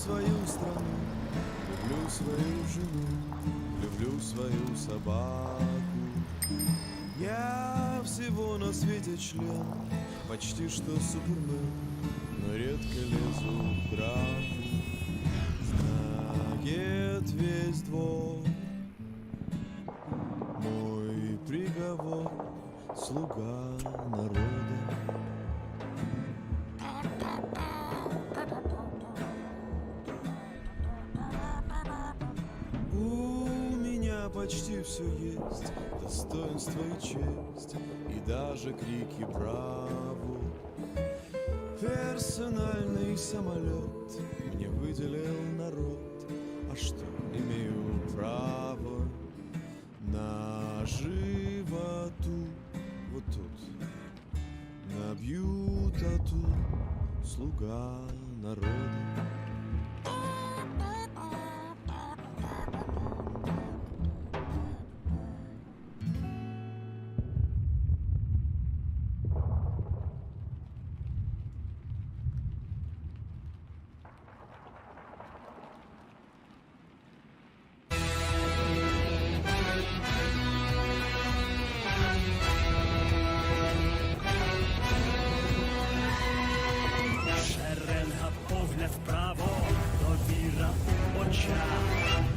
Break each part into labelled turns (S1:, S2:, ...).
S1: свою страну, люблю свою жену, люблю свою собаку. Я всего на свете член, почти что супермен, но редко лезу в драку. Знает весь двор мой приговор, слуга народа. У меня почти все есть, достоинство и честь, и даже крики браво. Персональный самолет мне выделил народ, а что, имею право на животу. Вот тут набью тату, слуга народа.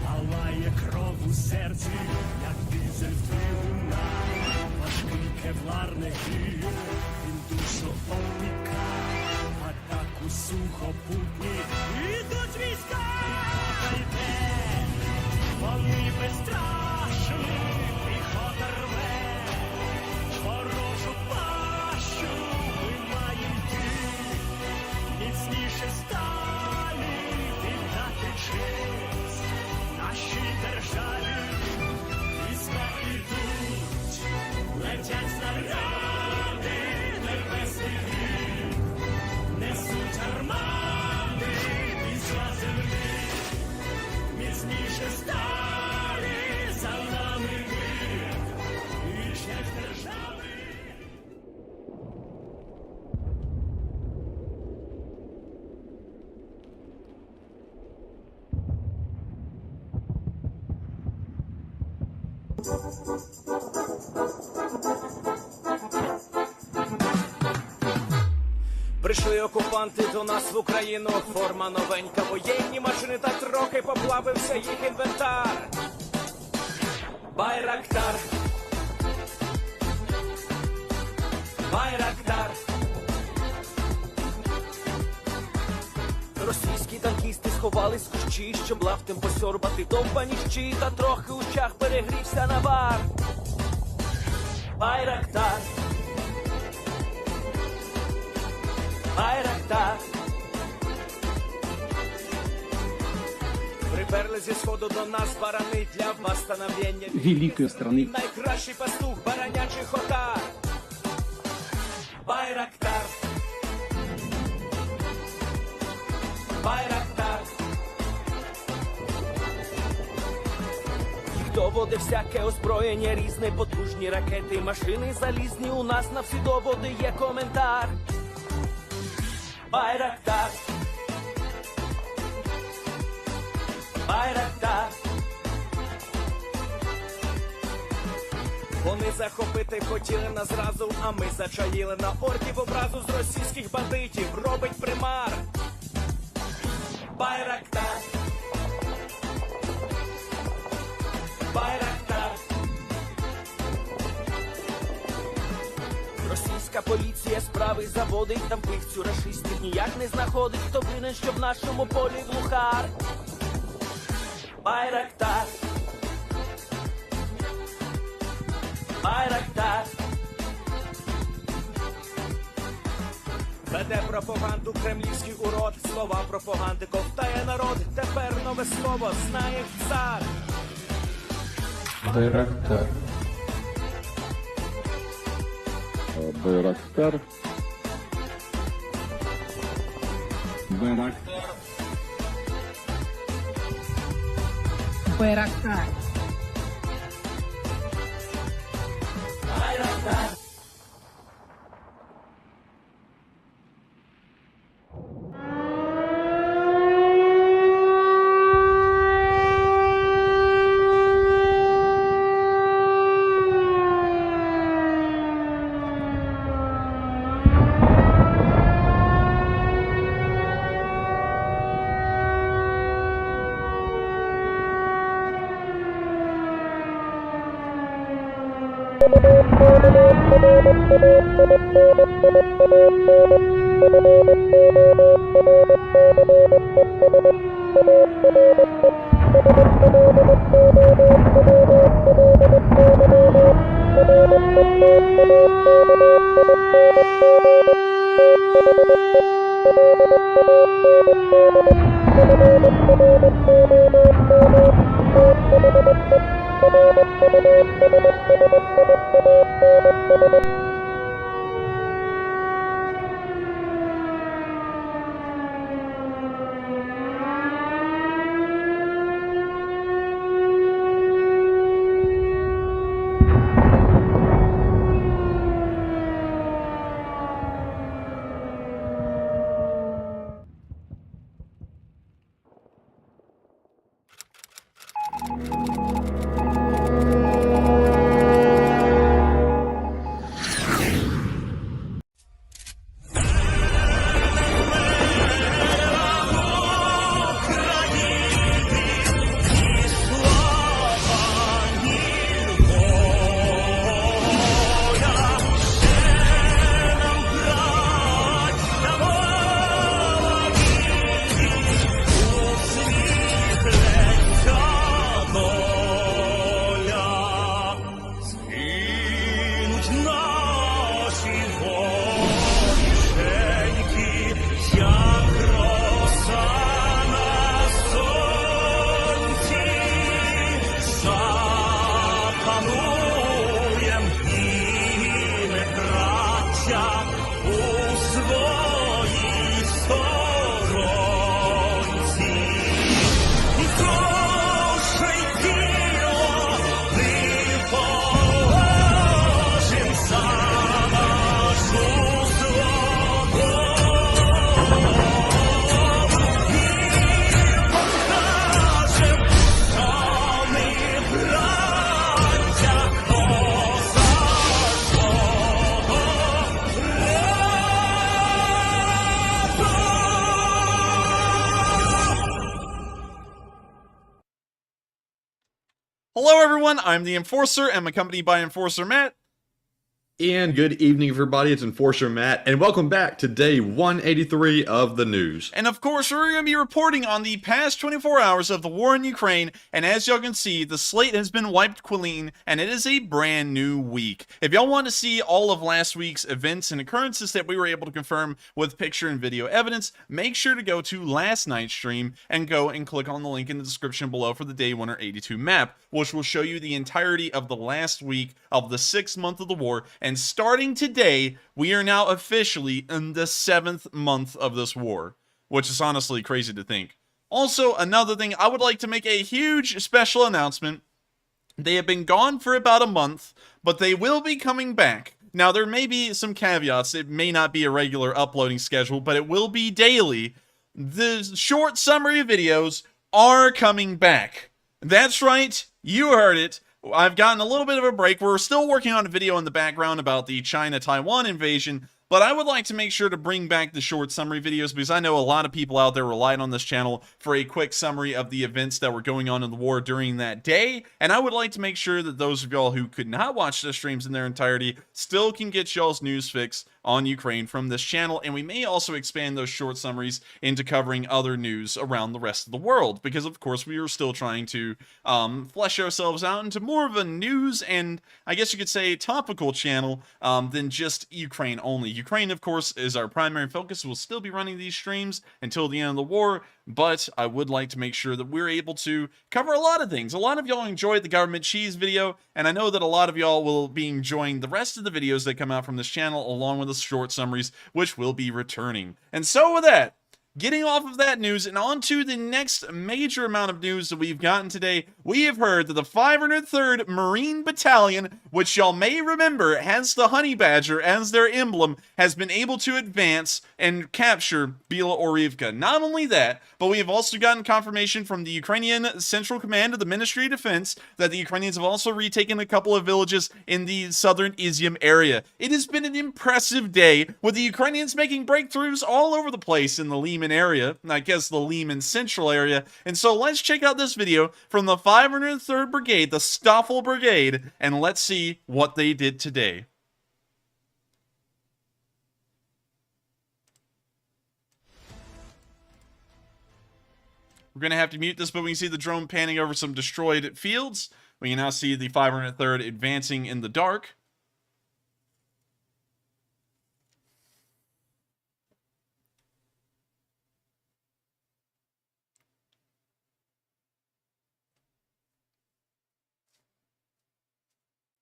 S2: Палає кров у серці, як дизель в двигунах. Важкий кевларний гір, він душу опіка. Атаку сухопутні, ідуть війська. Йде, вони безстрашні, піхота рве. Ворожу пащу вимає йти, міцніше сталі віддати честь. Нашій державі війська ідуть, летять снаряди, небесний грім, несуть армади, війська землі, міцніше сталі, за нами мир, і честь держави.
S3: Прийшли окупанти до нас в Україну, форма новенька, воєнні машини, та трохи поплавився їх інвентар. Байрактар, Байрактар. Російські танкісти сховались в кущі, щоб лафтем посьорбати довбані щі, та трохи у чах перегрівся навар. Байрактар, Байрактар. Приперли зі сходу до нас барани для восстановлення
S4: великої страни.
S3: Найкращий пастух баранячих отар. Байрактар, Байрактар. Їх доводи всяке озброєння, різне, потужні ракети, машини залізні, у нас на всі доводи є коментар. Байрактар, Байрактар. Вони захопити хотіли нас зразу, а ми зачаїли на орків образу з російських бандитів, робить примар. Байрактар, Байрактар. Російська поліція справи заводить, там вбивцю рашистів ніяк не знаходить, хто винен, що в нашому полі глухар. Байрактар, Байрактар. Веде пропаганду кремлівський урод, слова пропаганди ковтає народ, тепер нове слово знає цар.
S4: Байрактар.
S5: Байрактар. Байрактар.
S6: Байрактар.
S3: Байрактар.
S4: Hello everyone, I'm the Enforcer, and I'm accompanied by Enforcer Matt.
S5: And good evening, everybody. It's Enforcer Matt, and welcome back to day 183 of the news.
S4: And of course, we're going to be reporting on the past 24 hours of the war in Ukraine, and as y'all can see, the slate has been wiped clean, and it is a brand new week. If y'all want to see all of last week's events and occurrences that we were able to confirm with picture and video evidence, make sure to go to last night's stream and go and click on the link in the description below for the day 182 map, which will show you the entirety of the last week of the 6th month of the war. And starting today, we are now officially in the 7th month of this war, which is honestly crazy to think. Also, another thing, I would like to make a huge special announcement. They have been gone for about a month, but they will be coming back. Now, there may be some caveats. It may not be a regular uploading schedule, but it will be daily. The short summary videos are coming back. That's right, you heard it. I've gotten a little bit of a break. We're still working on a video in the background about the China-Taiwan invasion, but I would like to make sure to bring back the short summary videos because I know a lot of people out there relied on this channel for a quick summary of the events that were going on in the war during that day, and I would like to make sure that those of y'all who could not watch the streams in their entirety still can get y'all's news fix on Ukraine from this channel, and we may also expand those short summaries into covering other news around the rest of the world, because of course we are still trying to flesh ourselves out into more of a news and I guess you could say topical channel than just Ukraine only. Ukraine, of course, is our primary focus. We'll still be running these streams until the end of the war, but I would like to make sure that we're able to cover a lot of things. A lot of y'all enjoyed the government cheese video, and I know that a lot of y'all will be enjoying the rest of the videos that come out from this channel, along with the short summaries, which will be returning. And so with that, getting off of that news and on to the next major amount of news that we've gotten today, we have heard that the 503rd Marine Battalion, which y'all may remember has the honey badger as their emblem, has been able to advance and capture Bila Orivka. Not only that, but we have also gotten confirmation from the Ukrainian Central Command of the Ministry of Defense that the Ukrainians have also retaken a couple of villages in the southern Izium area. It has been an impressive day, with the Ukrainians making breakthroughs all over the place in the Lyman Lyman area, I guess the Lyman Central area. And so let's check out this video from the 503rd Brigade, the Stoffel Brigade, and let's see what they did today. We're going to have to mute this, but we can see the drone panning over some destroyed fields. We can now see the 503rd advancing in the dark.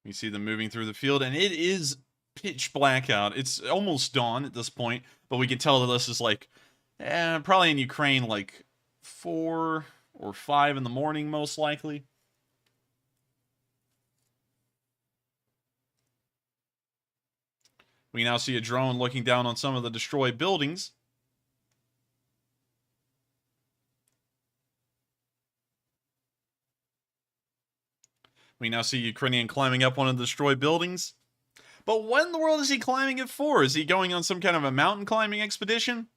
S4: You see them moving through the field, and it is pitch black out. It's almost dawn at this point, but we can tell that this is like, probably in Ukraine, like 4 or 5 in the morning, most likely. We now see a drone looking down on some of the destroyed buildings. We now see Ukrainian climbing up one of the destroyed buildings. But what in the world is he climbing it for? Is he going on some kind of a mountain climbing expedition?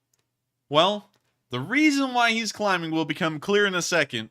S4: Well, the reason why he's climbing will become clear in a second.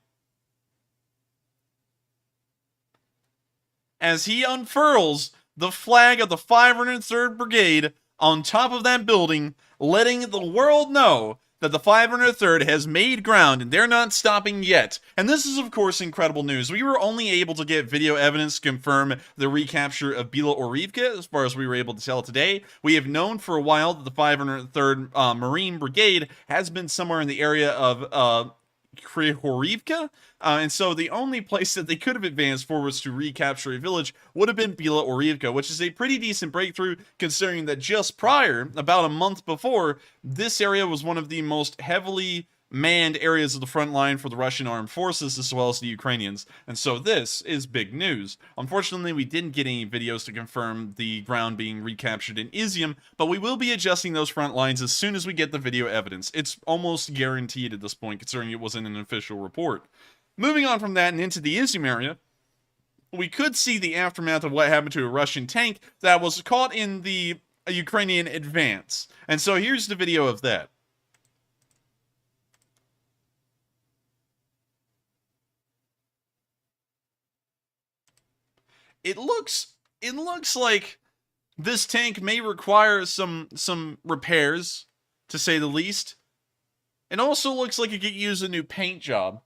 S4: As he unfurls the flag of the 503rd Brigade on top of that building, letting the world know that the 503rd has made ground and they're not stopping yet. And this is, of course, incredible news. We were only able to get video evidence to confirm the recapture of Bila Orivka, as far as we were able to tell today. We have known for a while that the 503rd Marine Brigade has been somewhere in the area of Kryhorivka, and so the only place that they could have advanced forwards to recapture a village would have been Bila Orivka, which is a pretty decent breakthrough considering that just prior, about a month before, this area was one of the most heavily manned areas of the front line for the Russian armed forces as well as the Ukrainians, and so this is big news. Unfortunately, we didn't get any videos to confirm the ground being recaptured in Izium, but we will be adjusting those front lines as soon as we get the video evidence. It's almost guaranteed at this point, considering it wasn't an official report. Moving on from that and into the Izium area, we could see the aftermath of what happened to a Russian tank that was caught in the Ukrainian advance, and so here's the video of that. It looks like this tank may require some repairs, to say the least. It also looks like it could use a new paint job.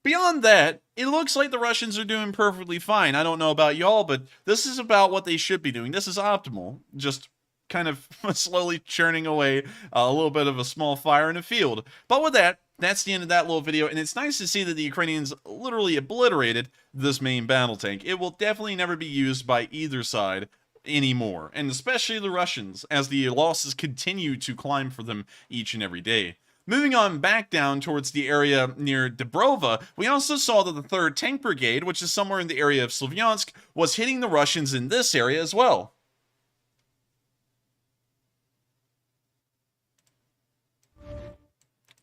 S4: Beyond that, it looks like the Russians are doing perfectly fine. I don't know about y'all, but this is about what they should be doing. This is optimal. Just kind of slowly churning away a little bit of a small fire in a field. But with that, that's the end of that little video, and it's nice to see that the Ukrainians literally obliterated this main battle tank. It will definitely never be used by either side anymore, and especially the Russians, as the losses continue to climb for them each and every day. Moving on back down towards the area near Dobrova, we also saw that the 3rd Tank Brigade, which is somewhere in the area of Lysychansk, was hitting the Russians in this area as well.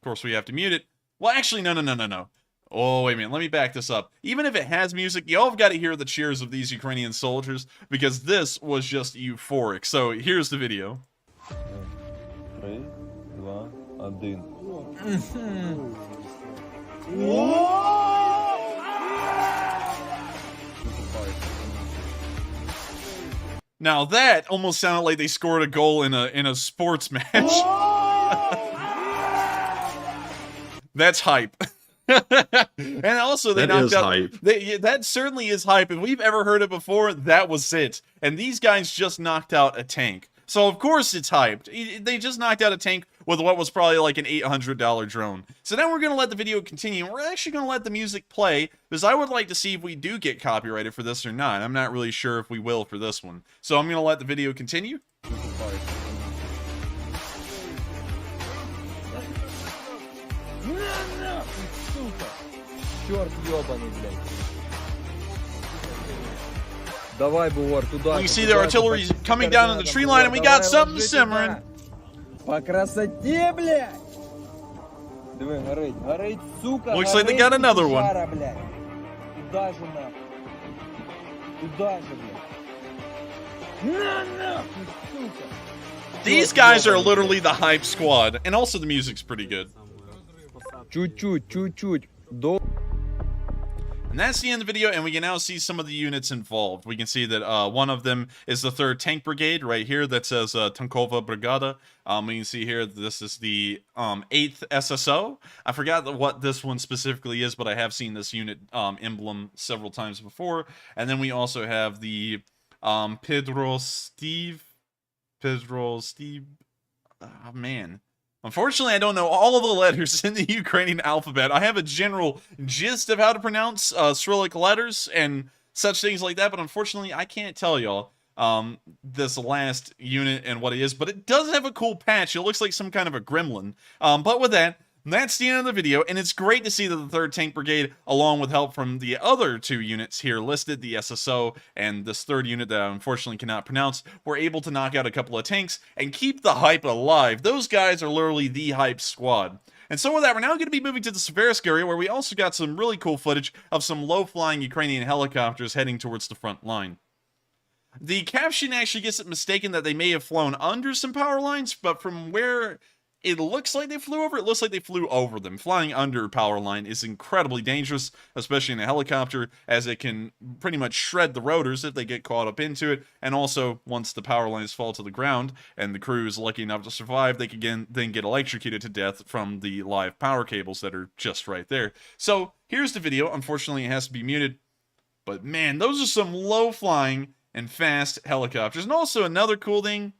S4: Of course, we have to mute it. Well, actually, no. Oh, wait a minute. Let me back this up. Even if it has music, y'all have got to hear the cheers of these Ukrainian soldiers, because this was just euphoric. So, here's the video.
S6: 3, 2, 1.
S4: Now that almost sounded like they scored a goal in a sports match. That's hype. And also they knocked out hype. That certainly is hype. If we've ever heard it before, that was it. And these guys just knocked out a tank. So of course it's hyped. They just knocked out a tank with what was probably like an $800 drone. So now we're going to let the video continue. We're actually going to let the music play, because I would like to see if we do get copyrighted for this or not. I'm not really sure if we will for this one. So I'm going to let the video continue.
S6: Черт ёбаный, блядь. Давай, Бугор, туда.
S4: You see the artillery coming down in the tree line, and we got something simmering.
S6: По красоте, блядь. Давай, горить, сука.
S4: Looks like they got another one.
S6: Туда же, нахуй. Туда же, блядь. На, нахуй, сука.
S4: These guys are literally the hype squad, and also the music's pretty good.
S6: Чуть-чуть.
S4: And that's the end of the video, and we can now see some of the units involved. We can see that one of them is the 3rd Tank Brigade right here that says Tankova Brigada. We can see here this is the 8th SSO. I forgot what this one specifically is, but I have seen this unit emblem several times before. And then we also have the Pedro Steve. Oh, man. Unfortunately, I don't know all of the letters in the Ukrainian alphabet. I have a general gist of how to pronounce Cyrillic letters and such things like that, but unfortunately, I can't tell y'all this last unit and what it is, but it does have a cool patch. It looks like some kind of a gremlin. But with that, that's the end of the video, and it's great to see that the 3rd Tank Brigade, along with help from the other 2 units here listed, the SSO and this 3rd unit that I unfortunately cannot pronounce, were able to knock out a couple of tanks and keep the hype alive. Those guys are literally the hype squad. And so with that, we're now going to be moving to the Seversk area, where we also got some really cool footage of some low-flying Ukrainian helicopters heading towards the front line. The caption actually gets it mistaken that they may have flown under some power lines, but from where it looks like they flew over, it looks like they flew over them. Flying under a power line is incredibly dangerous, especially in a helicopter, as it can pretty much shred the rotors if they get caught up into it. And also, once the power lines fall to the ground and the crew is lucky enough to survive, they can then get electrocuted to death from the live power cables that are just right there. So here's the video. Unfortunately, it has to be muted. But man, those are some low-flying and fast helicopters. And also another cool thing,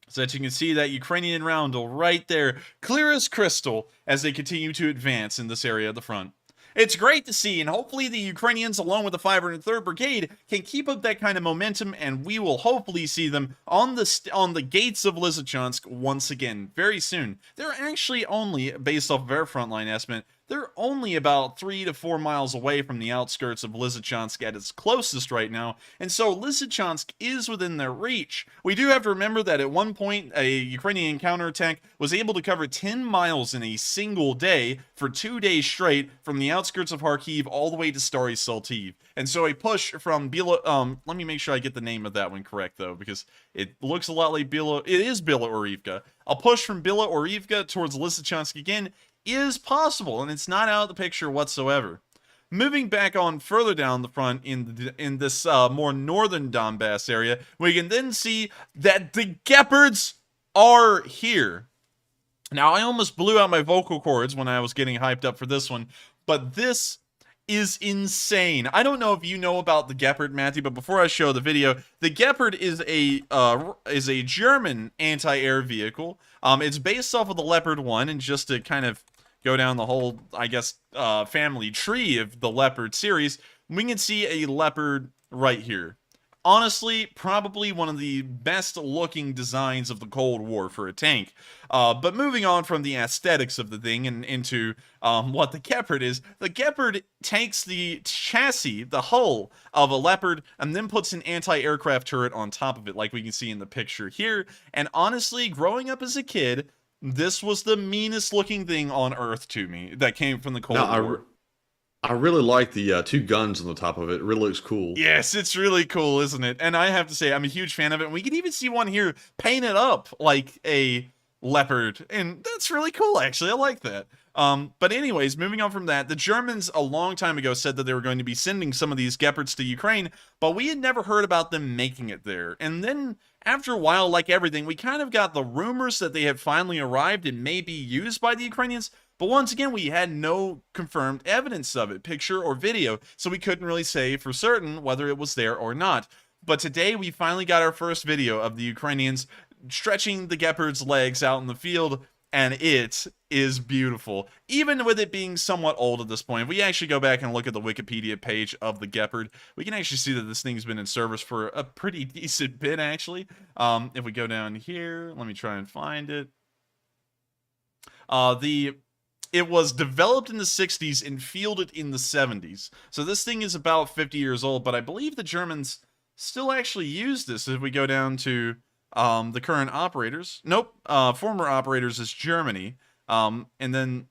S4: so that you can see that Ukrainian roundel right there, clear as crystal, as they continue to advance in this area of the front. It's great to see, and hopefully the Ukrainians, along with the 503rd Brigade, can keep up that kind of momentum, and we will hopefully see them on the gates of Lysychansk once again very soon. They're actually only, based off of our frontline estimate, they're only about 3 to 4 miles away from the outskirts of Lysychansk at its closest right now, and so Lysychansk is within their reach. We do have to remember that at one point, a Ukrainian counterattack was able to cover 10 miles in a single day for 2 days straight from the outskirts of Kharkiv all the way to Stary Saltiv. And so a push from let me make sure I get the name of that one correct, though, because it looks a lot like it is Bila Orivka. A push from Bila Orivka towards Lysychansk again is possible, and it's not out of the picture whatsoever. Moving back on further down the front in this more northern Donbass area, we can then see that the Gepards are here. Now, I almost blew out my vocal cords when I was getting hyped up for this one, but this is insane. I don't know if you know about the Gepard, Matthew, but before I show the video, the Gepard is a German anti-air vehicle. It's based off of the Leopard 1, and just to kind of go down the whole, I guess, family tree of the Leopard series, we can see a Leopard right here. Honestly, probably one of the best looking designs of the Cold War for a tank. But moving on from the aesthetics of the thing and into what the Gepard is, the Gepard takes the chassis, the hull of a Leopard, and then puts an anti-aircraft turret on top of it, like we can see in the picture here. And honestly, growing up as a kid, this was the meanest looking thing on Earth to me that came from the Cold War.
S5: I really like the 2 guns on the top of it. It really looks cool.
S4: Yes, it's really cool, isn't it? And I have to say, I'm a huge fan of it. And we can even see one here painted up like a Leopard. And that's really cool, actually. I like that. But anyways, moving on from that, the Germans a long time ago said that they were going to be sending some of these Gepards to Ukraine, but we had never heard about them making it there. And then after a while, like everything, we kind of got the rumors that they had finally arrived and may be used by the Ukrainians. But once again, we had no confirmed evidence of it, picture or video, so we couldn't really say for certain whether it was there or not. But today, we finally got our first video of the Ukrainians stretching the Gepard's legs out in the field, and it is beautiful. Even with it being somewhat old at this point, if we actually go back and look at the Wikipedia page of the Gepard, we can actually see that this thing's been in service for a pretty decent bit, actually. If we go down here, let me try and find it. It was developed in the 60s and fielded in the 70s. So this thing is about 50 years old, but I believe the Germans still actually use this. If we go down to the current operators. Nope, former operators is Germany. And then,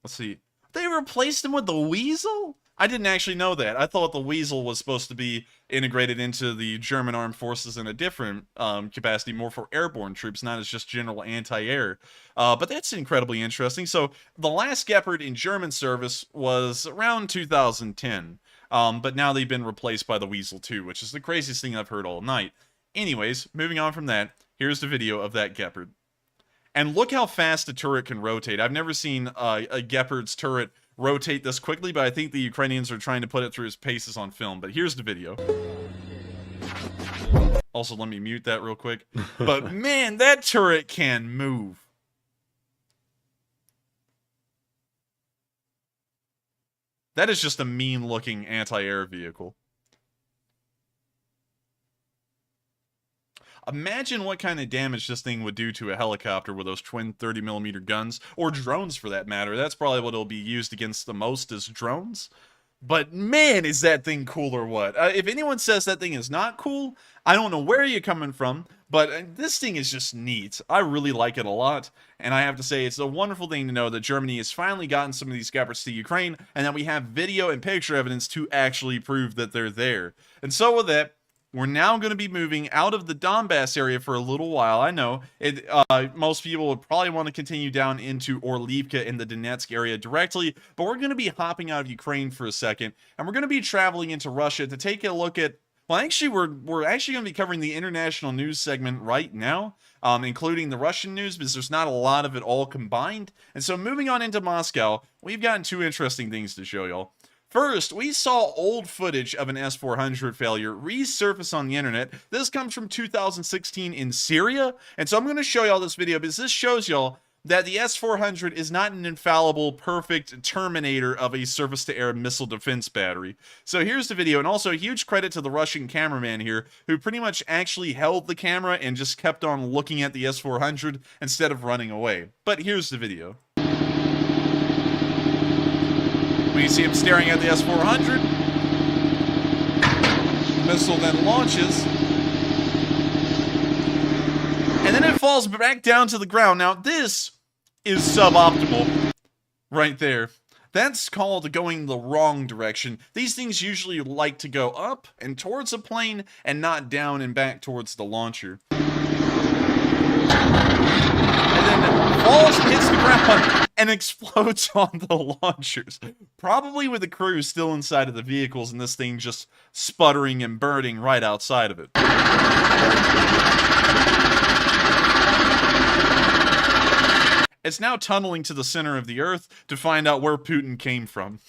S4: let's see. They replaced them with the Weasel? I didn't actually know that. I thought the Weasel was supposed to be integrated into the German armed forces in a different capacity, more for airborne troops, not as just general anti-air. But that's incredibly interesting. So the last Gepard in German service was around 2010. But now they've been replaced by the Weasel 2, which is the craziest thing I've heard all night. Anyways, moving on from that, here's the video of that Gepard. And look how fast a turret can rotate. I've never seen a Gepard's turret rotate this quickly, but I think the Ukrainians are trying to put it through its paces on film. But here's the video. Also, let me mute that real quick. But man, that turret can move. That is just a mean-looking anti-air vehicle. Imagine what kind of damage this thing would do to a helicopter with those twin 30mm guns, or drones for that matter. That's probably what it'll be used against the most, is drones. But man, is that thing cool or what? If anyone says that thing is not cool, I don't know where you're coming from, but this thing is just neat. I really like it a lot, and I have to say it's a wonderful thing to know that Germany has finally gotten some of these Gepards to Ukraine, and that we have video and picture evidence to actually prove that they're there. And so with that, we're now going to be moving out of the Donbass area for a little while. I know most people would probably want to continue down into Orlivka in the Donetsk area directly, but we're going to be hopping out of Ukraine for a second, and we're going to be traveling into Russia to take a look at, well, actually, we're actually going to be covering the international news segment right now, including the Russian news, because there's not a lot of it all combined. And so moving on into Moscow, we've gotten two interesting things to show y'all. First, we saw old footage of an S-400 failure resurface on the internet. This comes from 2016 in Syria, and so I'm going to show y'all this video because this shows y'all that the S-400 is not an infallible, perfect terminator of a surface-to-air missile defense battery. So here's the video, and also a huge credit to the Russian cameraman here, who pretty much actually held the camera and just kept on looking at the S-400 instead of running away. But here's the video. When you see him staring at the S-400, the missile then launches, and then it falls back down to the ground. Now, this is suboptimal right there. That's called going the wrong direction. These things usually like to go up and towards a plane and not down and back towards the launcher. And then falls and hits the ground and explodes on the launchers. Probably with the crew still inside of the vehicles and this thing just sputtering and burning right outside of it. It's now tunneling to the center of the Earth to find out where Putin came from.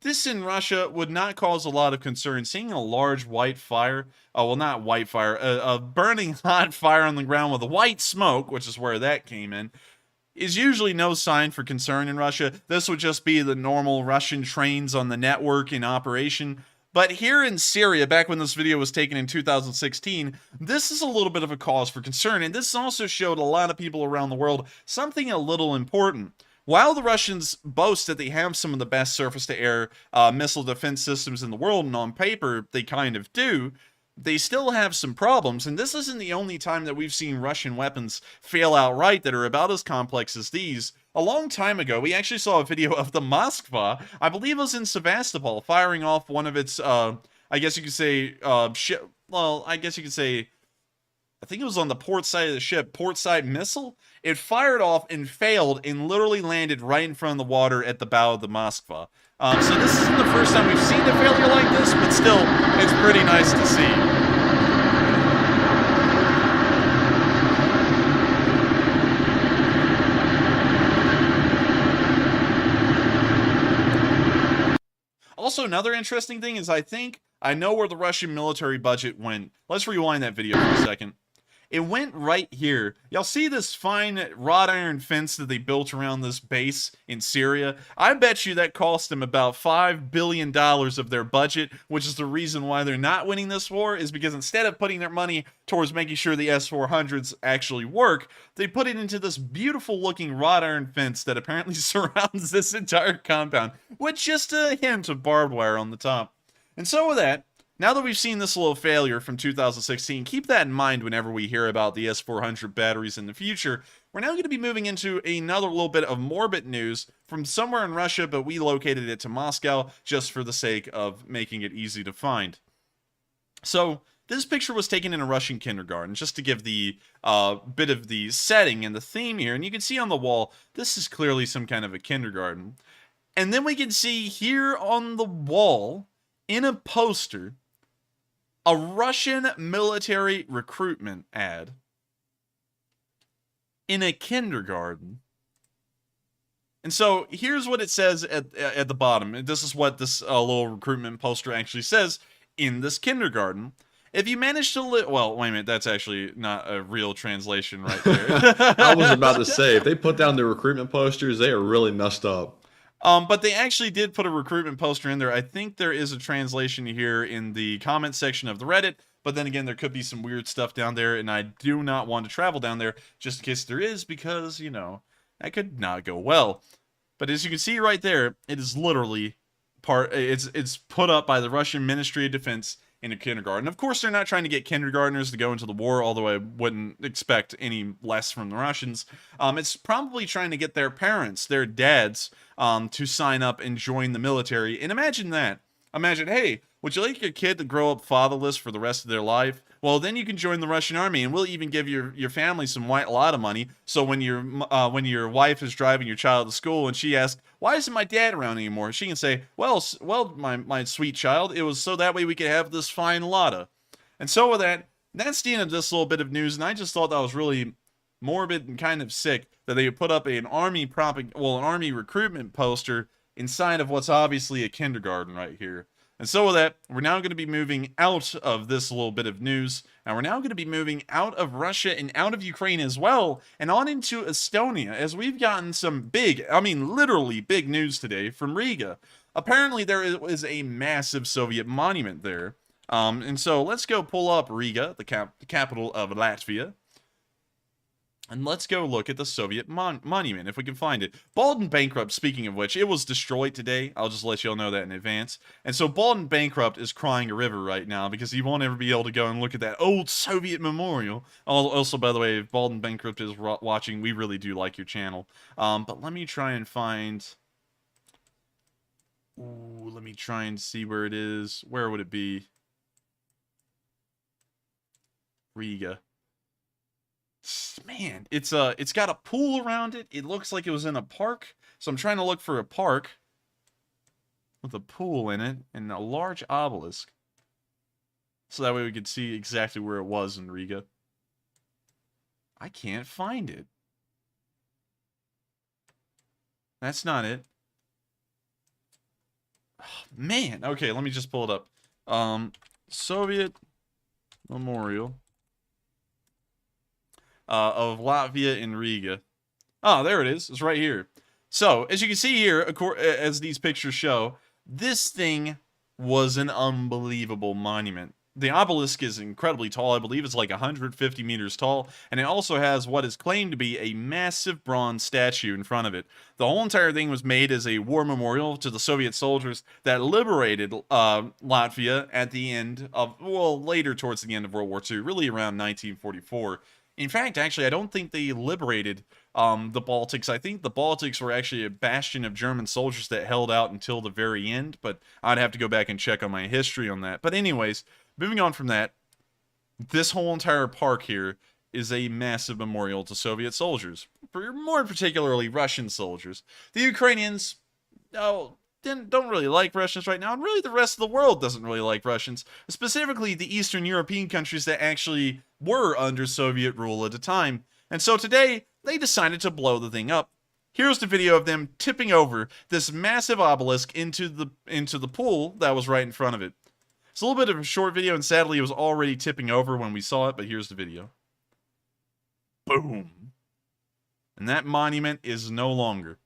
S4: This in Russia would not cause a lot of concern. Seeing a large white fire, well, not white fire, a burning hot fire on the ground with a white smoke, which is where that came in, is usually no sign for concern in Russia. This would just be the normal Russian trains on the network in operation. But here in Syria, back when this video was taken in 2016, this is a little bit of a cause for concern. And this also showed a lot of people around the world something a little important. While the Russians boast that they have some of the best surface-to-air missile defense systems in the world, and on paper they kind of do, they still have some problems. And this isn't the only time that we've seen Russian weapons fail outright that are about as complex as these. A long time ago, we actually saw a video of the Moskva, I believe it was in Sevastopol, firing off one of its, I guess you could say, I think it was on the port side of the ship, port side missile. It fired off and failed and literally landed right in front of the water at the bow of the Moskva. So this isn't the first time we've seen a failure like this, but still, it's pretty nice to see. Also, another interesting thing is I know where the Russian military budget went. Let's rewind that video for a second. it went right here. Y'all see this fine wrought iron fence that they built around this base in Syria? I bet you that cost them about $5 billion of their budget, which is the reason why they're not winning this war, is because instead of putting their money towards making sure the S-400s actually work, they put it into this beautiful looking wrought iron fence that apparently surrounds this entire compound, with just a hint of barbed wire on the top. And so with that, now that we've seen this little failure from 2016, keep that in mind whenever we hear about the S-400 batteries in the future. We're now going to be moving into another little bit of morbid news from somewhere in Russia, but we located it to Moscow just for the sake of making it easy to find. So, this picture was taken in a Russian kindergarten, just to give the bit of the setting and the theme here. And you can see on the wall, this is clearly some kind of a kindergarten. And then we can see here on the wall, in a poster, a Russian military recruitment ad in a kindergarten. And so here's what it says at the bottom. This is what this little recruitment poster actually says in this kindergarten. If you manage to live... Well, wait a minute. That's actually not a real translation right there.
S5: I was about to say, if they put down the recruitment posters, they are really messed up.
S4: But they actually did put a recruitment poster in there. I think there is a translation here in the comment section of the Reddit, but then again, there could be some weird stuff down there, and I do not want to travel down there just in case there is, because, you know, that could not go well. But as you can see right there, it is literally it's put up by the Russian Ministry of Defense in a kindergarten. Of course, they're not trying to get kindergartners to go into the war, although I wouldn't expect any less from the Russians. It's probably trying to get their parents, their dads, to sign up and join the military. And imagine that. Imagine, hey, would you like your kid to grow up fatherless for the rest of their life? Well, then you can join the Russian army, and we'll even give your family some a lot of money. So when your wife is driving your child to school and she asks, "Why isn't my dad around anymore?" she can say, "Well, my sweet child, it was so that way we could have this fine lotta." And so with that, that's the end of this little bit of news. And I just thought that was really morbid and kind of sick that they would put up an army recruitment poster inside of what's obviously a kindergarten right here. And so with that, we're now going to be moving out of this little bit of news, and we're now going to be moving out of Russia and out of Ukraine as well, and on into Estonia, as we've gotten some big, I mean literally big news today from Riga. Apparently there is a massive Soviet monument there, and so let's go pull up Riga, the capital of Latvia. And let's go look at the Soviet monument, if we can find it. Baldwin Bankrupt, speaking of which, it was destroyed today. I'll just let y'all know that in advance. And so Baldwin Bankrupt is crying a river right now because he won't ever be able to go and look at that old Soviet memorial. Also, by the way, if Baldwin Bankrupt is watching, we really do like your channel. But let me try and find... Ooh, let me try and see where it is. Where would it be? Riga. Man, it's got a pool around it. It looks like it was in a park. So I'm trying to look for a park with a pool in it and a large obelisk. So that way we could see exactly where it was in Riga. I can't find it. That's not it. Oh, man, okay, let me just pull it up. Soviet Memorial of Latvia in Riga. Oh, there it is. It's right here. So, as you can see here, as these pictures show, this thing was an unbelievable monument. The obelisk is incredibly tall. I believe it's like 150 meters tall, and it also has what is claimed to be a massive bronze statue in front of it. The whole entire thing was made as a war memorial to the Soviet soldiers that liberated Latvia at the end of, well, later towards the end of World War II, really around 1944. In fact, actually, I don't think they liberated the Baltics. I think the Baltics were actually a bastion of German soldiers that held out until the very end, but I'd have to go back and check on my history on that. But anyways, moving on from that, this whole entire park here is a massive memorial to Soviet soldiers, more particularly Russian soldiers. The Ukrainians, don't really like Russians right now, and really the rest of the world doesn't really like Russians, specifically the Eastern European countries that actually were under Soviet rule at the time. And so today, they decided to blow the thing up. Here's the video of them tipping over this massive obelisk into the pool that was right in front of it. It's a little bit of a short video, and sadly it was already tipping over when we saw it, but here's the video. boom. And that monument is no longer.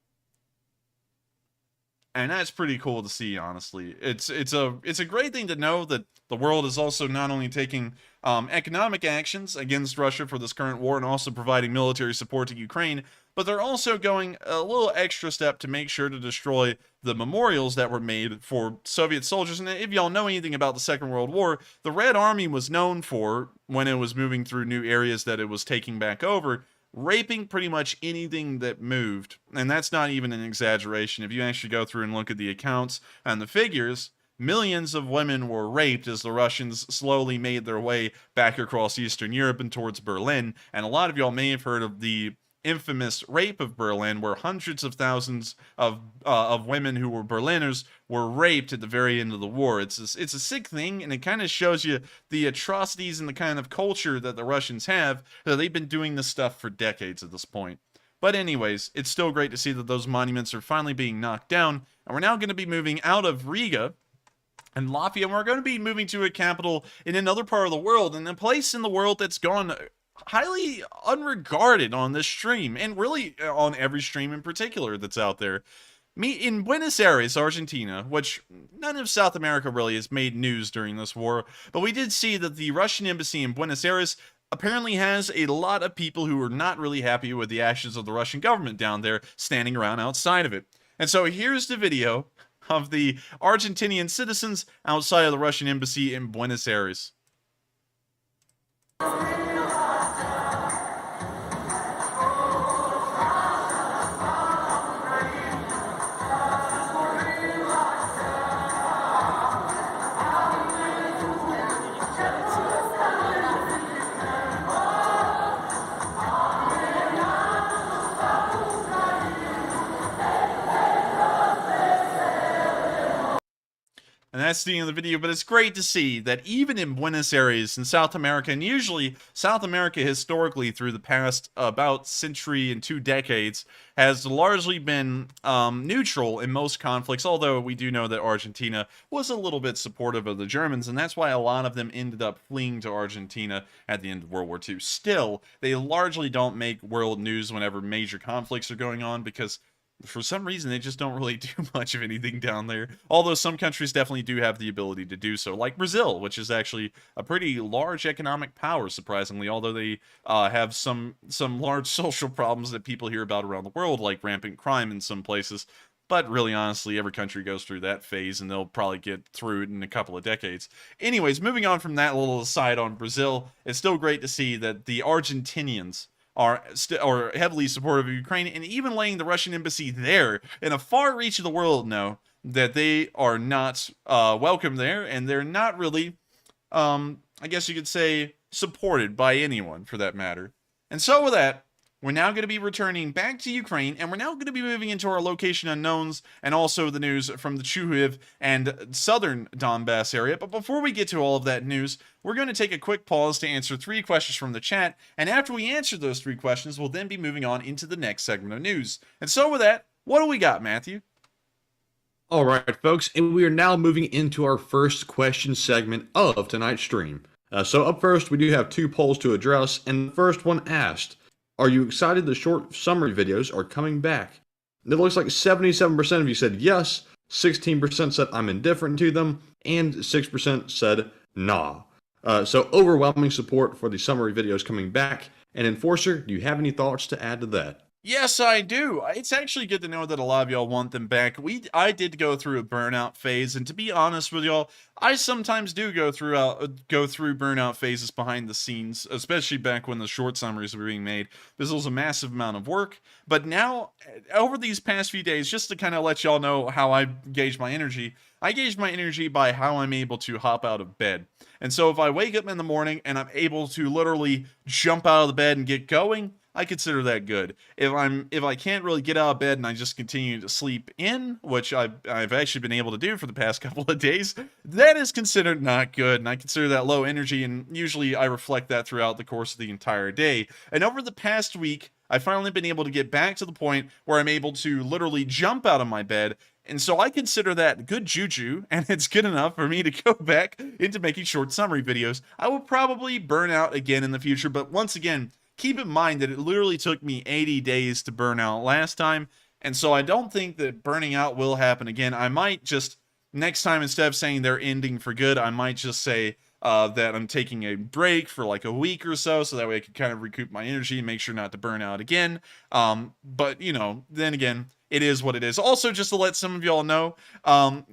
S4: And that's pretty cool to see, honestly. It's a great thing to know that the world is also not only taking economic actions against Russia for this current war and also providing military support to Ukraine, but they're also going a little extra step to make sure to destroy the memorials that were made for Soviet soldiers. And if y'all know anything about the Second World War, the Red Army was known for, when it was moving through new areas that it was taking back over, raping pretty much anything that moved. And that's not even an exaggeration. If you actually go through and look at the accounts and the figures, millions of women were raped as the Russians slowly made their way back across Eastern Europe and towards Berlin. And a lot of y'all may have heard of the infamous rape of Berlin, where hundreds of thousands of women who were Berliners were raped at the very end of the war. It's a sick thing, and it kind of shows you the atrocities and the kind of culture that the Russians have. That they've been doing this stuff for decades at this point. But anyways, it's still great to see that those monuments are finally being knocked down, and we're now going to be moving out of Riga and Latvia, and we're going to be moving to a capital in another part of the world, and a place in the world that's gone highly unregarded on this stream, and really on every stream in particular that's out there. In Buenos Aires, Argentina, which none of South America really has made news during this war, but we did see that the Russian embassy in Buenos Aires apparently has a lot of people who are not really happy with the actions of the Russian government down there standing around outside of it. And so here's the video of the Argentinian citizens outside of the Russian embassy in Buenos Aires. And that's the end of the video, but it's great to see that even in Buenos Aires in South America, and usually South America historically through the past about century and 2 decades, has largely been neutral in most conflicts, although we do know that Argentina was a little bit supportive of the Germans, and that's why a lot of them ended up fleeing to Argentina at the end of World War II. Still, they largely don't make world news whenever major conflicts are going on, because for some reason, they just don't really do much of anything down there. Although some countries definitely do have the ability to do so, like Brazil, which is actually a pretty large economic power, surprisingly. Although they have some large social problems that people hear about around the world, like rampant crime in some places. But really, honestly, every country goes through that phase, and they'll probably get through it in a couple of decades. Anyways, moving on from that little aside on Brazil, it's still great to see that the Argentinians are heavily supportive of Ukraine, and even letting the Russian embassy there in a far reach of the world know that they are not welcome there, and they're not really, I guess you could say, supported by anyone for that matter. And so with that, we're now going to be returning back to Ukraine, and we're now going to be moving into our location unknowns and also the news from the Chuhuiv and southern Donbass area. But before we get to all of that news, we're going to take a quick pause to answer 3 questions from the chat, and after we answer those 3 questions, we'll then be moving on into the next segment of news. And so with that, what do we got, Matthew?
S5: All right, folks, and we are now moving into our first question segment of tonight's stream. So up first, we do have 2 polls to address, and the first one asked, are you excited the short summary videos are coming back? And it looks like 77% of you said yes, 16% said I'm indifferent to them, and 6% said nah. So overwhelming support for the summary videos coming back. And Enforcer, do you have any thoughts to add to that?
S4: Yes, I do. It's actually good to know that a lot of y'all want them back. I did go through a burnout phase, and to be honest with y'all, I sometimes do go through burnout phases behind the scenes, especially back when the short summaries were being made. This was a massive amount of work, but now, over these past few days, just to kind of let y'all know how I gauge my energy, I gauge my energy by how I'm able to hop out of bed. And so if I wake up in the morning and I'm able to literally jump out of the bed and get going, I consider that good. If I can't really get out of bed and I just continue to sleep in, which I've actually been able to do for the past couple of days, that is considered not good, and I consider that low energy, and usually I reflect that throughout the course of the entire day. And over the past week, I've finally been able to get back to the point where I'm able to literally jump out of my bed. And so I consider that good juju, and it's good enough for me to go back into making short summary videos. I will probably burn out again in the future, but once again, keep in mind that it literally took me 80 days to burn out last time, and so I don't think that burning out will happen again. I might just, next time, instead of saying they're ending for good, I might just say that I'm taking a break for like a week or so that way I can kind of recoup my energy and make sure not to burn out again. But, you know, then again, it is what it is. Also, just to let some of y'all know,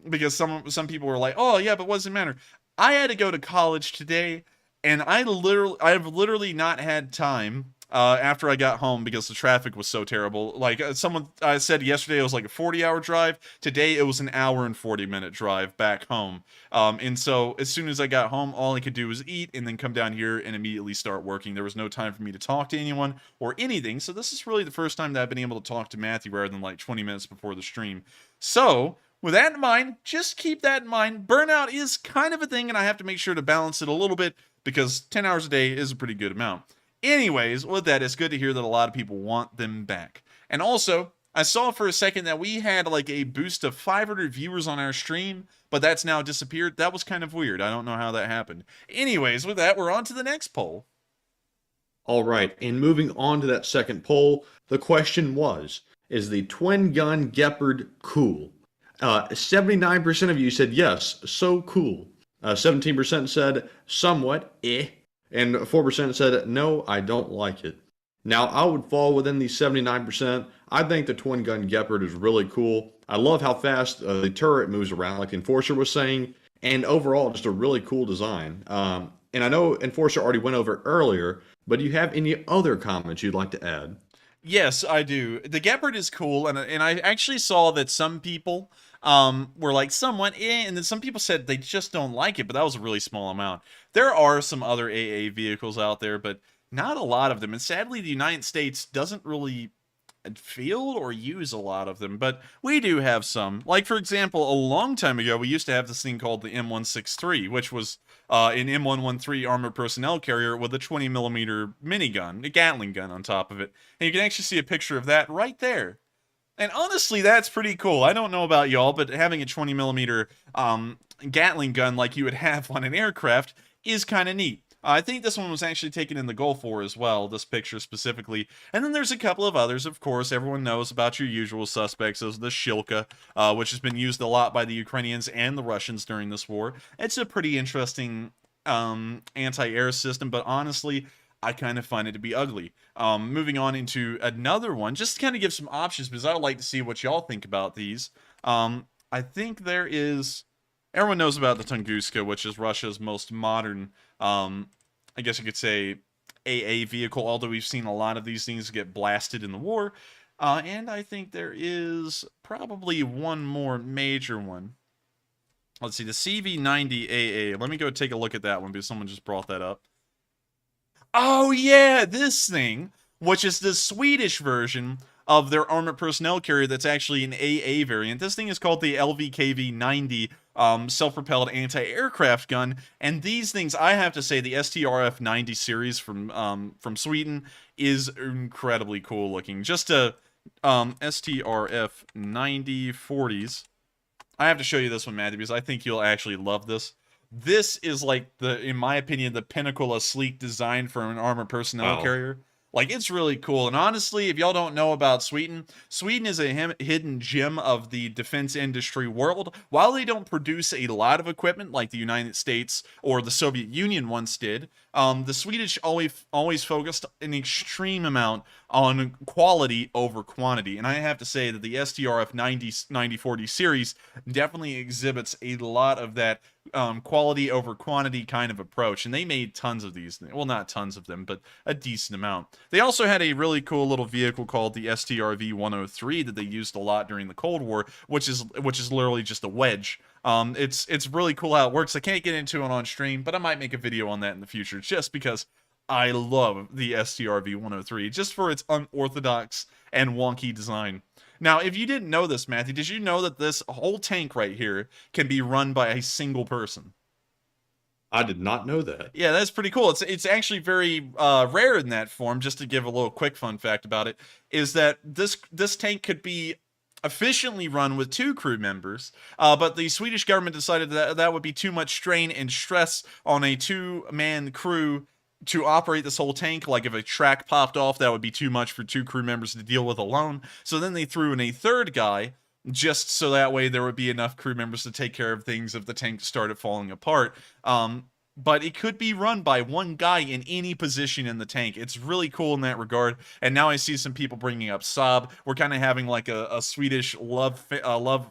S4: because some people were like, oh, yeah, but what does it matter? I had to go to college today, and I've literally not had time after I got home because the traffic was so terrible. Like someone said yesterday, it was like a 40-hour drive. Today, it was an hour and 40-minute drive back home. And so as soon as I got home, all I could do was eat and then come down here and immediately start working. There was no time for me to talk to anyone or anything. So this is really the first time that I've been able to talk to Matthew rather than like 20 minutes before the stream. So with that in mind, just keep that in mind. Burnout is kind of a thing, and I have to make sure to balance it a little bit because 10 hours a day is a pretty good amount. Anyways, with that, it's good to hear that a lot of people want them back. And also, I saw for a second that we had like a boost of 500 viewers on our stream, but that's now disappeared. That was kind of weird. I don't know how that happened. Anyways, with that, we're on to the next poll.
S5: All right, and moving on to that second poll, the question was, is the twin-gun Gepard cool? 79% of you said yes, so cool. 17% said somewhat, and 4% said, no, I don't like it. Now, I would fall within the 79%. I think the twin-gun Gepard is really cool. I love how fast the turret moves around, like the Enforcer was saying, and overall, just a really cool design. And I know Enforcer already went over it earlier, but do you have any other comments you'd like to add?
S4: Yes, I do. The Gepard is cool, and I actually saw that some people were like somewhat and then some people said they just don't like it, but that was a really small amount. There are some other AA vehicles out there, but not a lot of them, and sadly the United States doesn't really field or use a lot of them, but we do have some. Like, for example, a long time ago, we used to have this thing called the M163, which was an M113 armored personnel carrier with a 20mm minigun, a Gatling gun on top of it. And you can actually see a picture of that right there. And honestly, that's pretty cool. I don't know about y'all, but having a 20mm Gatling gun like you would have on an aircraft is kind of neat. I think this one was actually taken in the Gulf War as well, this picture specifically. And then there's a couple of others, of course. Everyone knows about your usual suspects. There's the Shilka, which has been used a lot by the Ukrainians and the Russians during this war. It's a pretty interesting anti-air system, but honestly, I kind of find it to be ugly. Moving on into another one, just to kind of give some options, because I would like to see what y'all think about these. I think there is... Everyone knows about the Tunguska, which is Russia's most modern, I guess you could say, AA vehicle, although we've seen a lot of these things get blasted in the war. And I think there is probably one more major one. Let's see, the CV90AA. Let me go take a look at that one, because someone just brought that up. Oh, yeah, this thing, which is the Swedish version of their armored personnel carrier that's actually an AA variant. This thing is called the LVKV-90 self-propelled anti-aircraft gun, and these things, I have to say, the STRF-90 series from Sweden is incredibly cool looking. Just a STRF-90 40s. I have to show you this one, Matthew, because I think you'll actually love this. This is like in my opinion, the pinnacle of sleek design for an armored personnel carrier. Like, it's really cool. And honestly, if y'all don't know about Sweden, Sweden is a hidden gem of the defense industry world. While they don't produce a lot of equipment like the United States or the Soviet Union once did, the Swedish always focused an extreme amount on quality over quantity. And I have to say that the STRF 9040 series definitely exhibits a lot of that quality over quantity kind of approach, and they made tons of these. Well, not tons of them, but a decent amount. They also had a really cool little vehicle called the STRV-103 that they used a lot during the Cold War, which is literally just a wedge. It's really cool how it works. I can't get into it on stream, but I might make a video on that in the future, just because I love the STRV-103 just for its unorthodox and wonky design. Now, if you didn't know this, Matthew, did you know that this whole tank right here can be run by a single person?
S5: I did not know that.
S4: Yeah, that's pretty cool. It's actually very rare in that form. Just to give a little quick fun fact about it, is that this tank could be efficiently run with 2 crew members, but the Swedish government decided that that would be too much strain and stress on a 2-man crew to operate this whole tank. Like if a track popped off, that would be too much for 2 crew members to deal with alone. So then they threw in a third guy, just so that way there would be enough crew members to take care of things if the tank started falling apart. But it could be run by one guy in any position in the tank. It's really cool in that regard. And now I see some people bringing up Saab. We're kind of having like a Swedish love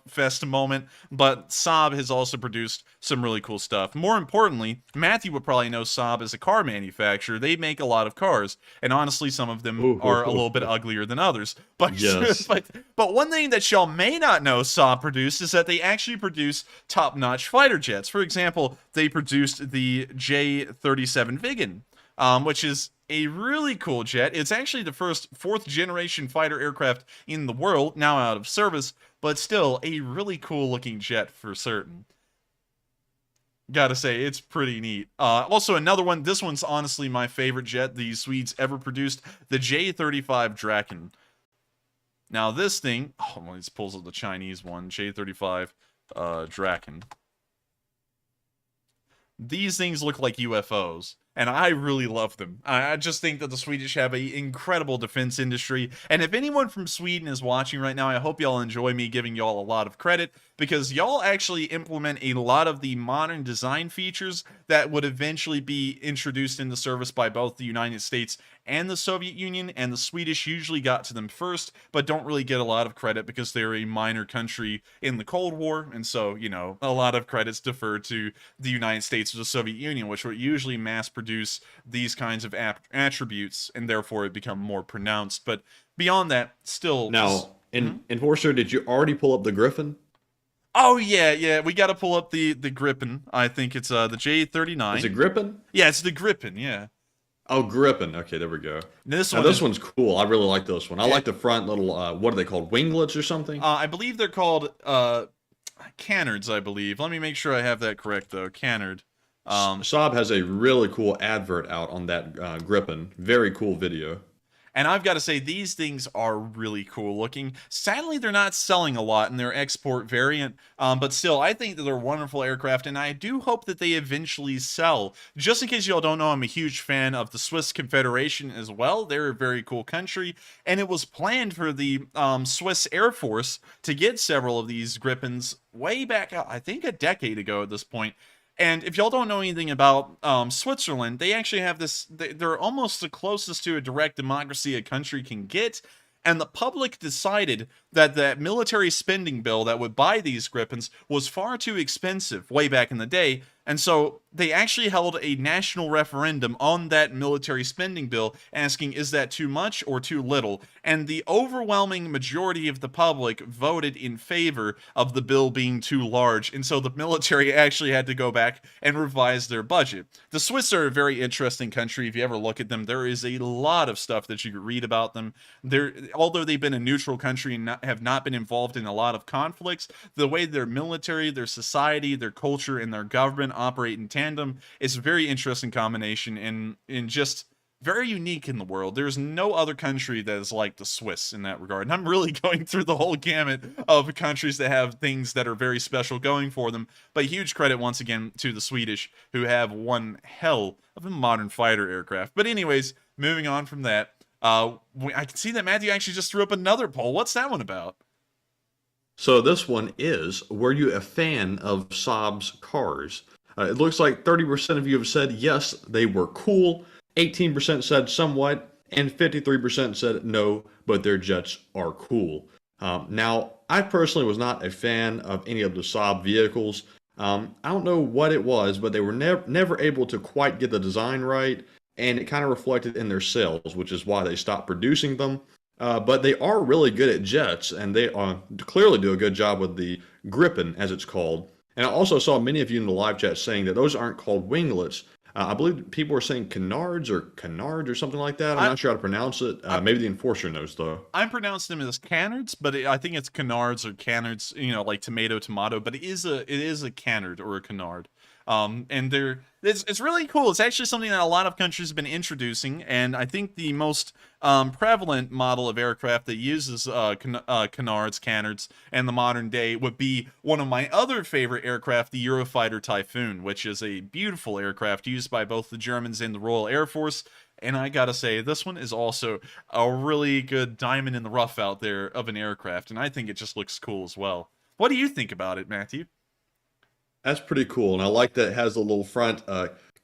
S4: fest moment. But Saab has also produced some really cool stuff. More importantly, Matthew would probably know Saab as a car manufacturer. They make a lot of cars. And honestly, some of them are a little bit uglier than others. But,
S5: Yes.
S4: but one thing that y'all may not know Saab produced is that they actually produce top-notch fighter jets. For example, they produced the J-37 Viggen, which is a really cool jet. It's actually the first 4th-generation fighter aircraft in the world, now out of service, but still a really cool-looking jet for certain. Gotta say, it's pretty neat. Also, another one, this one's honestly my favorite jet the Swedes ever produced, the J-35 Draken. Now, this thing, well, this pulls up the Chinese one, J-35 Draken. These things look like UFOs, and I really love them. I just think that the Swedish have an incredible defense industry, and if anyone from Sweden is watching right now, I hope y'all enjoy me giving y'all a lot of credit, because y'all actually implement a lot of the modern design features that would eventually be introduced into service by both the United States and the Soviet Union, and the Swedish usually got to them first, but don't really get a lot of credit because they're a minor country in the Cold War, and so, you know, a lot of credits defer to the United States or the Soviet Union, which would usually mass produce these kinds of attributes, and therefore it become more pronounced. But beyond that, still...
S5: Now, Enforcer, did you already pull up the Griffin?
S4: Oh, yeah, we gotta pull up the Gripen. I think it's the J-39.
S5: Is it Griffin?
S4: Yeah, it's the Gripen, yeah.
S5: Oh, Griffin. Okay, there we go.
S4: This
S5: one's cool. I really like this one. I like the front little, what are they called? Winglets or something?
S4: I believe they're called canards, I believe. Let me make sure I have that correct, though. Canard.
S5: Saab has a really cool advert out on that Griffin. Very cool video.
S4: And I've got to say, these things are really cool looking. Sadly, they're not selling a lot in their export variant, but still, I think that they're wonderful aircraft, and I do hope that they eventually sell. Just in case y'all don't know, I'm a huge fan of the Swiss Confederation as well. They're a very cool country, and it was planned for the Swiss Air Force to get several of these Gripens way back, I think a decade ago at this point. And if y'all don't know anything about Switzerland, they actually have this, they're almost the closest to a direct democracy a country can get. And the public decided that that military spending bill that would buy these Gripens was far too expensive way back in the day. And so they actually held a national referendum on that military spending bill, asking, is that too much or too little? And the overwhelming majority of the public voted in favor of the bill being too large. And so the military actually had to go back and revise their budget. The Swiss are a very interesting country. If you ever look at them, there is a lot of stuff that you could read about them. Although they've been a neutral country and have not been involved in a lot of conflicts, the way their military, their society, their culture, and their government operate in tandem is a very interesting combination and just very unique in the world. There's no other country that is like the Swiss in that regard. And I'm really going through the whole gamut of countries that have things that are very special going for them. But huge credit once again to the Swedish, who have one hell of a modern fighter aircraft. But anyways, moving on from that, I can see that Matthew actually just threw up another poll. What's that one about?
S5: So this one is, were you a fan of Saab's cars? It looks like 30% of you have said yes, they were cool, 18% said somewhat, and 53% said no, but their jets are cool. Now, I personally was not a fan of any of the Saab vehicles. I don't know what it was, but they were never able to quite get the design right, and it kind of reflected in their sales, which is why they stopped producing them. But they are really good at jets, and they clearly do a good job with the Gripen, as it's called. And I also saw many of you in the live chat saying that those aren't called winglets. I believe people were saying canards or something like that. I'm not sure how to pronounce it. Maybe the Enforcer knows, though.
S4: I'm pronouncing them as canards, but I think it's canards or canards, you know, like tomato, but it is a canard or a canard. And it's really cool. It's actually something that a lot of countries have been introducing, and I think the most prevalent model of aircraft that uses canards in the modern day would be one of my other favorite aircraft, the Eurofighter Typhoon, which is a beautiful aircraft used by both the Germans and the Royal Air Force. And I gotta say, this one is also a really good diamond in the rough out there of an aircraft, and I think it just looks cool as well. What do you think about it, Matthew?
S5: That's pretty cool, and I like that it has the little front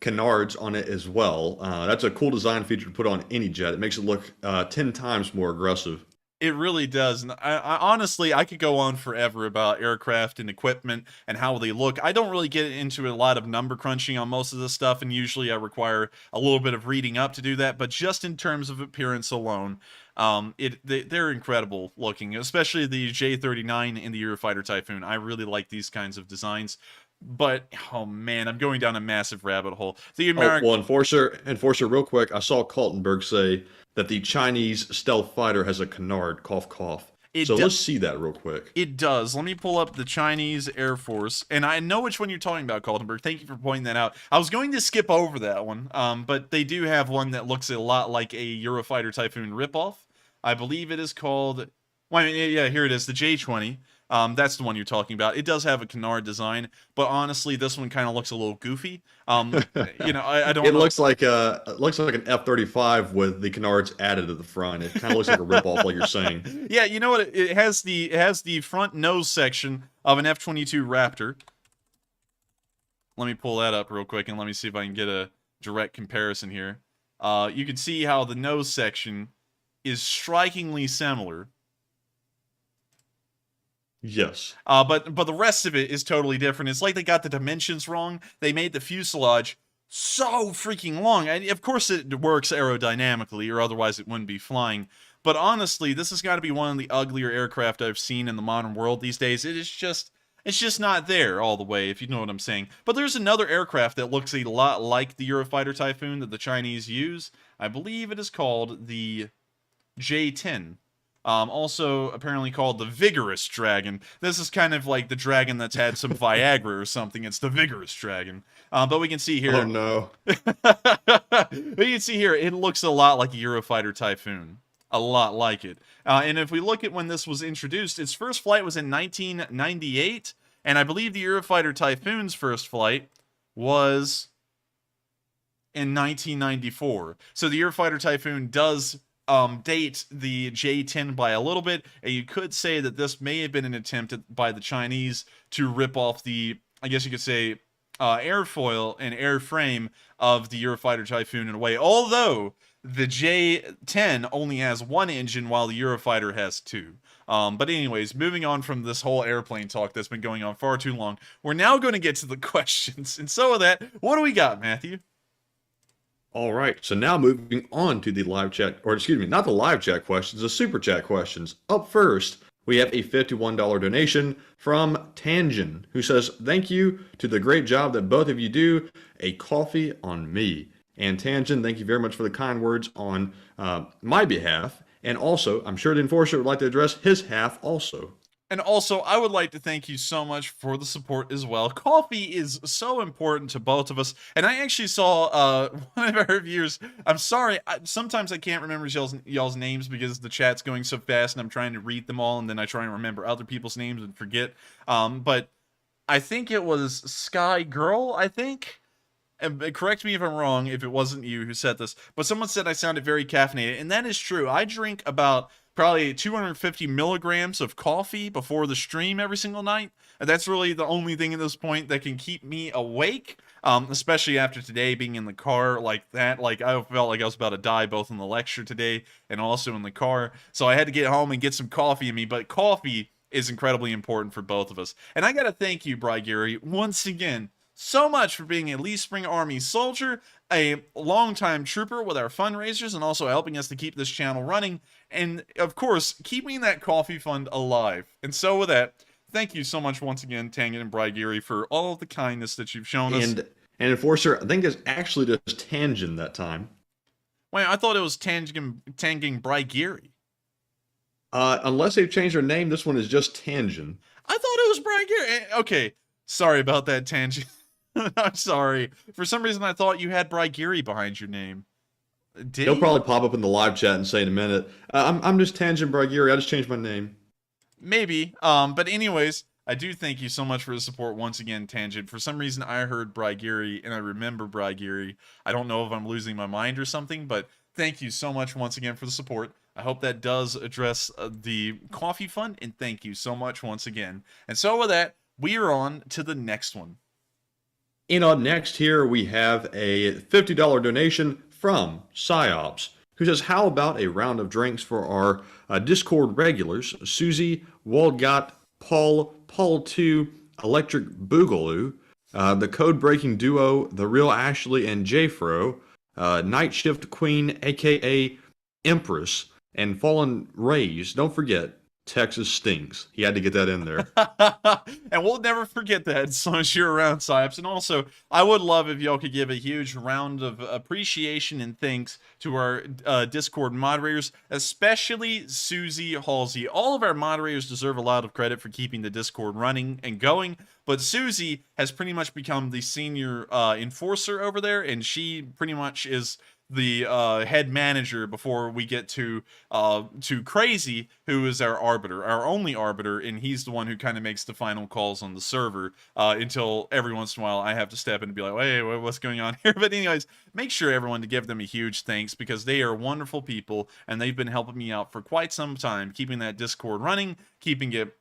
S5: canards on it as well. That's a cool design feature to put on any jet. It makes it look 10 times more aggressive.
S4: It really does. And I honestly, I could go on forever about aircraft and equipment and how they look. I don't really get into a lot of number crunching on most of this stuff, and usually I require a little bit of reading up to do that. But just in terms of appearance alone, they're incredible looking, especially the J-39 and the Eurofighter Typhoon. I really like these kinds of designs. But oh man, I'm going down a massive rabbit hole. The American,
S5: well, Enforcer, real quick. I saw Kaltenberg say that the Chinese stealth fighter has a canard. Cough, cough. Let's see that real quick.
S4: It does. Let me pull up the Chinese Air Force, and I know which one you're talking about, Kaltenberg. Thank you for pointing that out. I was going to skip over that one, but they do have one that looks a lot like a Eurofighter Typhoon ripoff. I believe it is called. Well, yeah, here it is, the J-20. That's the one you're talking about. It does have a canard design, but honestly, this one kind of looks a little goofy. I don't.
S5: It looks like an F-35 with the canards added to the front. It kind of looks like a ripoff, like you're saying.
S4: Yeah, you know what? It has the front nose section of an F-22 Raptor. Let me pull that up real quick, and let me see if I can get a direct comparison here. You can see how the nose section is strikingly similar.
S5: Yes.
S4: But the rest of it is totally different. It's like they got the dimensions wrong. They made the fuselage so freaking long. And of course it works aerodynamically, or otherwise it wouldn't be flying. But honestly, this has got to be one of the uglier aircraft I've seen in the modern world these days. It's just not there all the way, if you know what I'm saying. But there's another aircraft that looks a lot like the Eurofighter Typhoon that the Chinese use. I believe it is called the J-10. Also apparently called the Vigorous Dragon. This is kind of like the dragon that's had some Viagra or something. It's the Vigorous Dragon. But we can see here.
S5: Oh no.
S4: We can see here, it looks a lot like a Eurofighter Typhoon. A lot like it. And if we look at when this was introduced, its first flight was in 1998. And I believe the Eurofighter Typhoon's first flight was in 1994. So the Eurofighter Typhoon does date the J-10 by a little bit, and you could say that this may have been an attempt by the Chinese to rip off the, I guess you could say, airfoil and airframe of the Eurofighter Typhoon in a way, although the J-10 only has one engine while the Eurofighter has two. But anyways, moving on from this whole airplane talk that's been going on far too long, we're now going to get to the questions. And so with that, what do we got, Matthew?
S5: All right, so now moving on to the live chat, or excuse me, not the live chat questions, the super chat questions. Up first, we have a $51 donation from Tangen, who says, thank you to the great job that both of you do. A coffee on me. And Tangen, thank you very much for the kind words on my behalf. And also, I'm sure the Enforcer would like to address his half also.
S4: And also, I would like to thank you so much for the support as well. Coffee is so important to both of us. And I actually saw one of our reviewers. I'm sorry, sometimes I can't remember y'all's names because the chat's going so fast and I'm trying to read them all and then I try and remember other people's names and forget. But I think it was Sky Girl, I think. And correct me if I'm wrong, if it wasn't you who said this. But someone said I sounded very caffeinated. And that is true. I drink about probably 250 milligrams of coffee before the stream every single night. And that's really the only thing at this point that can keep me awake, especially after today being in the car like that. Like, I felt like I was about to die both in the lecture today and also in the car. So I had to get home and get some coffee in me. But coffee is incredibly important for both of us. And I got to thank you, Bry Gary, once again, so much for being a Lee Spring Army soldier, a longtime trooper with our fundraisers, and also helping us to keep this channel running, and of course, keeping that coffee fund alive. And so with that, thank you so much once again, Tangen and Brigeri, for all of the kindness that you've shown us.
S5: And Enforcer, I think it's actually just Tangen that time.
S4: Wait, I thought it was Tangen Brigeri.
S5: Unless they've changed their name, this one is just Tangen.
S4: I thought it was Brigeri. Okay, sorry about that, Tangen. I'm sorry. For some reason, I thought you had Brigiri behind your name. Did
S5: He'll
S4: he?
S5: probably pop up in the live chat and say in a minute, I'm just Tangent Bragiri. I just changed my name.
S4: Maybe. But anyways, I do thank you so much for the support once again, Tangent. For some reason, I heard Brigiri, and I remember Brigiri. I don't know if I'm losing my mind or something, but thank you so much once again for the support. I hope that does address the coffee fund, and thank you so much once again. And so with that, we are on to the next one.
S5: And up next here, we have a $50 donation from Psyops, who says, how about a round of drinks for our Discord regulars, Susie, Waldgot, Paul, Paul2, Electric Boogaloo, the code-breaking duo, The Real Ashley and Jfro, Night Shift Queen, a.k.a. Empress, and Fallen Rays. Don't forget, Texas stinks. He had to get that in there.
S4: And we'll never forget that as long as you're around, Psyops. And also, I would love if y'all could give a huge round of appreciation and thanks to our Discord moderators, especially Susie Halsey. All of our moderators deserve a lot of credit for keeping the Discord running and going, but Susie has pretty much become the senior enforcer over there, and she pretty much is the head manager before we get to Crazy, who is our arbiter, our only arbiter, and he's the one who kind of makes the final calls on the server until every once in a while I have to step in and be like, hey, what's going on here? But anyways, make sure everyone to give them a huge thanks because they are wonderful people and they've been helping me out for quite some time, keeping that Discord running, keeping it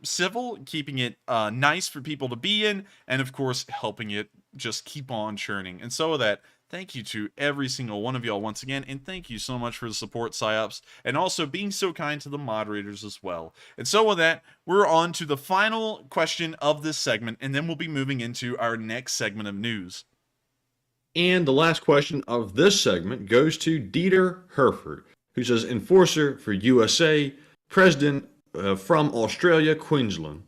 S4: civil, keeping it nice for people to be in, and of course helping it just keep on churning. And so with that, thank you to every single one of y'all once again, and thank you so much for the support, Psyops, and also being so kind to the moderators as well. And so with that, we're on to the final question of this segment, and then we'll be moving into our next segment of news.
S5: And the last question of this segment goes to Dieter Herford, who says, Enforcer for USA, President from Australia, Queensland.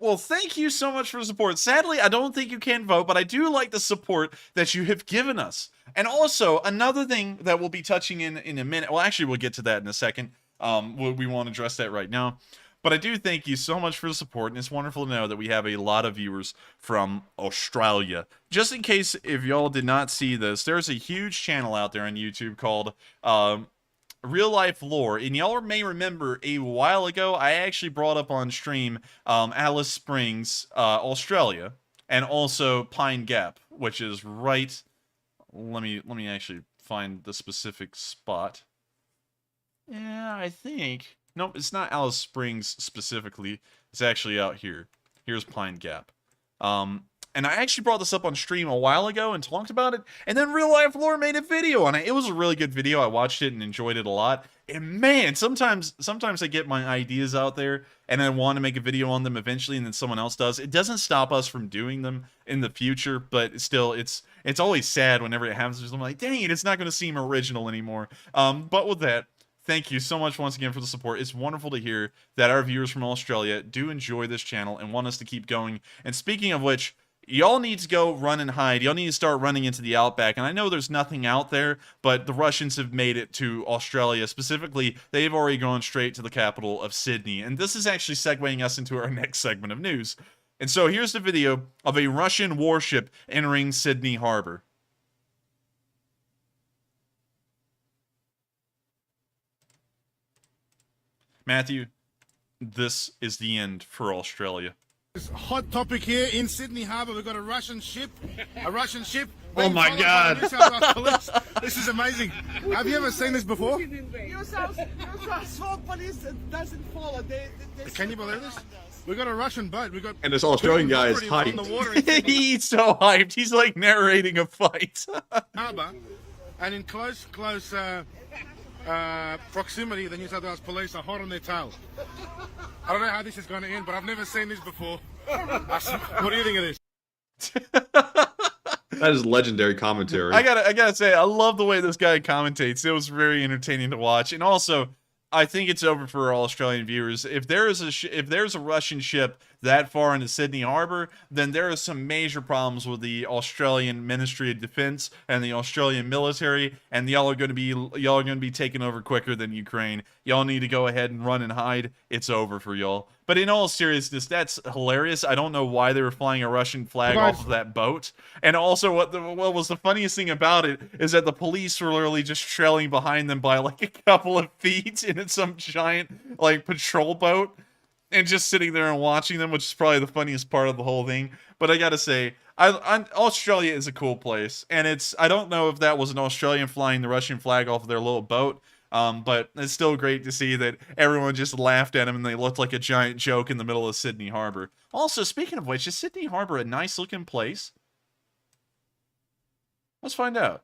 S4: Well, thank you so much for the support. Sadly, I don't think you can vote, but I do like the support that you have given us. And also, another thing that we'll be touching in a minute, well, actually, we'll get to that in a second. We won't address that right now. But I do thank you so much for the support, and it's wonderful to know that we have a lot of viewers from Australia. Just in case if y'all did not see this, there's a huge channel out there on YouTube called Real Life Lore, and y'all may remember a while ago I actually brought up on stream Alice Springs, Australia, and also Pine Gap, which is right. Let me actually find the specific spot. Yeah, I think nope, it's not Alice Springs specifically. It's actually out here. Here's Pine Gap. And I actually brought this up on stream a while ago and talked about it, and then Real Life Lore made a video on it. It was a really good video. I watched it and enjoyed it a lot. And man, sometimes I get my ideas out there and I want to make a video on them eventually, and then someone else does. It doesn't stop us from doing them in the future, but still, it's always sad whenever it happens. I'm like, dang it, it's not going to seem original anymore. But with that, thank you so much once again for the support. It's wonderful to hear that our viewers from Australia do enjoy this channel and want us to keep going. And speaking of which, y'all need to go run and hide. Y'all need to start running into the outback. And I know there's nothing out there, but the Russians have made it to Australia. Specifically, they've already gone straight to the capital of Sydney. And this is actually segueing us into our next segment of news. And so here's the video of a Russian warship entering Sydney Harbor. Matthew, this is the end for Australia.
S7: Hot topic here in Sydney Harbour. We've got a Russian ship.
S5: Oh my
S7: being followed by
S5: God.
S7: New South Wales Police. This is amazing. Have you ever seen this before?
S8: New South Wales police doesn't follow. They
S7: Can you believe this? We've got a Russian boat. We've got
S5: And this Australian guy is
S7: already on
S5: hyped.
S7: the water in Sydney
S4: He's so hyped. He's like narrating a fight.
S7: Harbour, and in close proximity, the New South Wales Police are hot on their tail. I don't know how this is going to end, but I've never seen this before. What do you think of this?
S5: That is legendary commentary.
S4: I gotta say, I love the way this guy commentates. It was very entertaining to watch, and also, I think it's over for all Australian viewers. If there is if there's a Russian ship that far into Sydney Harbor, then there are some major problems with the Australian Ministry of Defense and the Australian military, and y'all are going to be taken over quicker than Ukraine. Y'all need to go ahead and run and hide. It's over for y'all. But in all seriousness, that's hilarious. I don't know why they were flying a Russian flag off of that boat. And also, what was the funniest thing about it is that the police were literally just trailing behind them by like a couple of feet in some giant like patrol boat, and just sitting there and watching them, which is probably the funniest part of the whole thing. But I gotta say, Australia is a cool place, and I don't know if that was an Australian flying the Russian flag off of their little boat. But it's still great to see that everyone just laughed at him and they looked like a giant joke in the middle of Sydney Harbor. Also, speaking of which, is Sydney Harbor a nice looking place? Let's find out.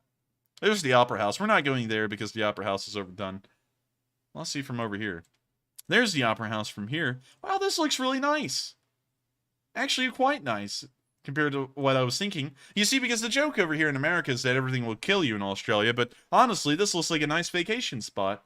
S4: There's the Opera House. We're not going there because the Opera House is overdone. Let's see from over here. There's the Opera House from here. Wow, this looks really nice. Actually, quite nice compared to what I was thinking. You see, because the joke over here in America is that everything will kill you in Australia, but honestly, this looks like a nice vacation spot.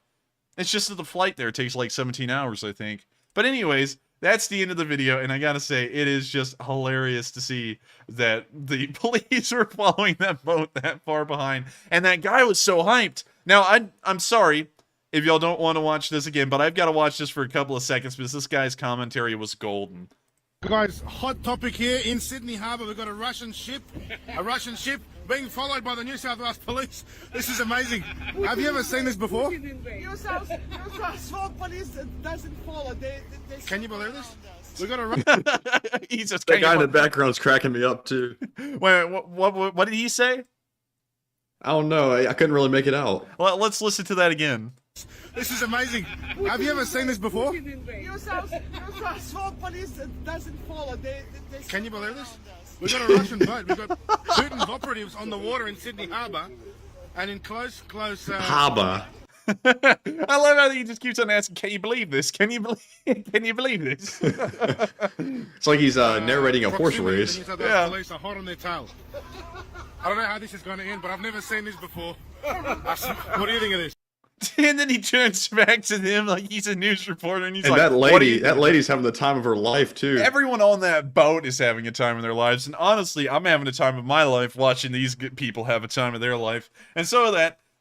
S4: It's just that the flight there takes like 17 hours, I think. But anyways, that's the end of the video, and I gotta say, it is just hilarious to see that the police were following that boat that far behind, and that guy was so hyped. Now, I'm sorry if y'all don't want to watch this again, but I've got to watch this for a couple of seconds because this guy's commentary was golden.
S7: Guys, hot topic here in Sydney Harbour. We've got a Russian ship being followed by the New South Wales Police. This is amazing. Have you ever seen this before?
S8: New South Wales police doesn't follow. They
S7: Can you believe this? We've got a
S4: He's just
S5: That guy in the background's cracking me up too.
S4: Wait, what did he say?
S5: I don't know. I couldn't really make it out.
S4: Well, let's listen to that again.
S7: This is amazing. Have you ever seen this before?
S8: New South Wales police doesn't follow.
S7: Can you believe this? We've got a Russian boat. We've got Putin's operatives on the water in Sydney Harbour, and in close.
S5: Harbour.
S4: I love how he just keeps on asking, "Can you believe this? Can you believe this?"
S5: It's like he's narrating a horse
S7: proximity to
S5: race.
S7: the New South Wales Police are hot on their tail. I don't know how this is going to end, but I've never seen this before. What do you think of this?
S4: And then he turns back to them like he's a news reporter, and he's
S5: And
S4: like,
S5: that lady's having the time of her life too.
S4: Everyone on that boat is having a time of their lives, and honestly, I'm having a time of my life watching these good people have a time of their life. And so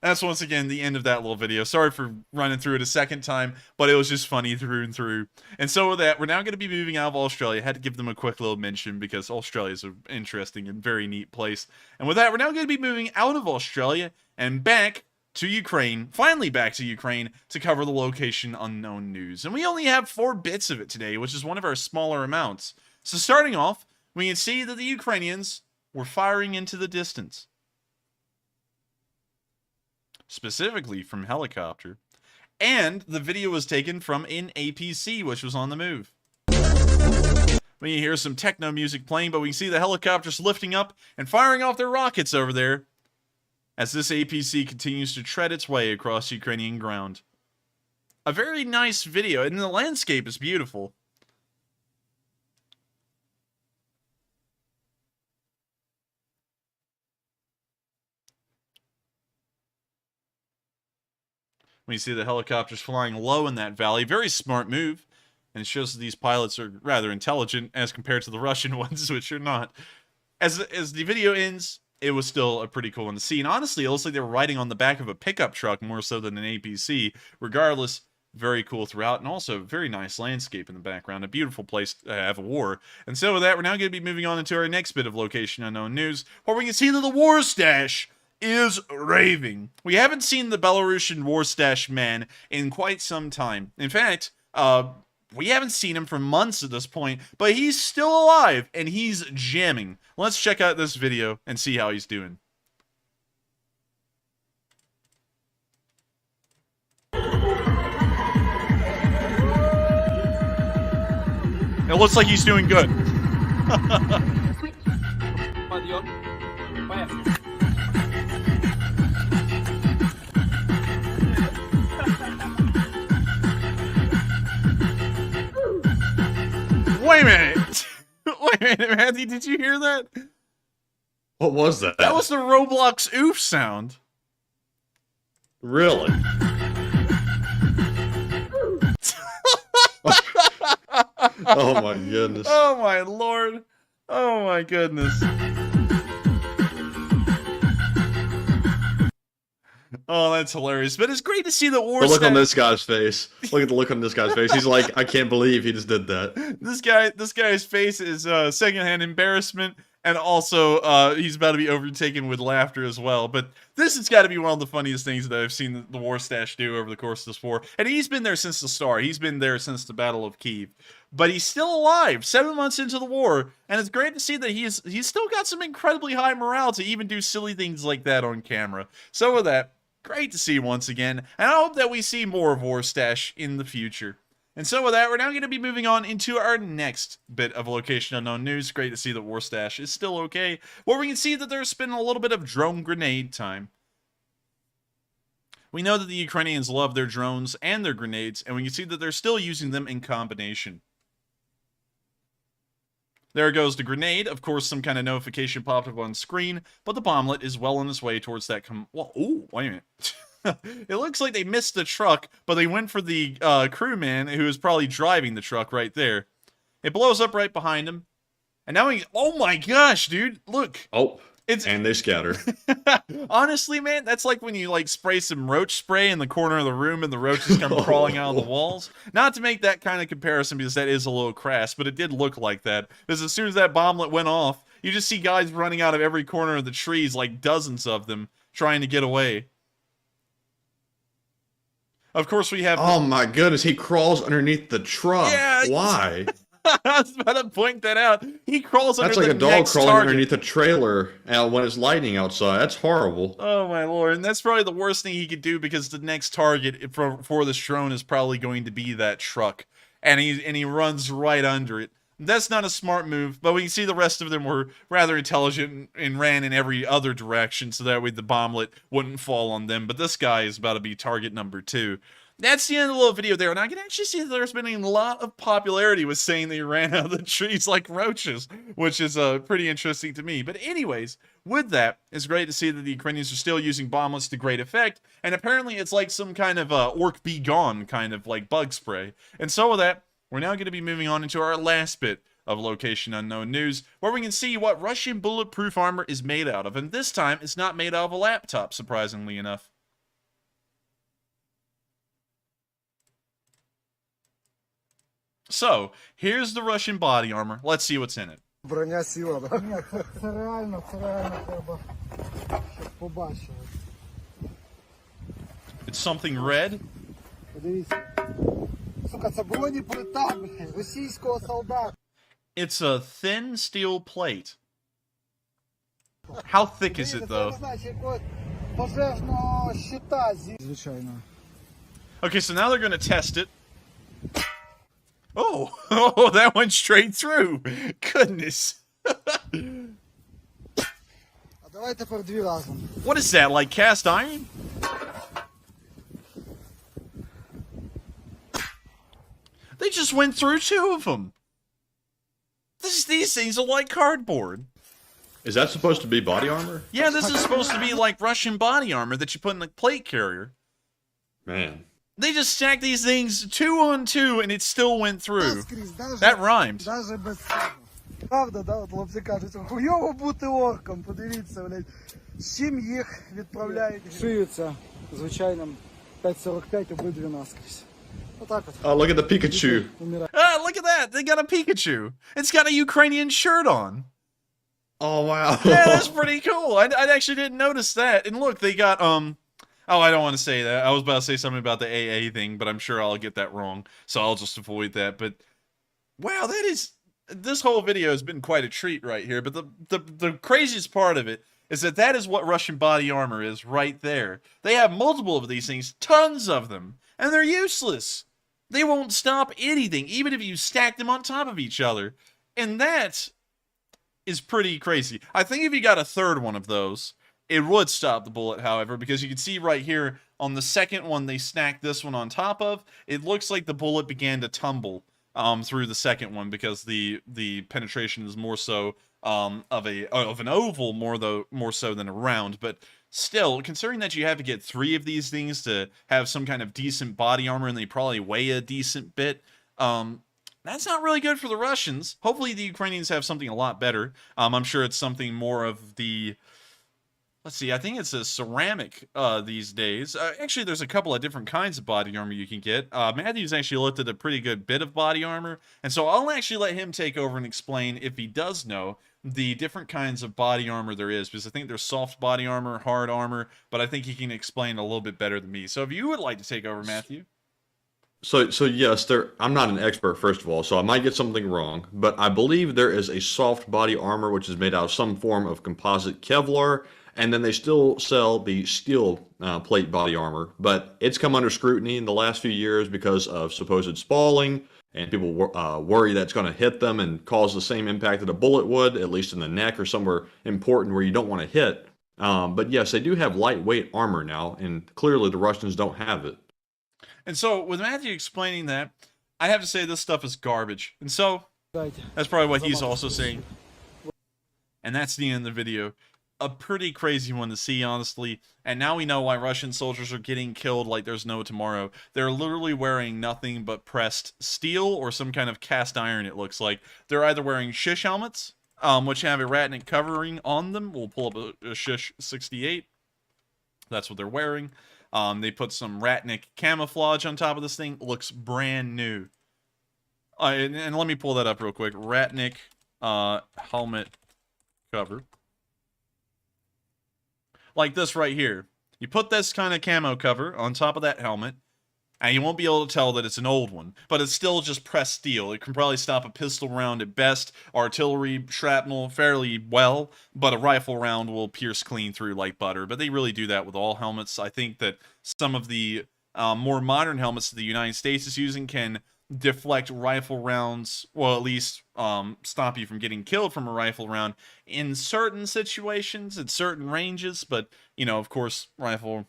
S4: that's once again the end of that little video. Sorry for running through it a second time, but it was just funny through and through. And so with that, we're now going to be moving out of Australia. I had to give them a quick little mention because Australia is an interesting and very neat place. And with that, we're now going to be moving out of Australia and back to Ukraine, finally back to Ukraine, to cover the location unknown news. And we only have 4 bits of it today, which is one of our smaller amounts. So starting off, we can see that the Ukrainians were firing into the distance. Specifically from helicopter. And the video was taken from an APC, which was on the move. We can hear some techno music playing, but we can see the helicopters lifting up and firing off their rockets over there, as this APC continues to tread its way across Ukrainian ground. A very nice video, and the landscape is beautiful. We see the helicopters flying low in that valley. Very smart move, and it shows that these pilots are rather intelligent as compared to the Russian ones, which are not. As the video ends, it was still a pretty cool one to see. And honestly, it looks like they were riding on the back of a pickup truck more so than an APC. Regardless, very cool throughout, and also very nice landscape in the background. A beautiful place to have a war. And so with that, we're now going to be moving on into our next bit of location unknown news, where we can see that the war stash is raving. We haven't seen the Belarusian war stash man in quite some time. In fact, we haven't seen him for months at this point, but he's still alive, and he's jamming. Let's check out this video and see how he's doing. It looks like he's doing good. Wait a minute. Wait a minute, Matthew, did you hear that?
S5: What was that?
S4: That was the Roblox oof sound.
S5: Really? Oh my goodness.
S4: Oh my lord. Oh my goodness. Oh, that's hilarious. But it's great to see the war
S5: But look on
S4: stat-
S5: this guy's face. Look at the look on this guy's face. He's like, I can't believe he just did that.
S4: This guy's face is secondhand embarrassment, and also he's about to be overtaken with laughter as well. But this has got to be one of the funniest things that I've seen the War Stash do over the course of this war. And he's been there since the start. He's been there since the Battle of Kiev. But he's still alive 7 months into the war, and it's great to see that he's still got some incredibly high morale to even do silly things like that on camera. So with that, great to see once again, and I hope that we see more of War Stash in the future. And so with that, we're now going to be moving on into our next bit of Location Unknown news. Great to see that War Stash is still okay, where we can see that there's been a little bit of drone grenade time. We know that the Ukrainians love their drones and their grenades, and we can see that they're still using them in combination. There goes the grenade. Of course, some kind of notification popped up on screen, but the bomblet is well on its way towards that well, ooh, wait a minute. It looks like they missed the truck, but they went for the crewman who is probably driving the truck right there. It blows up right behind him. And now oh my gosh, dude, look.
S5: Oh, and they scatter.
S4: Honestly, man, that's like when you like spray some roach spray in the corner of the room and the roaches come crawling out of the walls. Not to make that kind of comparison because that is a little crass, but it did look like that. Because as soon as that bomblet went off, you just see guys running out of every corner of the trees, like dozens of them, trying to get away. Of course, we have...
S5: Oh my goodness, he crawls underneath the truck.
S4: Yeah,
S5: why?
S4: I was about to point that out. He crawls under
S5: That's like
S4: the
S5: a dog
S4: next
S5: crawling
S4: target.
S5: underneath a trailer when it's lightning outside. That's horrible.
S4: Oh my lord, and that's probably the worst thing he could do because the next target for this drone is probably going to be that truck, and he runs right under it. That's not a smart move, but we can see the rest of them were rather intelligent and ran in every other direction so that way the bomblet wouldn't fall on them. But this guy is about to be target number 2. That's the end of the little video there, and I can actually see that there's been a lot of popularity with saying they ran out of the trees like roaches, which is pretty interesting to me. But anyways, with that, it's great to see that the Ukrainians are still using bomblets to great effect, and apparently it's like some kind of orc be gone kind of like bug spray. And so with that, we're now going to be moving on into our last bit of Location Unknown news, where we can see what Russian bulletproof armor is made out of, and this time it's not made out of a laptop, surprisingly enough. So, here's the Russian body armor. Let's see what's in it.
S8: Броня сила, да? Ні, це реально треба, щоб побачили.
S4: It's something red.
S8: Подивіться. Сука, це бронеплита, блядь, російського солдата.
S4: It's a thin steel plate. How thick is it, though?
S8: Це, значить, якогось пожежного щита, звичайно.
S4: Okay, so now they're going to test it. Oh, oh, that went straight through. Goodness.
S8: А давай тепер дві разом.
S4: What is that, like cast iron? They just went through 2 of them. These things are like cardboard.
S5: Is that supposed to be body armor?
S4: Yeah, this is supposed to be like Russian body armor that you put in the plate carrier.
S5: Man.
S4: They just stacked these things 2 on 2 and it still went through. That rhymed.
S8: Даже без цього. Правда, да, от хлопці кажуть, хуйово бути орком, подивіться, блядь, з чим їх відправляють. Шиються звичайним 5.45 обидві наскрізь. Отак от.
S5: Oh, look at the Pikachu.
S4: Ah, look at that. They got a Pikachu. It's got a Ukrainian shirt on.
S5: Oh, wow.
S4: Yeah, that's pretty cool. I actually didn't notice that. And look, they got, oh, I don't want to say that. I was about to say something about the AA thing, but I'm sure I'll get that wrong. So I'll just avoid that. But, wow, this whole video has been quite a treat right here. But the craziest part of it is that is what Russian body armor is right there. They have multiple of these things, tons of them, and they're useless. They won't stop anything, even if you stack them on top of each other. And that is pretty crazy. I think if you got a third one of those, it would stop the bullet, however, because you can see right here on the second one they snacked this one on top of, it looks like the bullet began to tumble through the second one because the penetration is more so of an oval more so than a round. But still, considering that you have to get 3 of these things to have some kind of decent body armor and they probably weigh a decent bit, That's not really good for the Russians. Hopefully the Ukrainians have something a lot better. I'm sure it's something more of the... Let's see, I think it's a ceramic these days. Actually, there's a couple of different kinds of body armor you can get. Matthew's actually looked at a pretty good bit of body armor, and so I'll actually let him take over and explain, if he does know, the different kinds of body armor there is, because I think there's soft body armor, hard armor, but I think he can explain a little bit better than me. So if you would like to take over, Matthew.
S5: So yes, I'm not an expert, first of all, so I might get something wrong, but I believe there is a soft body armor which is made out of some form of composite Kevlar, and then they still sell the steel plate body armor, but it's come under scrutiny in the last few years because of supposed spalling, and people worry that it's going to hit them and cause the same impact that a bullet would, at least in the neck or somewhere important where you don't want to hit. But yes, they do have lightweight armor now, and clearly the Russians don't have it.
S4: And so, with Matthew explaining that, I have to say this stuff is garbage. And so, that's probably what he's also saying. And that's the end of the video. A pretty crazy one to see, honestly. And now we know why Russian soldiers are getting killed like there's no tomorrow. They're literally wearing nothing but pressed steel or some kind of cast iron, it looks like. They're either wearing shish helmets, which have a ratnik covering on them. We'll pull up a shish 68. That's what they're wearing. They put some ratnik camouflage on top of this thing. Looks brand new. And let me pull that up real quick. Ratnik helmet cover. Like this right here. You put this kind of camo cover on top of that helmet, and you won't be able to tell that it's an old one, but it's still just pressed steel. It can probably stop a pistol round at best, artillery shrapnel fairly well, but a rifle round will pierce clean through like butter. But they really do that with all helmets. I think that some of the more modern helmets that the United States is using can deflect rifle rounds, well, at least stop you from getting killed from a rifle round in certain situations, at certain ranges, but, you know, of course, rifles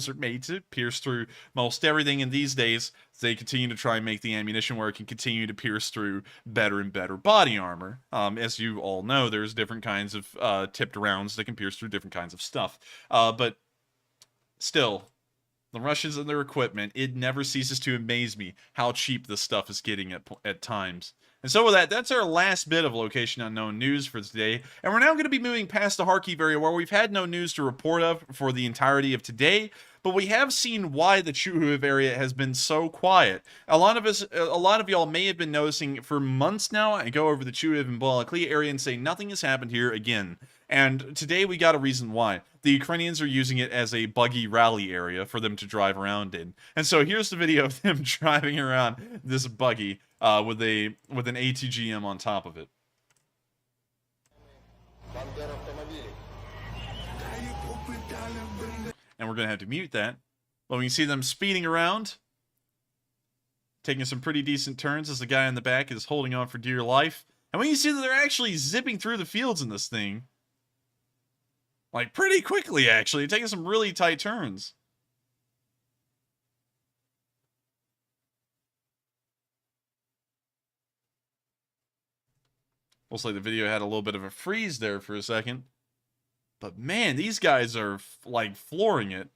S4: are made to pierce through most everything, and these days, they continue to try and make the ammunition where it can continue to pierce through better and better body armor. As you all know, there's different kinds of tipped rounds that can pierce through different kinds of stuff, but still, the Russians and their equipment, it never ceases to amaze me how cheap this stuff is getting at times. And so with that, that's our last bit of Location Unknown news for today. And we're now going to be moving past the Kharkiv area where we've had no news to report of for the entirety of today. But we have seen why the Chuhuiv area has been so quiet. A lot of y'all may have been noticing for months now, I go over the Chuhuiv and Balaklia area and say nothing has happened here again. And today we got a reason why. The Ukrainians are using it as a buggy rally area for them to drive around in. And so here's the video of them driving around this buggy with an ATGM on top of it. And we're going to have to mute that. But we can see them speeding around, taking some pretty decent turns as the guy in the back is holding on for dear life. And we can see that they're actually zipping through the fields in this thing. Like, pretty quickly, actually. Taking some really tight turns. Looks like the video had a little bit of a freeze there for a second. But man, these guys are, like, flooring it.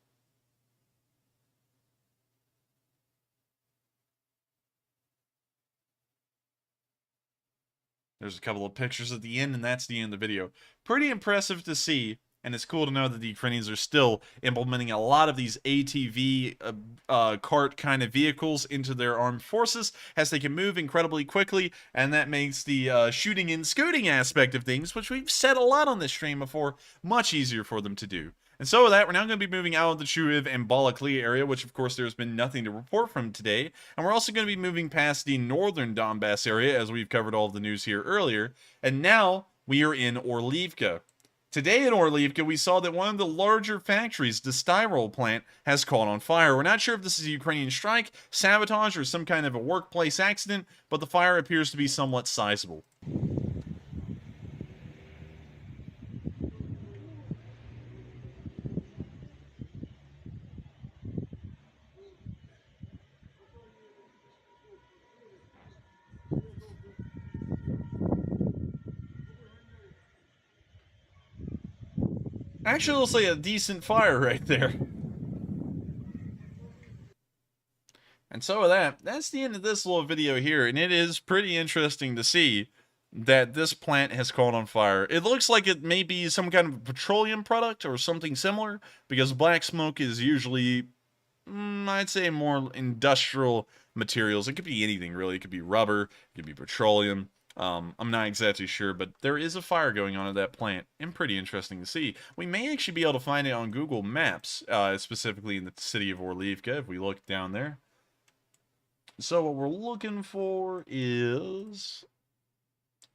S4: There's a couple of pictures at the end, and that's the end of the video. Pretty impressive to see. And it's cool to know that the Ukrainians are still implementing a lot of these ATV cart kind of vehicles into their armed forces as they can move incredibly quickly. And that makes the shooting and scooting aspect of things, which we've said a lot on this stream before, much easier for them to do. And so with that, we're now going to be moving out of the Chuhuiv and Balaklia area, which of course there's been nothing to report from today. And we're also going to be moving past the northern Donbass area, as we've covered all of the news here earlier. And now we are in Orlivka. Today in Orlivka, we saw that one of the larger factories, the styrol plant, has caught on fire. We're not sure if this is a Ukrainian strike, sabotage, or some kind of a workplace accident, but the fire appears to be somewhat sizable. Actually, looks like a decent fire right there. And so with that, that's the end of this little video here, and it is pretty interesting to see that this plant has caught on fire. It looks like it may be some kind of petroleum product or something similar, because black smoke is usually, I'd say, more industrial materials. It could be anything, really. It could be rubber, it could be petroleum. I'm not exactly sure, but there is a fire going on at that plant, and pretty interesting to see. We may actually be able to find it on Google Maps, specifically in the city of Orlivka, if we look down there. So what we're looking for is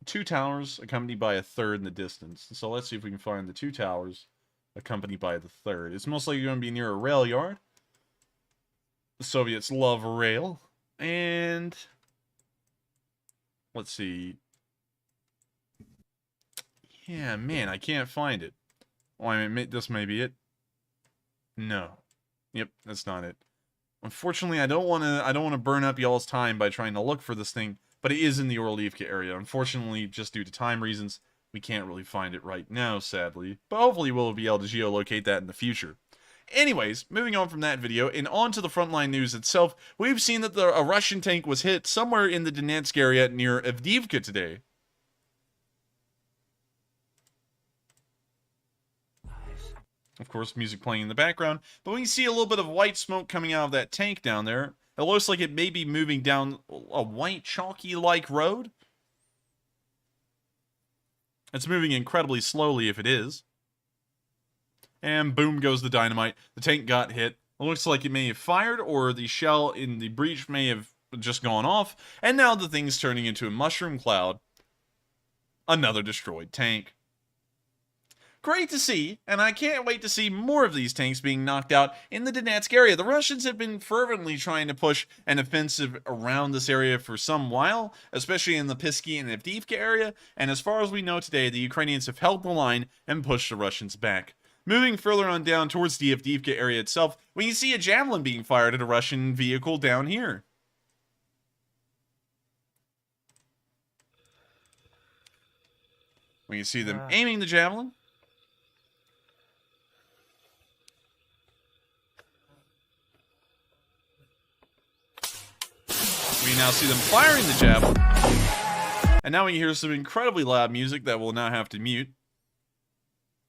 S4: 2 towers accompanied by a third in the distance. So let's see if we can find the 2 towers accompanied by the third. It's most likely going to be near a rail yard. The Soviets love rail. And let's see. Yeah, man, I can't find it. Oh, I mean, this may be it. No. Yep, that's not it. Unfortunately, I don't want to burn up y'all's time by trying to look for this thing, but it is in the Orlivka area. Unfortunately, just due to time reasons, we can't really find it right now, sadly. But hopefully we'll be able to geolocate that in the future. Anyways, moving on from that video, and on to the frontline news itself, we've seen that a Russian tank was hit somewhere in the Donetsk area near Avdiivka today. Of course, music playing in the background, but we can see a little bit of white smoke coming out of that tank down there. It looks like it may be moving down a white chalky-like road. It's moving incredibly slowly if it is. And boom goes the dynamite. The tank got hit. It looks like it may have fired, or the shell in the breach may have just gone off. And now the thing's turning into a mushroom cloud. Another destroyed tank. Great to see, and I can't wait to see more of these tanks being knocked out in the Donetsk area. The Russians have been fervently trying to push an offensive around this area for some while, especially in the Pisky and Avdiivka area, and as far as we know today, the Ukrainians have held the line and pushed the Russians back. Moving further on down towards the Avdiivka area itself, we can see a javelin being fired at a Russian vehicle down here. We can see them aiming the javelin. We now see them firing the javelin. And now we hear some incredibly loud music that we'll now have to mute,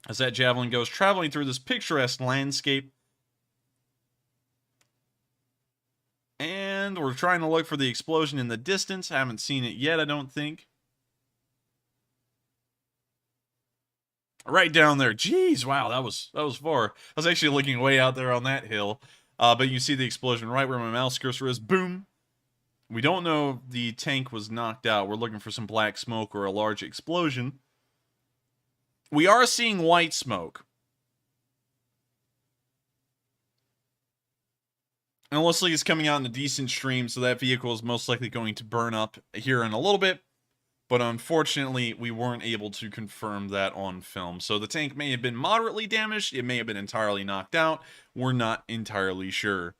S4: as that javelin goes traveling through this picturesque landscape. And we're trying to look for the explosion in the distance. Haven't seen it yet, I don't think. Right down there. Jeez, wow, that was far. I was actually looking way out there on that hill. But you see the explosion right where my mouse cursor is. Boom. We don't know if the tank was knocked out. We're looking for some black smoke or a large explosion. We are seeing white smoke. And it looks like it's coming out in a decent stream, so that vehicle is most likely going to burn up here in a little bit. But unfortunately, we weren't able to confirm that on film. So the tank may have been moderately damaged. It may have been entirely knocked out. We're not entirely sure.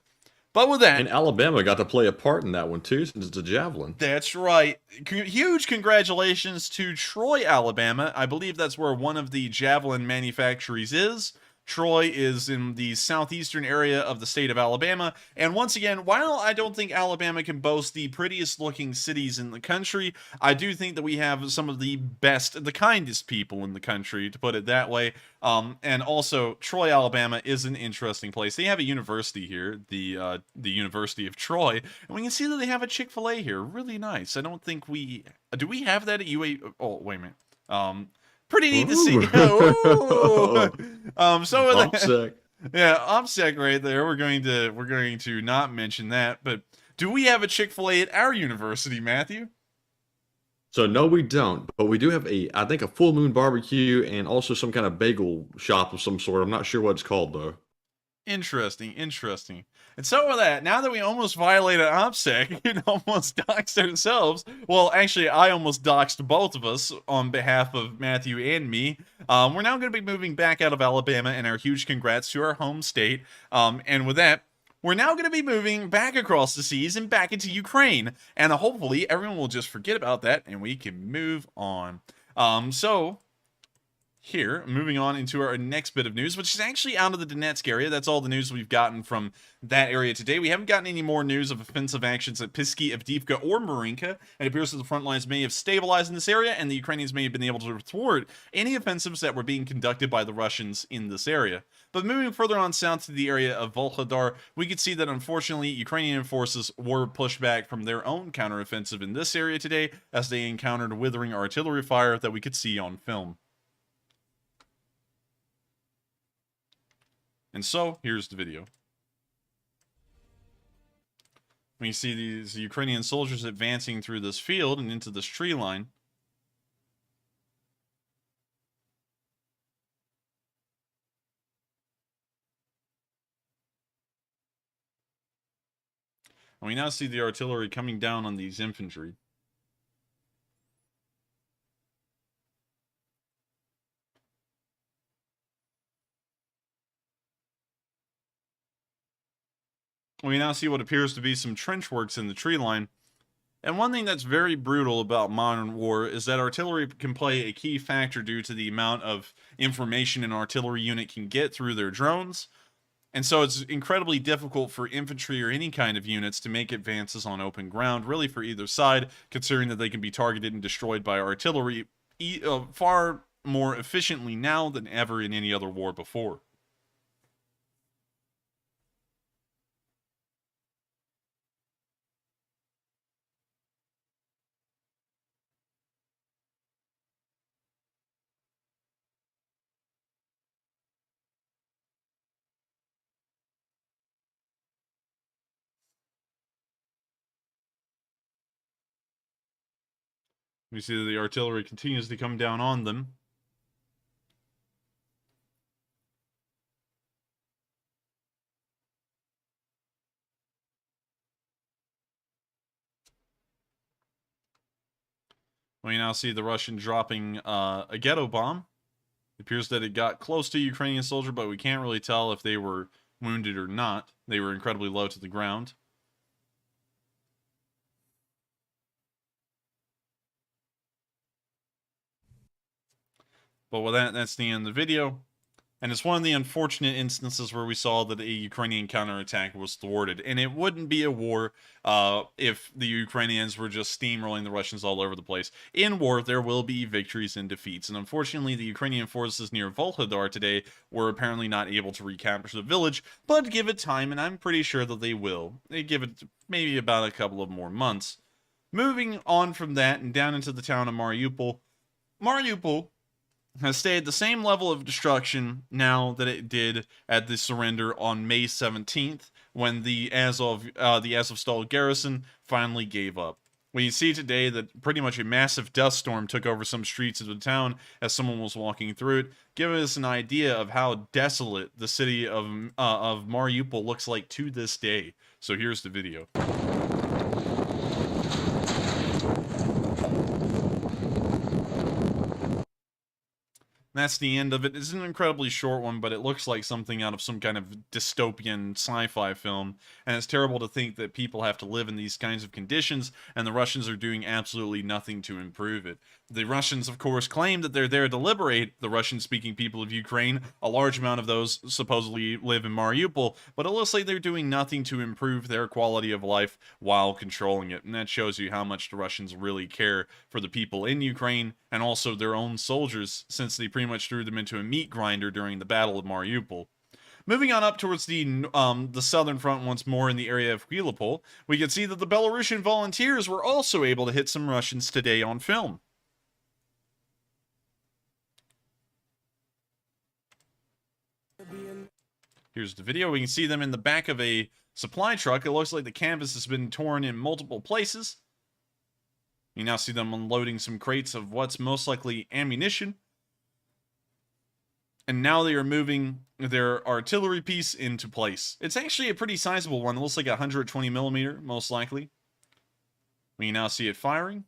S4: But with that...
S5: And Alabama got to play a part in that one, too, since it's a javelin.
S4: That's right. Huge congratulations to Troy, Alabama. I believe that's where one of the javelin manufacturers is. Troy is in the southeastern area of the state of Alabama. And once again, while I don't think Alabama can boast the prettiest looking cities in the country, I do think that we have some of the best, the kindest people in the country, to put it that way. And also, Troy, Alabama is an interesting place. They have a university here, the University of Troy, and we can see that they have a Chick-fil-A here. Really nice. I don't think we... Do we have that at UA... Oh, wait a minute. Pretty neat to see. So with that,
S5: sick.
S4: Yeah, I'm sick right there. We're going to not mention that. But do we have a Chick-fil-A at our university, Matthew?
S5: So no, we don't. But we do have I think a Full Moon Barbecue and also some kind of bagel shop of some sort. I'm not sure what it's called though.
S4: Interesting. And so with that, now that we almost violated OPSEC and almost doxed ourselves, well, actually, I almost doxed both of us on behalf of Matthew and me. We're now going to be moving back out of Alabama, and our huge congrats to our home state. And with that, we're now going to be moving back across the seas and back into Ukraine. And hopefully, everyone will just forget about that, and we can move on. So... here, moving on into our next bit of news, which is actually out of the Donetsk area. That's all the news we've gotten from that area today. We haven't gotten any more news of offensive actions at Pisky, Avdiivka, or Marinka. It appears that the front lines may have stabilized in this area, and the Ukrainians may have been able to thwart any offensives that were being conducted by the Russians in this area. But moving further on south to the area of Volodomir, we could see that unfortunately Ukrainian forces were pushed back from their own counteroffensive in this area today, as they encountered withering artillery fire that we could see on film. And so, here's the video. We see these Ukrainian soldiers advancing through this field and into this tree line. And we now see the artillery coming down on these infantry. We now see what appears to be some trench works in the tree line. And one thing that's very brutal about modern war is that artillery can play a key factor due to the amount of information an artillery unit can get through their drones. And so it's incredibly difficult for infantry or any kind of units to make advances on open ground, really for either side, considering that they can be targeted and destroyed by artillery far more efficiently now than ever in any other war before. We see that the artillery continues to come down on them. We now see the Russian dropping a ghetto bomb. It appears that it got close to a Ukrainian soldier, but we can't really tell if they were wounded or not. They were incredibly low to the ground. But with that, that's the end of the video. And it's one of the unfortunate instances where we saw that a Ukrainian counterattack was thwarted. And it wouldn't be a war if the Ukrainians were just steamrolling the Russians all over the place. In war, there will be victories and defeats. And unfortunately, the Ukrainian forces near Volhodar today were apparently not able to recapture the village. But give it time, and I'm pretty sure that they will. They give it maybe about a couple of more months. Moving on from that and down into the town of Mariupol. Mariupol has stayed the same level of destruction now that it did at the surrender on May 17th, when the Azovstal garrison finally gave up. We see today that pretty much a massive dust storm took over some streets of the town as someone was walking through it, giving us an idea of how desolate the city of Mariupol looks like to this day. So here's the video. That's the end of it. It's an incredibly short one, but it looks like something out of some kind of dystopian sci-fi film. And it's terrible to think that people have to live in these kinds of conditions, and the Russians are doing absolutely nothing to improve it. The Russians, of course, claim that they're there to liberate the Russian-speaking people of Ukraine. A large amount of those supposedly live in Mariupol, but it looks like they're doing nothing to improve their quality of life while controlling it. And that shows you how much the Russians really care for the people in Ukraine, and also their own soldiers, since they pretty much threw them into a meat grinder during the Battle of Mariupol. Moving on up towards the southern front once more in the area of Huilopol, we can see that the Belarusian volunteers were also able to hit some Russians today on film. Here's the video. We can see them in the back of a supply truck. It looks like the canvas has been torn in multiple places. You now see them unloading some crates of what's most likely ammunition. And now they are moving their artillery piece into place. It's actually a pretty sizable one. It looks like a 120 millimeter, most likely. We can now see it firing.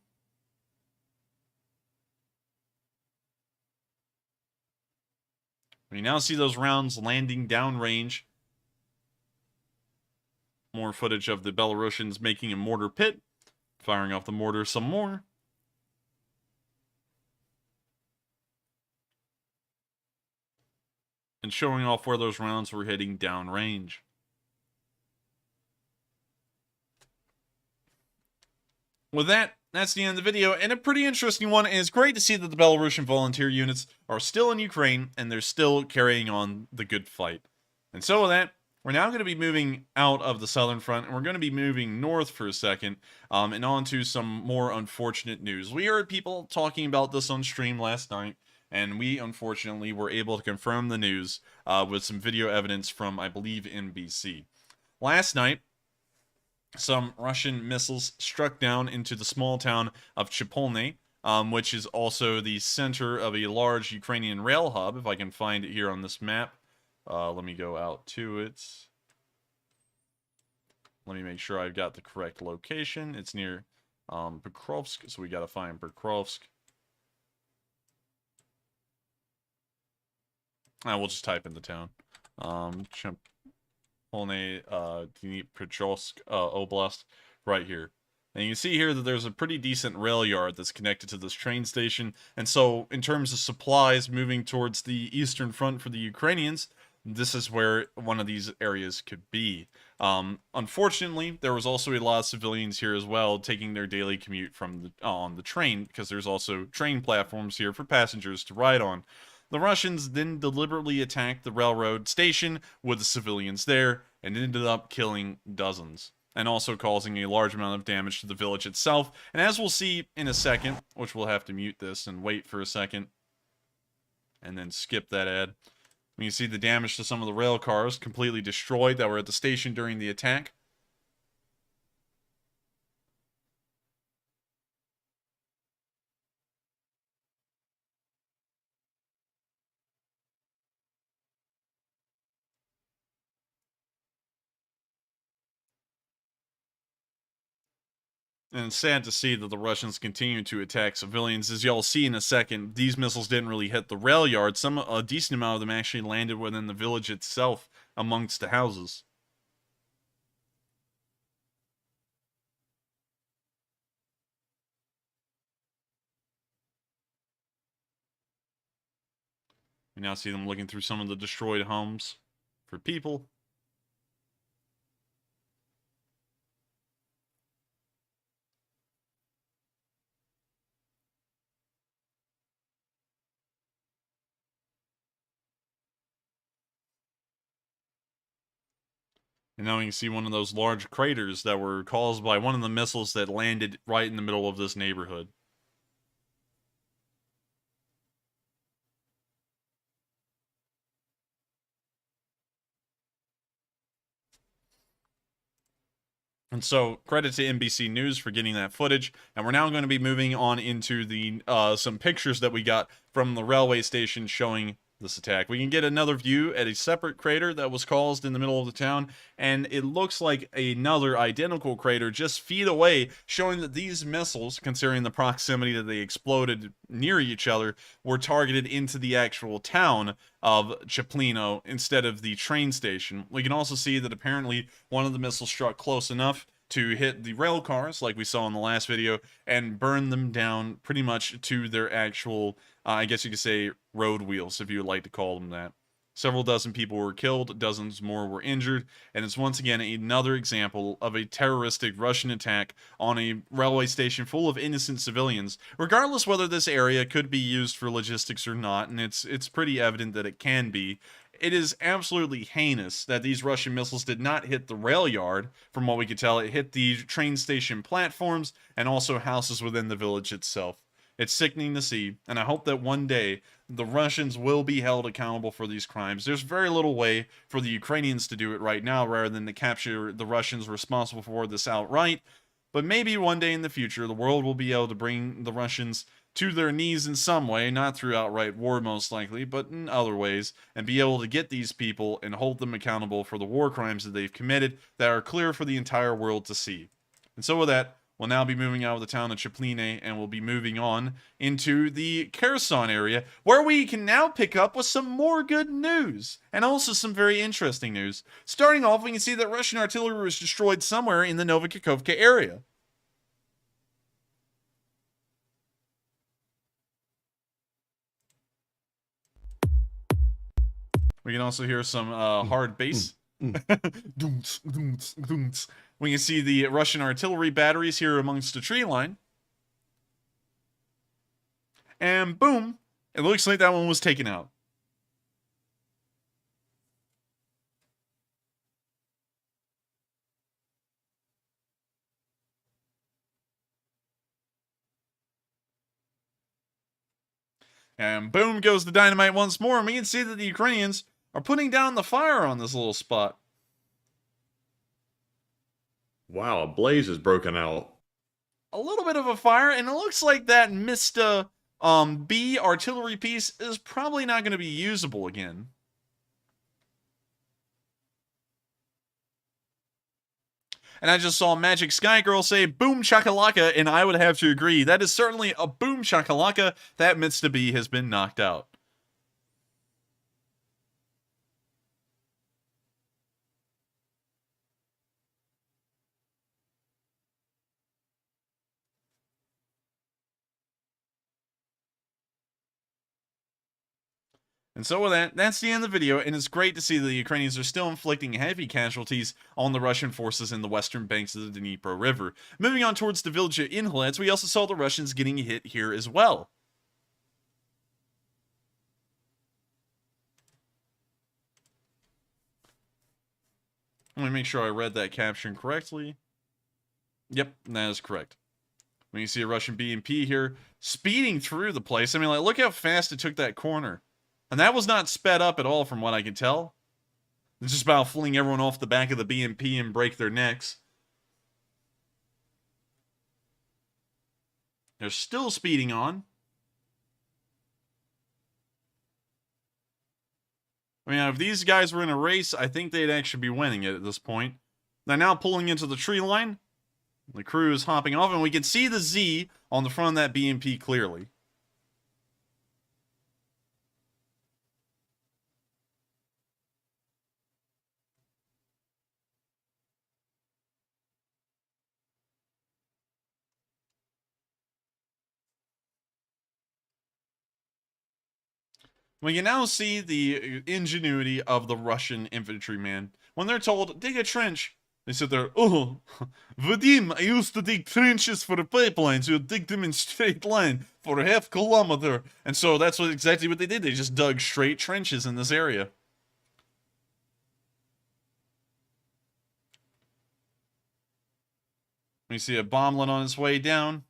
S4: We now see those rounds landing downrange. More footage of the Belarusians making a mortar pit. Firing off the mortar some more. and showing off where those rounds were hitting downrange. With that, that's the end of the video, and a pretty interesting one, and it's great to see that the Belarusian volunteer units are still in Ukraine, and they're still carrying on the good fight. And so with that, we're now going to be moving out of the southern front, and we're going to be moving north for a second, and on to some more unfortunate news. We heard people talking about this on stream last night, and we, unfortunately, were able to confirm the news with some video evidence from, I believe, NBC. Last night, some Russian missiles struck down into the small town of Chipolny, which is also the center of a large Ukrainian rail hub, if I can find it here on this map. Let me go out to it. Let me make sure I've got the correct location. It's near Pokrovsk, so we got to find Pokrovsk. We'll just type in the town. Chipolny, Dnipropetrovsk Oblast, right here. And you can see here that there's a pretty decent rail yard that's connected to this train station. And so, in terms of supplies moving towards the eastern front for the Ukrainians, this is where one of these areas could be. Unfortunately, there was also a lot of civilians here as well, taking their daily commute from on the train, because there's also train platforms here for passengers to ride on. The Russians then deliberately attacked the railroad station with the civilians there, and ended up killing dozens, and also causing a large amount of damage to the village itself. And as we'll see in a second, which we'll have to mute this and wait for a second, and then skip that ad. You see the damage to some of the rail cars completely destroyed that were at the station during the attack. And it's sad to see that the Russians continue to attack civilians. As y'all see in a second, these missiles didn't really hit the rail yard. A decent amount of them actually landed within the village itself, amongst the houses. You now see them looking through some of the destroyed homes for people. And now you can see one of those large craters that were caused by one of the missiles that landed right in the middle of this neighborhood. And so, credit to NBC News for getting that footage. And we're now going to be moving on into the some pictures that we got from the railway station showing this attack. We can get another view at a separate crater that was caused in the middle of the town, and it looks like another identical crater just feet away, showing that these missiles, considering the proximity that they exploded near each other, were targeted into the actual town of Chaplino instead of the train station. We can also see that apparently one of the missiles struck close enough to hit the rail cars, like we saw in the last video, and burn them down pretty much to their actual, I guess you could say, road wheels, if you would like to call them that. Several dozen people were killed, dozens more were injured, and it's once again another example of a terroristic Russian attack on a railway station full of innocent civilians, regardless whether this area could be used for logistics or not, and it's pretty evident that it can be. It is absolutely heinous that these Russian missiles did not hit the rail yard. From what we could tell, it hit the train station platforms and also houses within the village itself. It's sickening to see, and I hope that one day the Russians will be held accountable for these crimes. There's very little way for the Ukrainians to do it right now, rather than to capture the Russians responsible for this outright. But maybe one day in the future, the world will be able to bring the Russians to their knees in some way, not through outright war most likely, but in other ways, and be able to get these people and hold them accountable for the war crimes that they've committed that are clear for the entire world to see. And so with that, we'll now be moving out of the town of Chapline, and we'll be moving on into the Kherson area, where we can now pick up with some more good news, and also some very interesting news. Starting off, we can see that Russian artillery was destroyed somewhere in the Novikakhovka area. We can also hear some hard bass. Doomts, doomts, doomts. We can see the Russian artillery batteries here amongst the tree line. And boom, it looks like that one was taken out. And boom goes the dynamite once more, and we can see that the Ukrainians are putting down the fire on this little spot.
S5: Wow, a blaze has broken out.
S4: A little bit of a fire, and it looks like that Mista B artillery piece is probably not going to be usable again. And I just saw Magic Sky Girl say boom chakalaka, and I would have to agree. That is certainly a boom chakalaka. That Mista B has been knocked out. And so with that, that's the end of the video, and it's great to see that the Ukrainians are still inflicting heavy casualties on the Russian forces in the western banks of the Dnipro River. Moving on towards the village of Inhlets, we also saw the Russians getting hit here as well. Let me make sure I read that caption correctly. Yep, that is correct. When you see a Russian BMP here speeding through the place, I mean, like, look how fast it took that corner. And that was not sped up at all from what I can tell. It's just about fling everyone off the back of the BMP and break their necks. They're still speeding on. I mean, if these guys were in a race, I think they'd actually be winning it at this point. They're now pulling into the tree line. The crew is hopping off, and we can see the Z on the front of that BMP clearly. We can now see the ingenuity of the Russian infantryman. When they're told, dig a trench, they sit there, oh, Vadim, I used to dig trenches for the pipelines. You dig them in straight line for a half kilometer. And so that's exactly what they did. They just dug straight trenches in this area. We see a bomblet on its way down.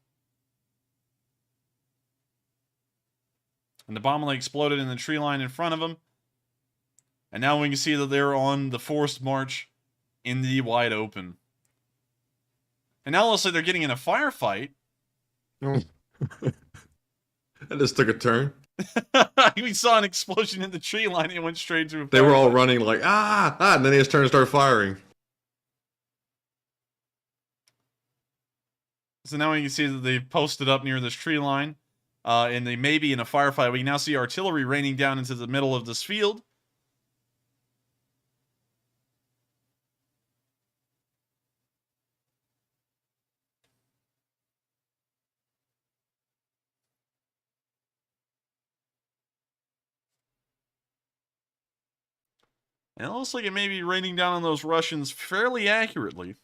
S4: And the bomblet exploded in the tree line in front of them. And now we can see that they're on the forced march in the wide open. And now it looks like they're getting in a firefight.
S5: That just took a turn.
S4: We saw an explosion in the tree line and it went straight to a
S5: They were all
S4: firefight.
S5: running like, and then they just turned and started firing.
S4: So now we can see that they've posted up near this tree line. And they may be in a firefight. We can now see artillery raining down into the middle of this field. And it looks like it may be raining down on those Russians fairly accurately.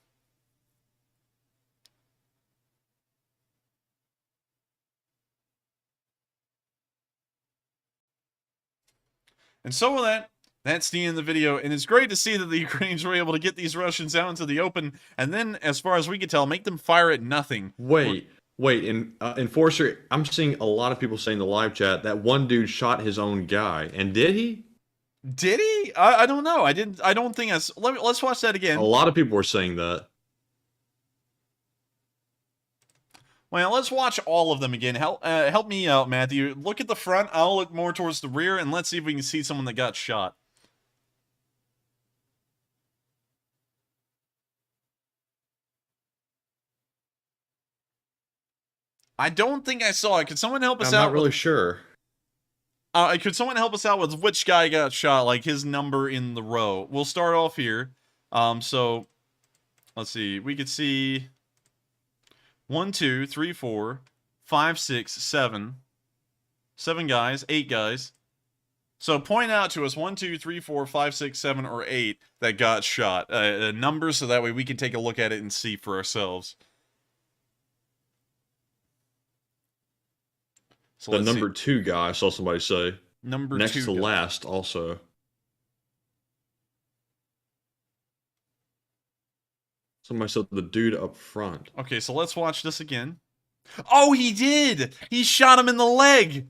S4: And so with that, that's the end of the video, and it's great to see that the Ukrainians were able to get these Russians out into the open, and then, as far as we could tell, make them fire at nothing.
S5: Wait, Enforcer, I'm seeing a lot of people saying in the live chat that one dude shot his own guy, and did he?
S4: Did he? I don't know. I don't think I... Let's watch that again.
S5: A lot of people were saying that.
S4: Well, let's watch all of them again. Help me out, Matthew. Look at the front. I'll look more towards the rear, and let's see if we can see someone that got shot. I don't think I saw it. Could someone help us out?
S5: I'm not really sure.
S4: Could someone help us out with which guy got shot, like his number in the row? We'll start off here. So, let's see. We could see 1, 2, 3, 4, 5, 6, 7. 7 guys, 8 guys. So point out to us 1, 2, 3, 4, 5, 6, 7, or 8 that got shot. Numbers so that way we can take a look at it and see for ourselves. So
S5: The number 2 guy, I saw somebody say.
S4: Number
S5: next
S4: 2
S5: to
S4: guy.
S5: last, also. Somebody said the dude up front.
S4: Okay, so let's watch this again. Oh, he did! He shot him in the leg!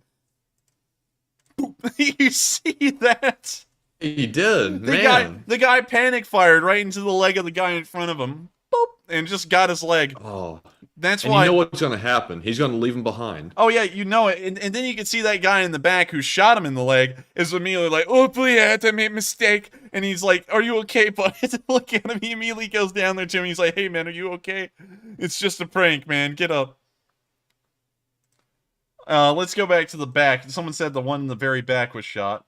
S4: You see that?
S5: He did,
S4: The guy panic fired right into the leg of the guy in front of him. Boop! And just got his leg.
S5: Oh.
S4: That's
S5: and
S4: why.
S5: You know what's going to happen. He's going to leave him behind.
S4: Oh, yeah, you know it. And then you can see that guy in the back who shot him in the leg is immediately like, oh, please, I had to make a mistake. And he's like, are you okay, bud? Look at him. He immediately goes down there to him. He's like, hey, man, are you okay? It's just a prank, man. Get up. Let's go back to the back. Someone said the one in the very back was shot.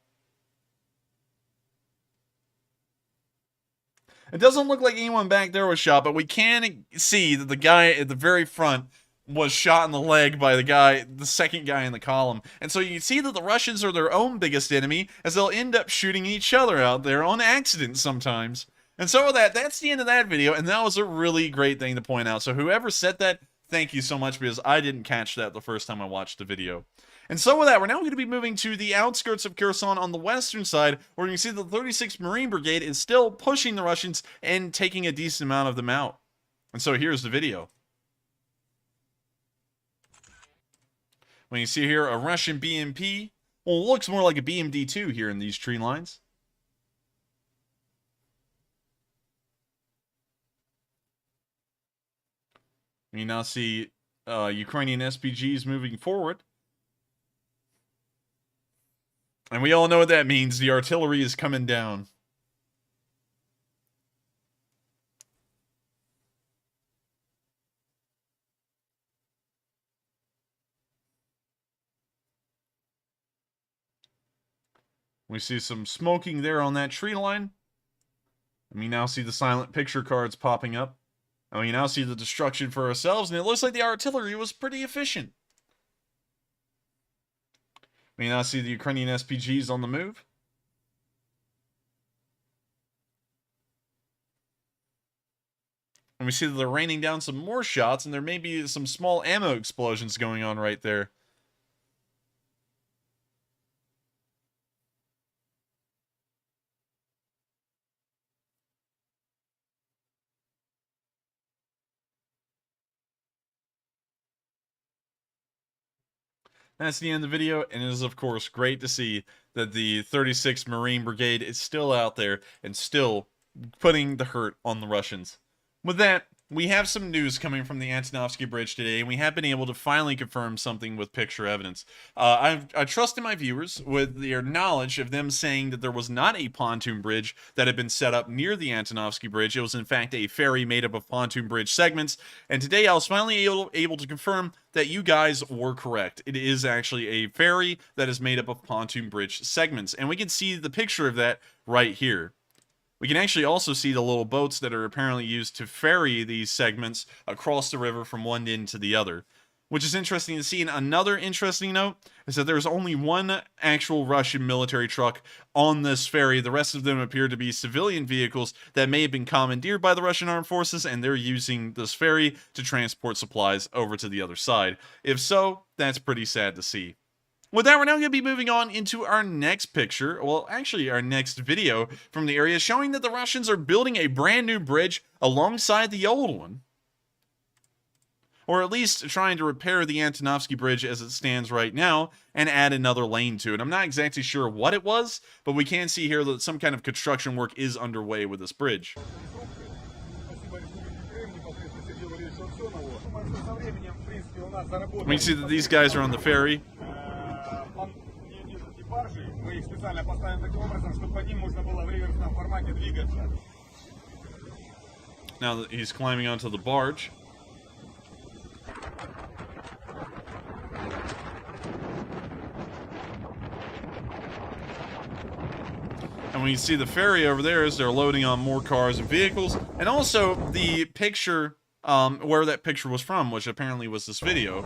S4: It doesn't look like anyone back there was shot, but we can see that the guy at the very front was shot in the leg by the second guy in the column. And so you can see that the Russians are their own biggest enemy, as they'll end up shooting each other out there on accident sometimes. And so with that's the end of that video, and that was a really great thing to point out. So whoever said that, thank you so much, because I didn't catch that the first time I watched the video. And so with that, we're now going to be moving to the outskirts of Kherson on the western side, where you can see the 36th Marine Brigade is still pushing the Russians and taking a decent amount of them out. And so here's the video. When you see here a Russian BMP, well, it looks more like a BMD-2 here in these tree lines. You now see Ukrainian SPGs moving forward. And we all know what that means. The artillery is coming down. We see some smoking there on that tree line. And we now see the silent picture cards popping up. And we now see the destruction for ourselves. And it looks like the artillery was pretty efficient. We now see the Ukrainian SPGs on the move. And we see that they're raining down some more shots, and there may be some small ammo explosions going on right there. That's the end of the video, and it is, of course, great to see that the 36th Marine Brigade is still out there and still putting the hurt on the Russians. With that, we have some news coming from the Antonovsky Bridge today, and we have been able to finally confirm something with picture evidence. I trust in my viewers with their knowledge of them saying that there was not a pontoon bridge that had been set up near the Antonovsky Bridge. It was, in fact, a ferry made up of pontoon bridge segments, and today I was finally able to confirm that you guys were correct. It is actually a ferry that is made up of pontoon bridge segments, and we can see the picture of that right here. We can actually also see the little boats that are apparently used to ferry these segments across the river from one end to the other, which is interesting to see. And another interesting note is that there's only one actual Russian military truck on this ferry. The rest of them appear to be civilian vehicles that may have been commandeered by the Russian armed forces, and they're using this ferry to transport supplies over to the other side. If so, that's pretty sad to see. With that, we're now going to be moving on into our next picture, well, actually our next video from the area, showing that the Russians are building a brand new bridge alongside the old one. Or at least trying to repair the Antonovsky Bridge as it stands right now and add another lane to it. I'm not exactly sure what it was, but we can see here that some kind of construction work is underway with this bridge. We see that these guys are on the ferry. Now that he's climbing onto the barge. And when you see the ferry over there as they're loading on more cars and vehicles, and also the picture, where that picture was from, which apparently was this video.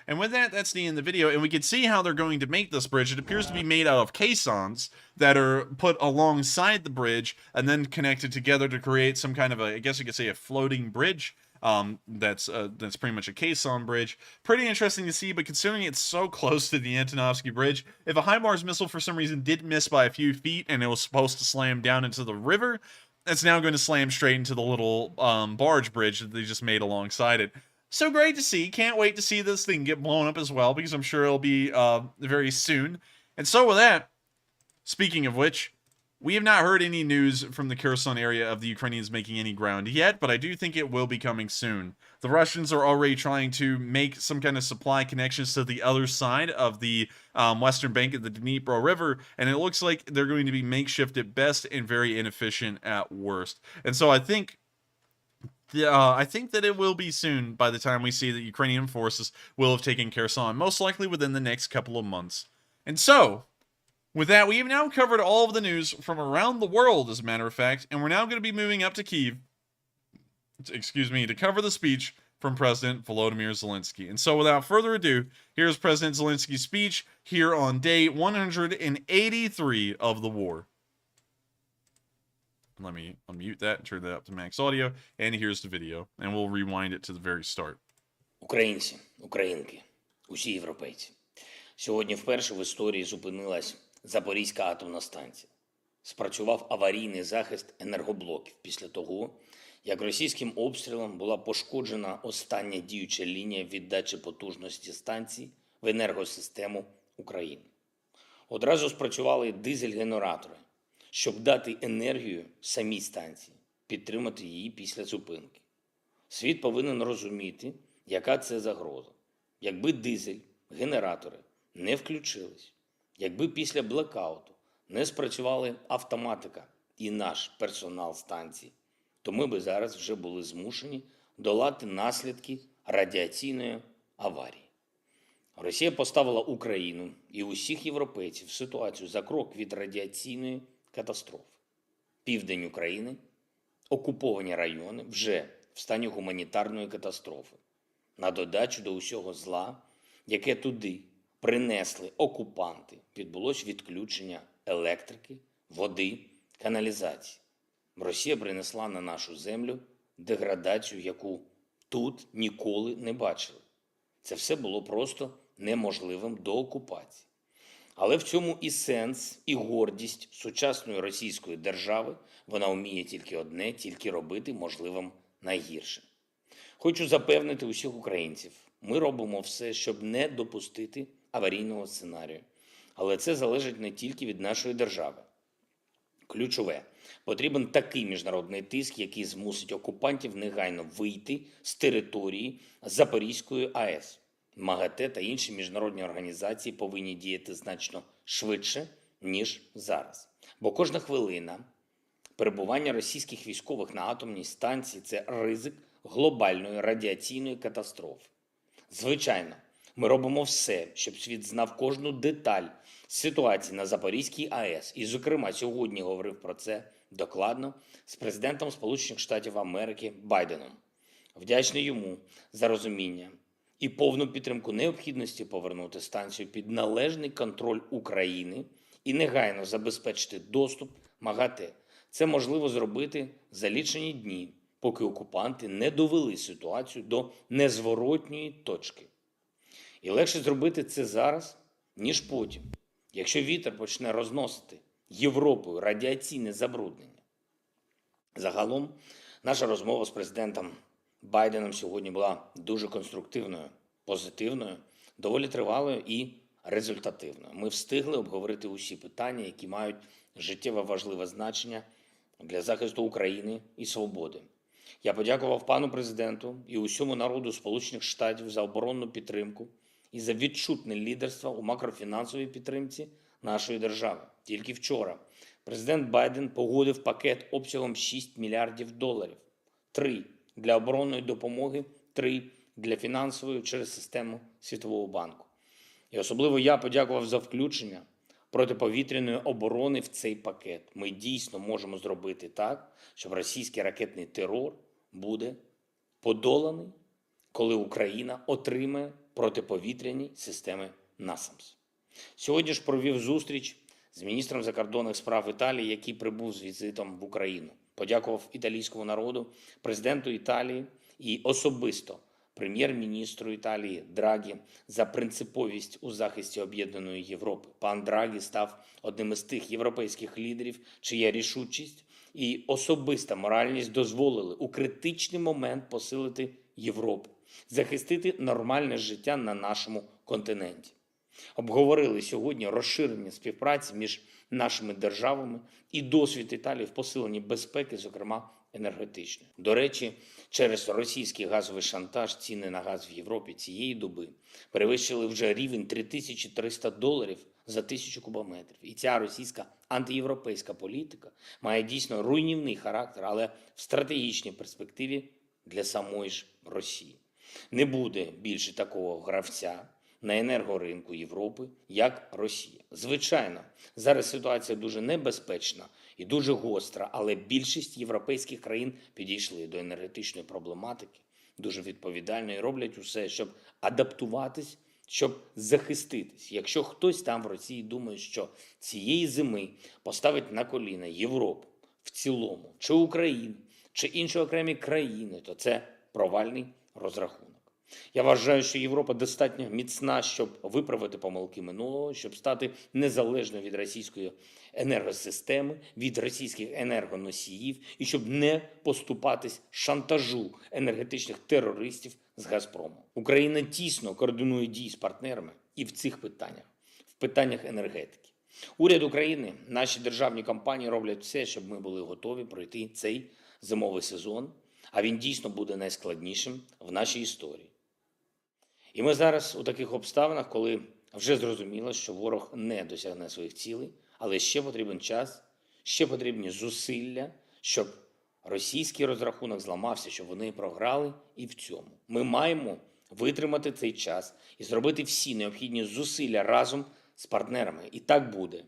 S4: And with that, that's the end of the video. And we can see how they're going to make this bridge. It appears to be made out of caissons that are put alongside the bridge and then connected together to create some kind of a, I guess you could say, a floating bridge. That's pretty much a caisson bridge. Pretty interesting to see, but considering it's so close to the Antonovsky Bridge, if a HIMARS missile for some reason did miss by a few feet and it was supposed to slam down into the river, it's now going to slam straight into the little barge bridge that they just made alongside it. So great to see. Can't wait to see this thing get blown up as well, because I'm sure it'll be very soon. And so with that, speaking of which, we have not heard any news from the Kherson area of the Ukrainians making any ground yet, but I do think it will be coming soon. The Russians are already trying to make some kind of supply connections to the other side of the western bank of the Dnipro River, and it looks like they're going to be makeshift at best and very inefficient at worst. And so I think that it will be soon by the time we see that Ukrainian forces will have taken Kherson, most likely within the next couple of months. And so, with that, we have now covered all of the news from around the world, as a matter of fact, and we're now going to be moving up to Kyiv, to cover the speech from President Volodymyr Zelinski. And so, without further ado, here's President Zelinski's speech here on day 183 of the war. Let me unmute that and turn that up to max audio, and here's the video, and we'll rewind it to the very start.
S9: Українці, українки, усі європейці. Сьогодні вперше в історії зупинилась Запорізька атомна станція. Спрацював аварійний захист енергоблоків після того, як російським обстрілом була пошкоджена остання діюча лінія віддачі потужності станції в енергосистему України. Одразу спрацювали дизель-генератори, щоб дати енергію самій станції, підтримати її після зупинки. Світ повинен розуміти, яка це загроза. Якби дизель-генератори не включились, якби після блекауту не спрацювали автоматика і наш персонал станції, то ми би зараз вже були змушені долати наслідки радіаційної аварії. Росія поставила Україну і усіх європейців в ситуацію за крок від радіаційної катастрофи. Південь України, окуповані райони вже в стані гуманітарної катастрофи. На додачу до усього зла, яке туди принесли окупанти, відбулось відключення електрики, води, каналізації. Росія принесла на нашу землю деградацію, яку тут ніколи не бачили. Це все було просто неможливим до окупації. Але в цьому і сенс, і гордість сучасної російської держави. Вона вміє тільки одне, тільки робити можливим найгірше. Хочу запевнити усіх українців, ми робимо все, щоб не допустити аварійного сценарію. Але це залежить не тільки від нашої держави. Ключове – потрібен такий міжнародний тиск, який змусить окупантів негайно вийти з території Запорізької АЕС. МАГАТЕ та інші міжнародні організації повинні діяти значно швидше, ніж зараз. Бо кожна хвилина перебування російських військових на атомній станції – це ризик глобальної радіаційної катастрофи. Звичайно, ми робимо все, щоб світ знав кожну деталь ситуації на Запорізькій АЕС. І, зокрема, сьогодні говорив про це докладно з президентом Сполучених Штатів Америки Байденом. Вдячний йому за розуміння і повну підтримку необхідності повернути станцію під належний контроль України і негайно забезпечити доступ МАГАТЕ. Це можливо зробити за лічені дні, поки окупанти не довели ситуацію до незворотньої точки. І легше зробити це зараз, ніж потім, якщо вітер почне розносити Європою радіаційне забруднення. Загалом, наша розмова з президентом Байденом сьогодні була дуже конструктивною, позитивною, доволі тривалою і результативною. Ми встигли обговорити усі питання, які мають життєво важливе значення для захисту України і свободи. Я подякував пану президенту і усьому народу Сполучених Штатів за оборонну підтримку і за відчутне лідерство у макрофінансовій підтримці нашої держави. Тільки вчора президент Байден погодив пакет обсягом $6 мільярдів. 3 для оборонної допомоги, 3 для фінансової через систему Світового банку. І особливо я подякував за включення протиповітряної оборони в цей пакет. Ми дійсно можемо зробити так, щоб російський ракетний терор буде подоланий, коли Україна отримає протиповітряні системи НАСАМС. Сьогодні ж провів зустріч з міністром закордонних справ Італії, який прибув з візитом в Україну. Подякував італійському народу, президенту Італії і особисто прем'єр-міністру Італії Драгі за принциповість у захисті об'єднаної Європи. Пан Драгі став одним із тих європейських лідерів, чия рішучість і особиста моральність дозволили у критичний момент посилити Європу, захистити нормальне життя на нашому континенті. Обговорили сьогодні розширення співпраці між нашими державами і досвід Італії в посиленні безпеки, зокрема енергетичної. До речі, через російський газовий шантаж ціни на газ в Європі цієї доби перевищили вже рівень $3300 за 1000 кубометрів. І ця російська антиєвропейська політика має дійсно руйнівний характер, але в стратегічній перспективі для самої ж Росії. Не буде більше такого гравця на енергоринку Європи, як Росія. Звичайно, зараз ситуація дуже небезпечна і дуже гостра, але більшість європейських країн підійшли до енергетичної проблематики дуже відповідально і роблять усе, щоб адаптуватись, щоб захиститись. Якщо хтось там в Росії думає, що цієї зими поставить на коліна Європу в цілому, чи Україну, чи інші окремі країни, то це провальний розрахунок. Я вважаю, що Європа достатньо міцна, щоб виправити помилки минулого, щоб стати незалежною від російської енергосистеми, від російських енергоносіїв і щоб не поступатись шантажу енергетичних терористів з Газпрому. Україна тісно координує дії з партнерами і в цих питаннях, в питаннях енергетики. Уряд України, наші державні компанії роблять все, щоб ми були готові пройти цей зимовий сезон, а він дійсно буде найскладнішим в нашій історії. І ми зараз у таких обставинах, коли вже зрозуміло, що ворог не досягне своїх цілей, але ще потрібен час, ще потрібні зусилля, щоб російський розрахунок зламався, щоб вони програли і в цьому. Ми маємо витримати цей час і зробити всі необхідні зусилля разом з партнерами. І так буде.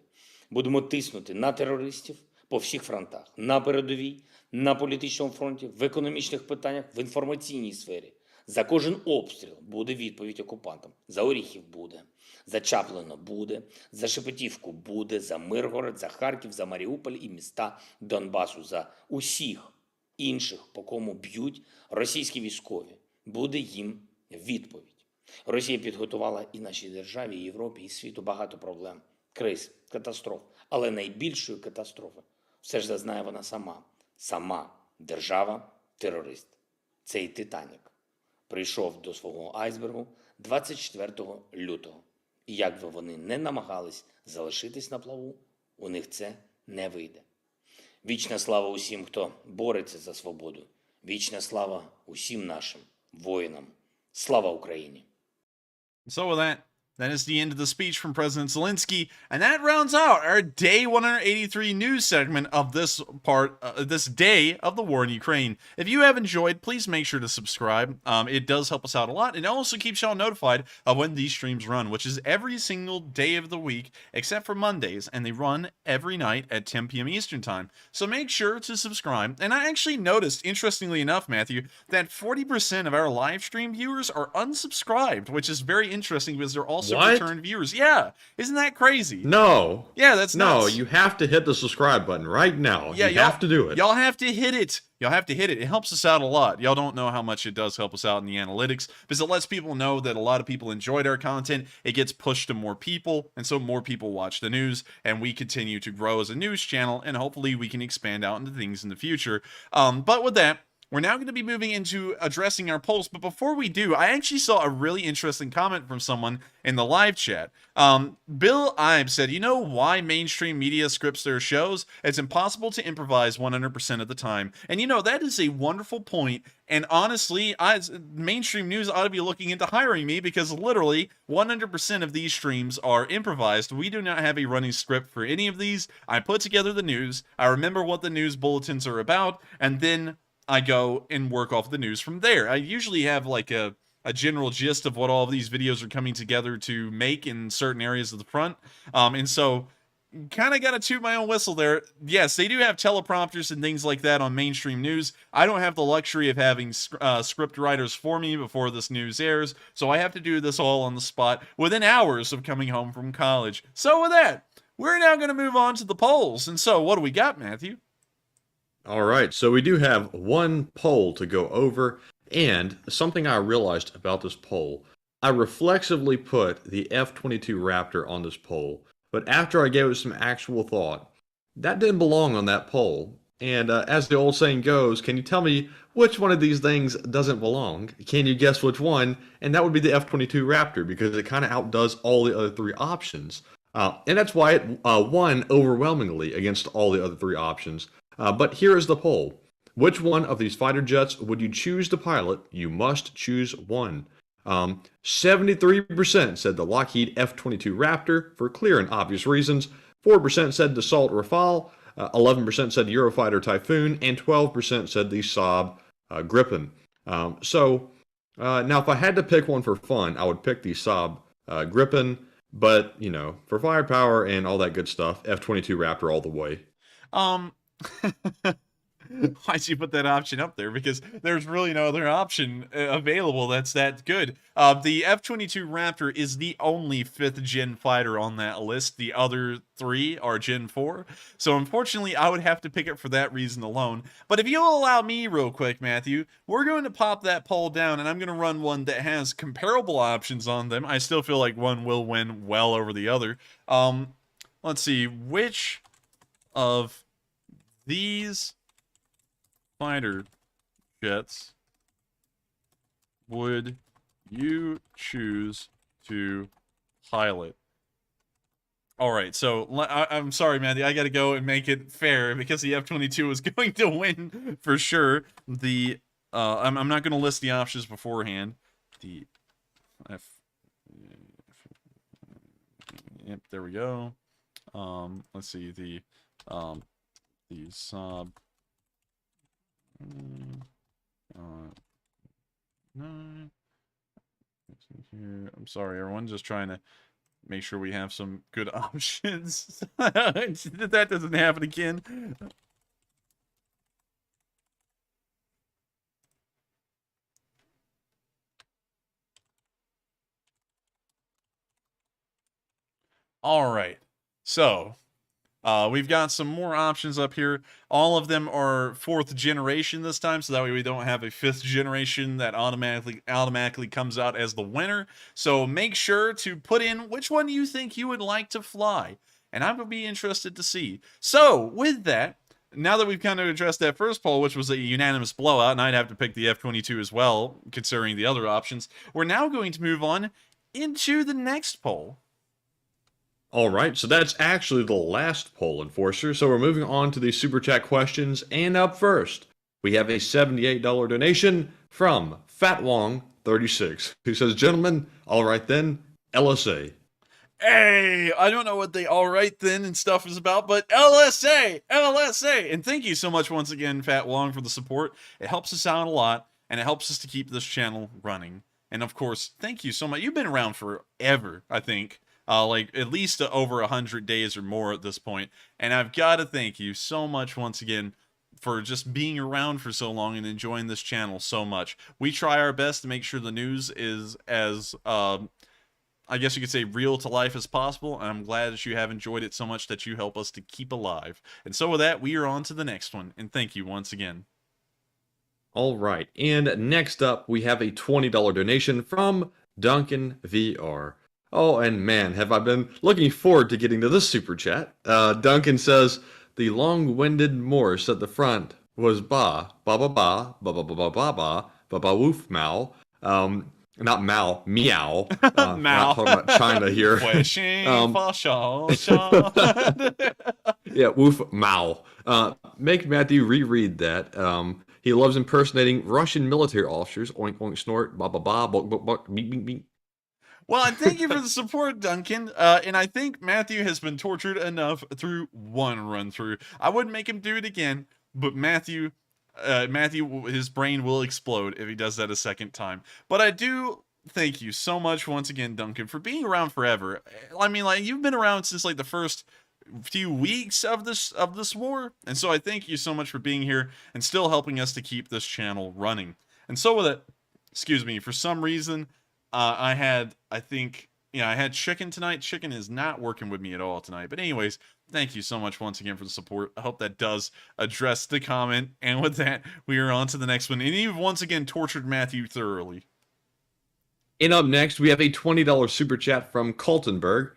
S9: Будемо тиснути на терористів по всіх фронтах, на передовій, на політичному фронті, в економічних питаннях, в інформаційній сфері. За кожен обстріл буде відповідь окупантам. За Оріхів буде, за Чаплино буде, за Шепетівку буде, за Миргород, за Харків, за Маріуполь і міста Донбасу, за усіх інших, по кому б'ють російські військові. Буде їм відповідь. Росія підготувала і нашій державі, і Європі, і світу багато проблем, криз, катастроф. Але найбільшої катастрофи все ж зазнає вона сама. Сама держава-терорист. Цей Титанік прийшов до свого айсбергу 24 лютого. І як би вони не намагались залишитись на плаву, у них це не вийде. Вічна слава усім, хто бореться за свободу. Вічна слава усім нашим воїнам. Слава Україні!
S4: So with that is the end of the speech from President Zielinski, and that rounds out our day 183 news segment of this this day of the war in Ukraine. If you have enjoyed, please make sure to subscribe. It does help us out a lot, and it also keeps y'all notified of when these streams run, which is every single day of the week, except for Mondays, and they run every night at 10 p.m. Eastern Time. So make sure to subscribe. And I actually noticed, interestingly enough, Matthew, that 40% of our live stream viewers are unsubscribed, which is very interesting because they're also return viewers. Yeah, isn't that crazy?
S5: No.
S4: Yeah, that's nuts.
S5: No, you have to hit the subscribe button right now.
S4: Yeah,
S5: you have to do it.
S4: Y'all have to hit it. Y'all have to hit it. It helps us out a lot. Y'all don't know how much it does help us out in the analytics because it lets people know that a lot of people enjoyed our content. It gets pushed to more people, and so more people watch the news, and we continue to grow as a news channel, and hopefully we can expand out into things in the future. But with that, we're now going to be moving into addressing our polls, but before we do, I actually saw a really interesting comment from someone in the live chat. Bill Ibe said, you know why mainstream media scripts their shows? It's impossible to improvise 100% of the time. And you know, that is a wonderful point, and honestly, mainstream news ought to be looking into hiring me because literally 100% of these streams are improvised. We do not have a running script for any of these. I put together the news, I remember what the news bulletins are about, and then I go and work off the news from there. I usually have like a general gist of what all of these videos are coming together to make in certain areas of the front. And so kind of got to toot my own whistle there. Yes, they do have teleprompters and things like that on mainstream news. I don't have the luxury of having script writers for me before this news airs, so I have to do this all on the spot within hours of coming home from college. So with that, we're now going to move on to the polls. And so, what do we got, Matthew?
S5: All right, so we do have one poll to go over, and something I realized about this poll. I reflexively put the F-22 Raptor on this poll, but after I gave it some actual thought, that didn't belong on that poll. And as the old saying goes, can you tell me which one of these things doesn't belong? Can you guess which one? And that would be the F-22 Raptor, because it kind of outdoes all the other three options. And that's why it won overwhelmingly against all the other three options. But here is the poll. Which one of these fighter jets would you choose to pilot? You must choose one. 73% said the Lockheed F-22 Raptor for clear and obvious reasons. 4% said Dassault Rafale. 11% said Eurofighter Typhoon. And 12% said the Saab Gripen. Now if I had to pick one for fun, I would pick the Saab Gripen. But, you know, for firepower and all that good stuff, F-22 Raptor all the way.
S4: Why'd you put that option up there? Because there's really no other option available that's that good. The F-22 Raptor is the only 5th gen fighter on that list. The other 3 are Gen 4. So unfortunately, I would have to pick it for that reason alone. But if you'll allow me real quick, Matthew, we're going to pop that poll down, and I'm going to run one that has comparable options on them. I still feel like one will win well over the other. Let's see, which of these fighter jets would you choose to pilot? All right, so I'm sorry, Matthew. I got to go and make it fair because the F-22 is going to win for sure. The I'm not going to list the options beforehand. The yep, there we go. Let's see the Saab. No. Here. I'm sorry, everyone. Just trying to make sure we have some good options. That doesn't happen again. All right. So, we've got some more options up here. All of them are 4th generation this time, so that way we don't have a 5th generation that automatically comes out as the winner. So make sure to put in which one you think you would like to fly, and I would be interested to see. So with that, now that we've kind of addressed that first poll, which was a unanimous blowout, and I'd have to pick the F-22 as well, considering the other options, we're now going to move on into the next poll.
S5: All right, so that's actually the last poll, Enforcer. So we're moving on to the Super Chat questions. And up first, we have a $78 donation from FatWong36, who says, gentlemen, all right then, LSA.
S4: Hey, I don't know what the all right then and stuff is about, but LSA, LSA. And thank you so much once again, Fat Wong, for the support. It helps us out a lot, and it helps us to keep this channel running. And of course, thank you so much. You've been around forever, I think. Like at least over 100 days or more at this point. And I've got to thank you so much once again for just being around for so long and enjoying this channel so much. We try our best to make sure the news is as, I guess you could say, real to life as possible. And I'm glad that you have enjoyed it so much that you help us to keep alive. And so with that, we are on to the next one. And thank you once again.
S5: All right, and next up, we have a $20 donation from Duncan VR. Oh, and man, have I been looking forward to getting to this super chat. Duncan says, the long-winded Morse at the front was ba, ba ba ba, ba ba ba ba ba ba, ba ba woof Mao. Not Mao, meow.
S4: Mao.
S5: Not talking about China here. Yeah, woof Mao. Make Matthew reread that. He loves impersonating Russian military officers. Oink, oink, snort, ba ba ba, buck, buck, buck, beep, beep, beep.
S4: Well, and thank you for the support, Duncan. And I think Matthew has been tortured enough through one run-through. I wouldn't make him do it again, but Matthew, his brain will explode if he does that a second time. But I do thank you so much once again, Duncan, for being around forever. I mean, like, you've been around since, like, the first few weeks of this war. And so I thank you so much for being here and still helping us to keep this channel running. And so with it, excuse me, for some reason, I had chicken tonight. Chicken is not working with me at all tonight. But anyways, thank you so much once again for the support. I hope that does address the comment. And with that, we are on to the next one. And you've once again tortured Matthew thoroughly.
S5: And up next, we have a $20 super chat from Kaltenberg,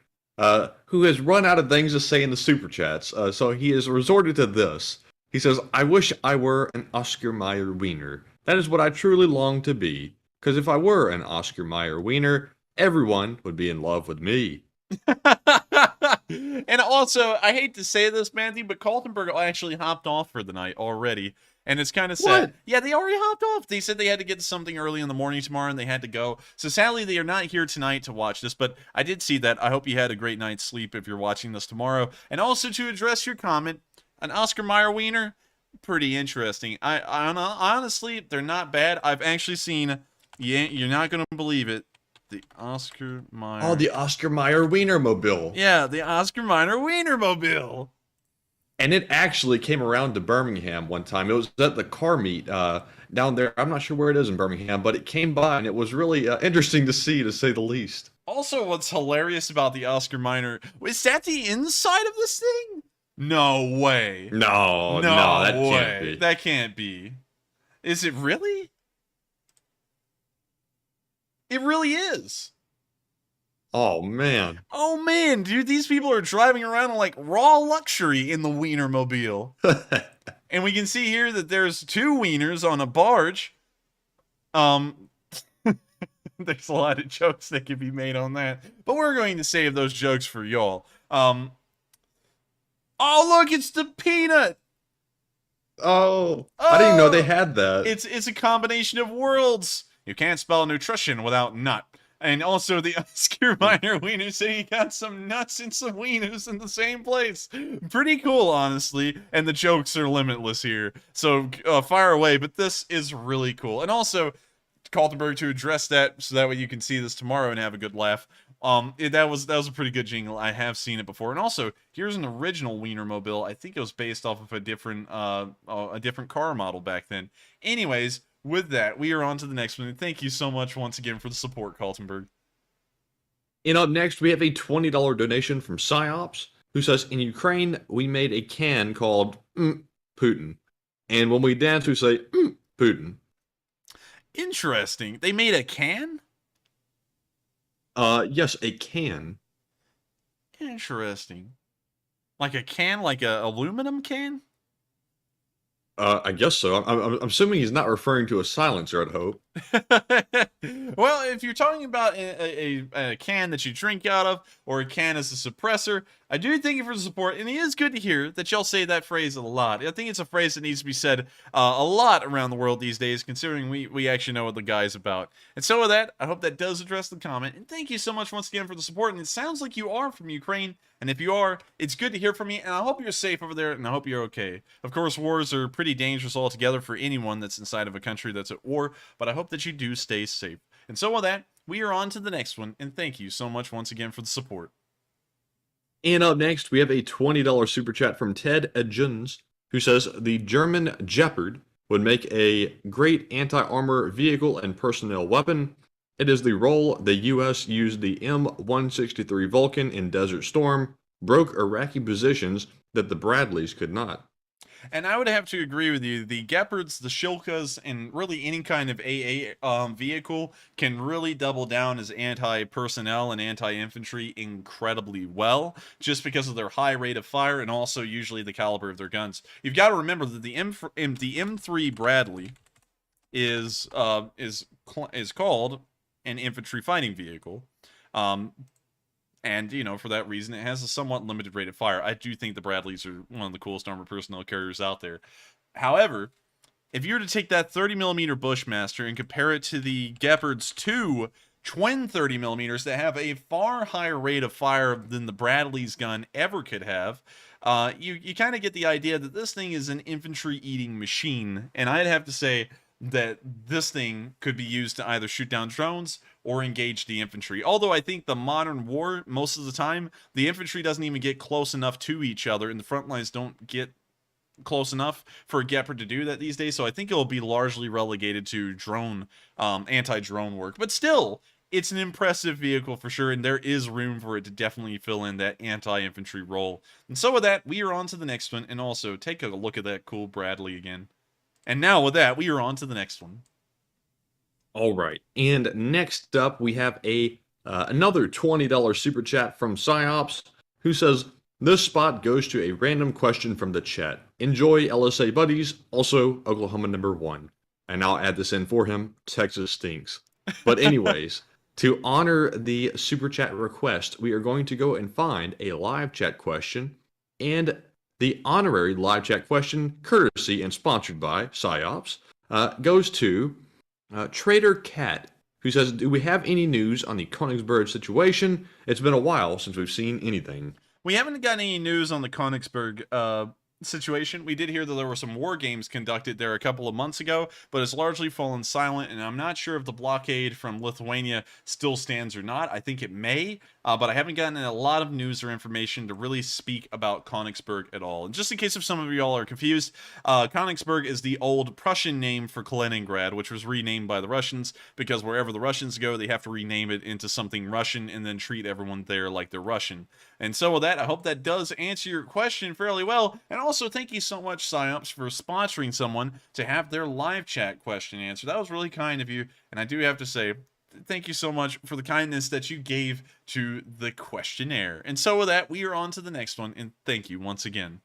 S5: who has run out of things to say in the super chats. So he has resorted to this. He says, "I wish I were an Oscar Mayer wiener. That is what I truly long to be. Because if I were an Oscar Mayer wiener, everyone would be in love with me."
S4: And also, I hate to say this, Matthew, but Kaltenberg actually hopped off for the night already. And it's kind of sad.
S5: What?
S4: Yeah, they already hopped off. They said they had to get to something early in the morning tomorrow and they had to go. So sadly, they are not here tonight to watch this, but I did see that. I hope you had a great night's sleep if you're watching this tomorrow. And also to address your comment, an Oscar Mayer wiener, pretty interesting. I honestly, they're not bad. I've actually seen, you're not going to believe it, the Oscar Mayer.
S5: Oh, the Oscar Mayer Wienermobile.
S4: Yeah, the Oscar Mayer Wienermobile.
S5: And it actually came around to Birmingham one time. It was at the car meet down there. I'm not sure where it is in Birmingham, but it came by, and it was really interesting to see, to say the least.
S4: Also, what's hilarious about the Oscar Mayer, is that the inside of this thing? No way.
S5: No, that
S4: way.
S5: can't be.
S4: That can't be. Is it really? It really is.
S5: Oh, man.
S4: Oh, man, dude, these people are driving around in, like, raw luxury in the Wienermobile. And we can see here that there's 2 wieners on a barge. There's a lot of jokes that could be made on that. But we're going to save those jokes for y'all. Oh, look, it's the peanut.
S5: Oh, I didn't know they had that.
S4: It's a combination of worlds. You can't spell nutrition without nut. And also the Oscar Mayer wiener saying he got some nuts and some wieners in the same place. Pretty cool, honestly. And the jokes are limitless here. So fire away, but this is really cool. And also, Kaltenberg to address that so that way you can see this tomorrow and have a good laugh. That was a pretty good jingle. I have seen it before. And also, here's an original Wienermobile. I think it was based off of a different car model back then. Anyways, with that, we are on to the next one. And thank you so much once again for the support, Kaltenberg.
S5: And up next, we have a $20 donation from Psyops, who says, "In Ukraine, we made a can called Putin. And when we dance, we say, Putin."
S4: Interesting. They made a can?
S5: Yes, a can.
S4: Interesting. Like a can, like a aluminum can?
S5: I guess so. I'm assuming he's not referring to a silencer, I'd hope.
S4: Well, if you're talking about a can that you drink out of, or a can as a suppressor, I do thank you for the support, and it is good to hear that y'all say that phrase a lot. I think it's a phrase that needs to be said a lot around the world these days, considering we actually know what the guy's about. And so with that, I hope that does address the comment, and thank you so much once again for the support, and it sounds like you are from Ukraine, and if you are, it's good to hear from you, and I hope you're safe over there, and I hope you're okay. Of course, wars are pretty dangerous altogether for anyone that's inside of a country that's at war, but I hope that you do stay safe. And so with that, we are on to the next one, and thank you so much once again for the support.
S5: And up next, we have a $20 super chat from Ted Edgens, who says, "The German Jeopard would make a great anti-armor vehicle and personnel weapon. It is the role the U.S. used the M163 Vulcan in Desert Storm, broke Iraqi positions that the Bradleys could not."
S4: And I would have to agree with you. The Gepards, the Shilkas, and really any kind of AA vehicle can really double down as anti-personnel and anti-infantry incredibly well, just because of their high rate of fire and also usually the caliber of their guns. You've got to remember that the M3 Bradley is called an infantry fighting vehicle. And, you know, for that reason, it has a somewhat limited rate of fire. I do think the Bradleys are one of the coolest armored personnel carriers out there. However, if you were to take that 30mm Bushmaster and compare it to the Gepard's 2 twin 30mm that have a far higher rate of fire than the Bradley's gun ever could have, you kind of get the idea that this thing is an infantry-eating machine. And I'd have to say, that this thing could be used to either shoot down drones or engage the infantry. Although I think the modern war, most of the time, the infantry doesn't even get close enough to each other, and the front lines don't get close enough for a Gepard to do that these days. So I think it'll be largely relegated to drone, anti-drone work. But still, it's an impressive vehicle for sure, and there is room for it to definitely fill in that anti-infantry role. And so with that, we are on to the next one, and also take a look at that cool Bradley again. And now with that, we are on to the next one.
S5: All right, and next up we have another $20 super chat from Psyops, who says, "This spot goes to a random question from the chat. Enjoy LSA buddies, also Oklahoma #1." And I'll add this in for him, Texas stinks. But anyways, to honor the super chat request, we are going to go and find a live chat question, and the honorary live chat question, courtesy and sponsored by Psyops, goes to Trader Cat, who says, "Do we have any news on the Konigsberg situation? It's been a while since we've seen anything."
S4: We haven't gotten any news on the Konigsberg situation. We did hear that there were some war games conducted there a couple of months ago, but it's largely fallen silent, and I'm not sure if the blockade from Lithuania still stands or not. I think it may, but I haven't gotten a lot of news or information to really speak about Konigsberg at all. And just in case if some of y'all are confused, Konigsberg is the old Prussian name for Kaliningrad, which was renamed by the Russians, because wherever the Russians go, they have to rename it into something Russian and then treat everyone there like they're Russian. And so with that, I hope that does answer your question fairly well. And also, thank you so much, Psyops, for sponsoring someone to have their live chat question answered. That was really kind of you, and I do have to say, thank you so much for the kindness that you gave to the questionnaire. And so with that, we are on to the next one, and thank you once again.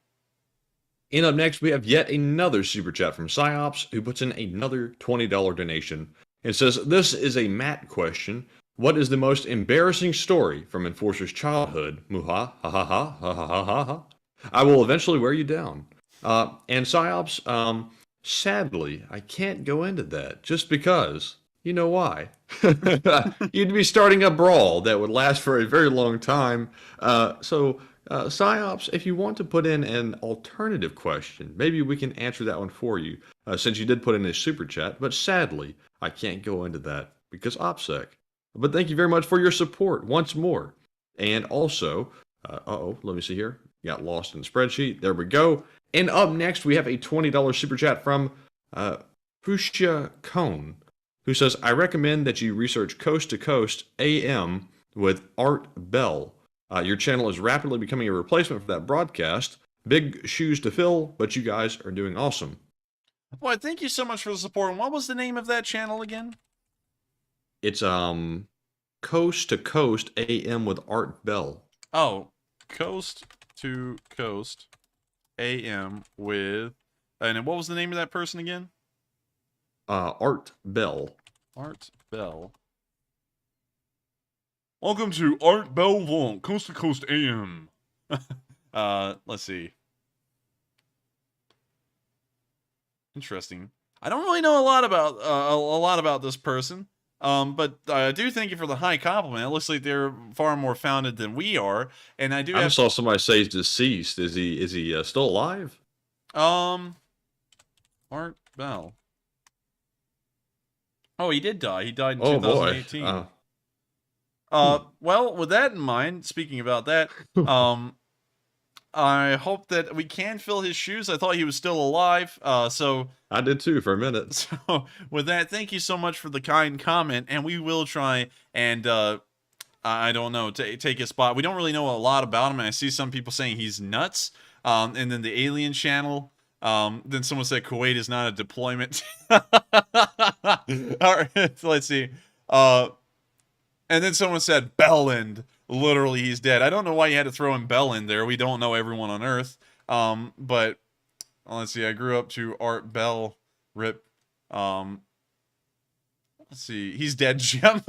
S5: And up next, we have yet another super chat from Psyops, who puts in another $20 donation. It says, "This is a Matt question. What is the most embarrassing story from Enforcer's childhood? Muha, ha ha ha, ha ha ha ha ha. I will eventually wear you down." And Psyops, sadly, I can't go into that, just because. You know why? You'd be starting a brawl that would last for a very long time. So, Psyops, if you want to put in an alternative question, maybe we can answer that one for you, since you did put in a super chat. But sadly, I can't go into that because OPSEC. But thank you very much for your support once more. And also, let me see here. Got lost in the spreadsheet. There we go. And up next, we have a $20 super chat from Fushia Cone, who says, "I recommend that you research Coast to Coast AM with Art Bell. Your channel is rapidly becoming a replacement for that broadcast. Big shoes to fill, but you guys are doing awesome."
S4: Boy, thank you so much for the support. And what was the name of that channel again?
S5: It's Coast to Coast AM with Art Bell.
S4: Oh, Coast to Coast AM with... And what was the name of that person again?
S5: Art Bell.
S4: Art Bell. Welcome to Art Bell Vault, Coast to Coast AM. Let's see. Interesting. I don't really know a lot about this person. But I do thank you for the high compliment. It looks like they're far more founded than we are, and I do.
S5: I saw somebody say he's deceased. Is he still alive?
S4: Art Bell. Oh, he did die. He died in 2018. Well, with that in mind, speaking about that, I hope that we can fill his shoes. I thought he was still alive, so...
S5: I did too, for a minute.
S4: So, with that, thank you so much for the kind comment, and we will try and, I don't know, take his spot. We don't really know a lot about him, and I see some people saying he's nuts, and then the Alien channel, then someone said Kuwait is not a deployment. Alright, let's see. And then someone said Belland. Literally, he's dead. I don't know why you had to throw in Bell in there. We don't know everyone on Earth. But let's see. I grew up to Art Bell. Rip. Let's see. He's dead, Jim.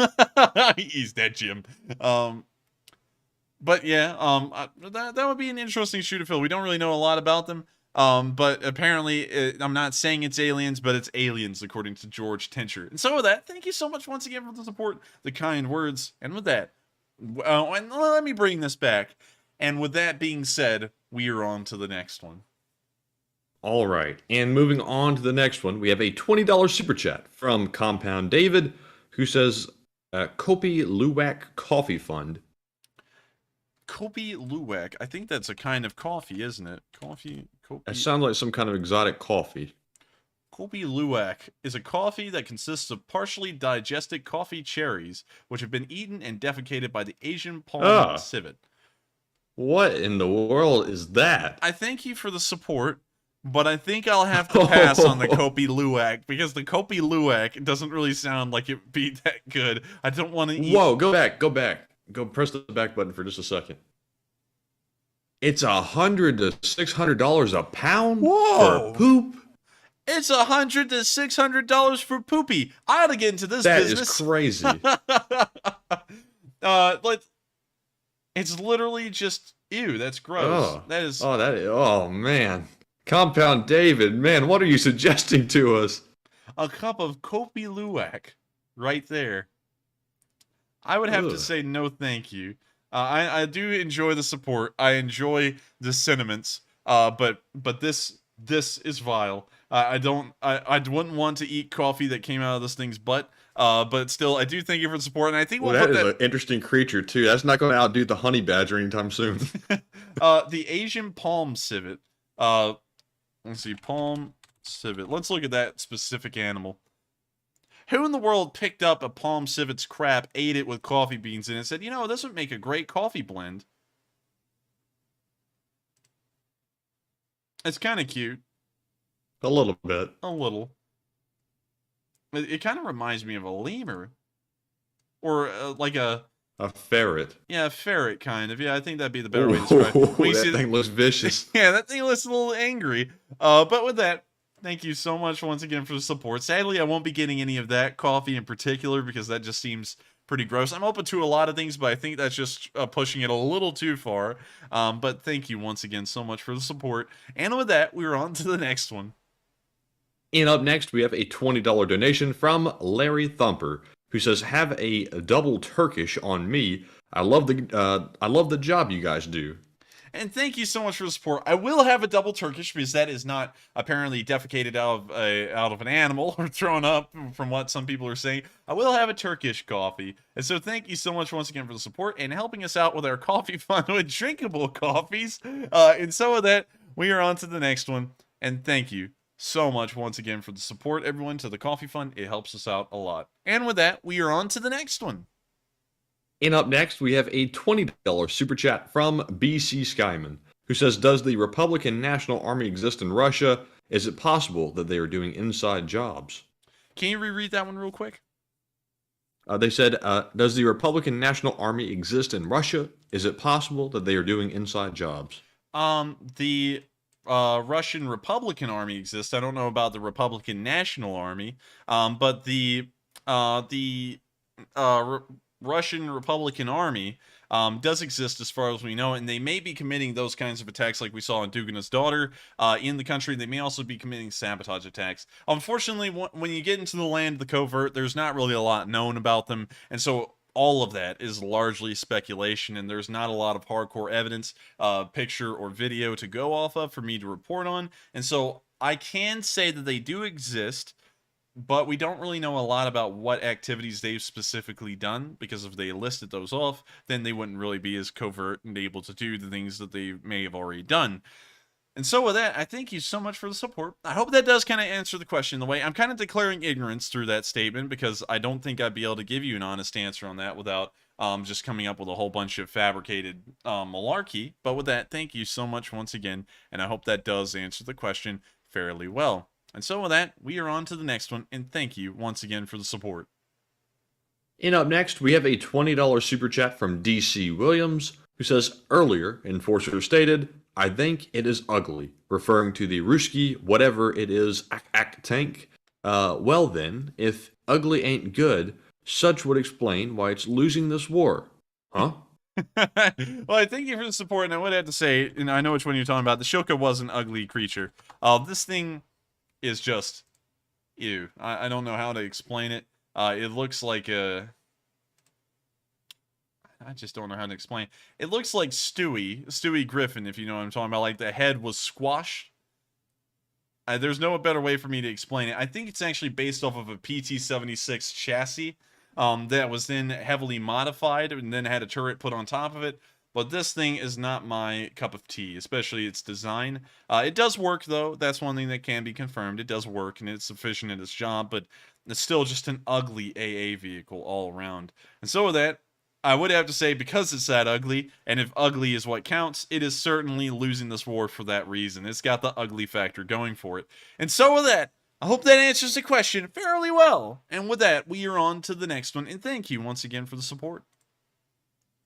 S4: He's dead, Jim. But yeah. That would be an interesting shoe to fill. We don't really know a lot about them. But apparently, I'm not saying it's aliens, but it's aliens, according to George Tencher. And so with that, thank you so much once again for the support, the kind words, and with that. And let me bring this back. And with that being said, we are on to the next one.
S5: All right, and moving on to the next one, we have a $20 super chat from Compound David, who says, Kopi Luwak Coffee Fund.
S4: Kopi Luwak. I think that's a kind of coffee, isn't it?
S5: That
S4: Kopi
S5: sounds like some kind of exotic coffee.
S4: Luwak is a coffee that consists of partially digested coffee cherries, which have been eaten and defecated by the Asian palm civet.
S5: What in the world is that?
S4: I thank you for the support, but I think I'll have to pass on the Kopi Luwak, because the Kopi Luwak doesn't really sound like it'd be that good. I don't want to eat...
S5: Whoa, go back. Go press the back button for just a second. It's $100 to $600 a pound
S4: Whoa.
S5: for poop?
S4: It's $100 to $600 for poopy. I ought to get into this business.
S5: That is crazy.
S4: Like, it's literally just, ew, that's gross.
S5: Oh man. Compound David, man, what are you suggesting to us?
S4: A cup of Kopi Luwak right there. I would have to say no thank you. I do enjoy the support. I enjoy the sentiments. But this is vile. I wouldn't want to eat coffee that came out of this thing's butt. But still, I do thank you for the support, and I think
S5: that is an interesting creature too. That's not going to outdo the honey badger anytime soon.
S4: The Asian palm civet. Let's see, palm civet. Let's look at that specific animal. Who in the world picked up a palm civet's crap, ate it with coffee beans in it, and said, you know, this would make a great coffee blend? It's kind of cute.
S5: A little bit.
S4: A little. It kind of reminds me of a lemur. Or like a
S5: ferret.
S4: Yeah, a ferret, kind of. Yeah, I think that'd be the better way to describe it.
S5: That thing looks vicious.
S4: Yeah, that thing looks a little angry. But with that, thank you so much once again for the support. Sadly, I won't be getting any of that coffee in particular because that just seems pretty gross. I'm open to a lot of things, but I think that's just pushing it a little too far. But thank you once again so much for the support. And with that, we're on to the next one.
S5: And up next, we have a $20 donation from Larry Thumper, who says, "Have a double Turkish on me. I love the job you guys do."
S4: And thank you so much for the support. I will have a double Turkish because that is not apparently defecated out of an animal or thrown up, from what some people are saying. I will have a Turkish coffee. And so thank you so much once again for the support and helping us out with our coffee fund with drinkable coffees. And so with that, we are on to the next one. And thank you so much once again for the support, everyone, to the coffee fund. It helps us out a lot. And with that, we are on to the next one.
S5: And up next, we have a $20 super chat from BC Skyman, who says, "Does the Republican National Army exist in Russia? Is it possible that they are doing inside jobs?"
S4: Can you reread that one real quick?
S5: They said, "Does the Republican National Army exist in Russia? Is it possible that they are doing inside jobs?"
S4: The Russian Republican Army exists. I don't know about the Republican National Army, but the Russian Republican Army does exist as far as we know, and they may be committing those kinds of attacks like we saw in Dugina's daughter in the country. They may also be committing sabotage attacks. Unfortunately, when you get into the land of the covert, there's not really a lot known about them, and so all of that is largely speculation, and there's not a lot of hardcore evidence, picture or video to go off of for me to report on. And so I can say that they do exist, but we don't really know a lot about what activities they've specifically done, because if they listed those off, then they wouldn't really be as covert and able to do the things that they may have already done. And so with that, I thank you so much for the support. I hope that does kind of answer the question in the way. I'm kind of declaring ignorance through that statement, because I don't think I'd be able to give you an honest answer on that without just coming up with a whole bunch of fabricated malarkey. But with that, thank you so much once again, and I hope that does answer the question fairly well. And so with that, we are on to the next one, and thank you once again for the support.
S5: And up next, we have a $20 super chat from DC Williams, who says, "Earlier, Enforcer stated, 'I think it is ugly,' referring to the Ruski whatever it is tank. Well then, if ugly ain't good, such would explain why it's losing this war. Huh?"
S4: Well, I thank you for the support, and I would have to say, and I know which one you're talking about, the Shoka was an ugly creature. This thing is just ew. I don't know how to explain it. It looks like a... I just don't know how to explain. It looks like Stewie Griffin, if you know what I'm talking about. Like the head was squashed. There's no better way for me to explain it. I think it's actually based off of a PT-76 chassis that was then heavily modified and then had a turret put on top of it. But this thing is not my cup of tea, especially its design. It does work, though. That's one thing that can be confirmed. It does work, and it's efficient in its job, but it's still just an ugly AA vehicle all around. And so with that, I would have to say, because it's that ugly, and if ugly is what counts, it is certainly losing this war for that reason. It's got the ugly factor going for it. And so with that, I hope that answers the question fairly well. And with that, we are on to the next one, and thank you once again for the support.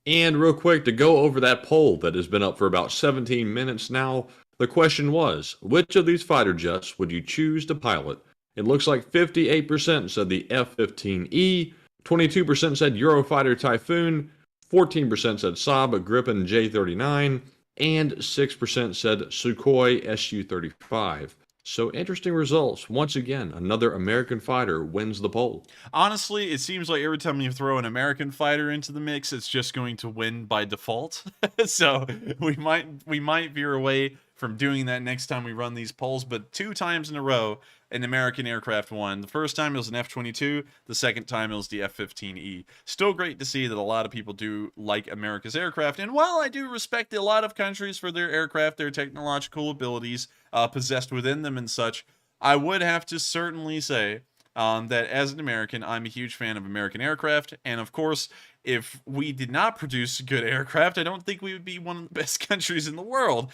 S5: And real quick, to go over that poll that has been up for about 17 minutes now, the question was, which of these fighter jets would you choose to pilot? It looks like 58% said the F-15E, 22% said Eurofighter Typhoon, 14% said Saab Gripen J-39, and 6% said Sukhoi Su-35. So interesting results. Once again, another American fighter wins the poll.
S4: Honestly, it seems like every time you throw an American fighter into the mix, it's just going to win by default. So we might veer away from doing that next time we run these polls, but 2 times in a row, an American aircraft won. The first time it was an F-22, the second time it was the F-15E. Still great to see that a lot of people do like America's aircraft, and while I do respect a lot of countries for their aircraft, their technological abilities possessed within them and such, I would have to certainly say that as an American, I'm a huge fan of American aircraft, and of course, if we did not produce good aircraft, I don't think we would be one of the best countries in the world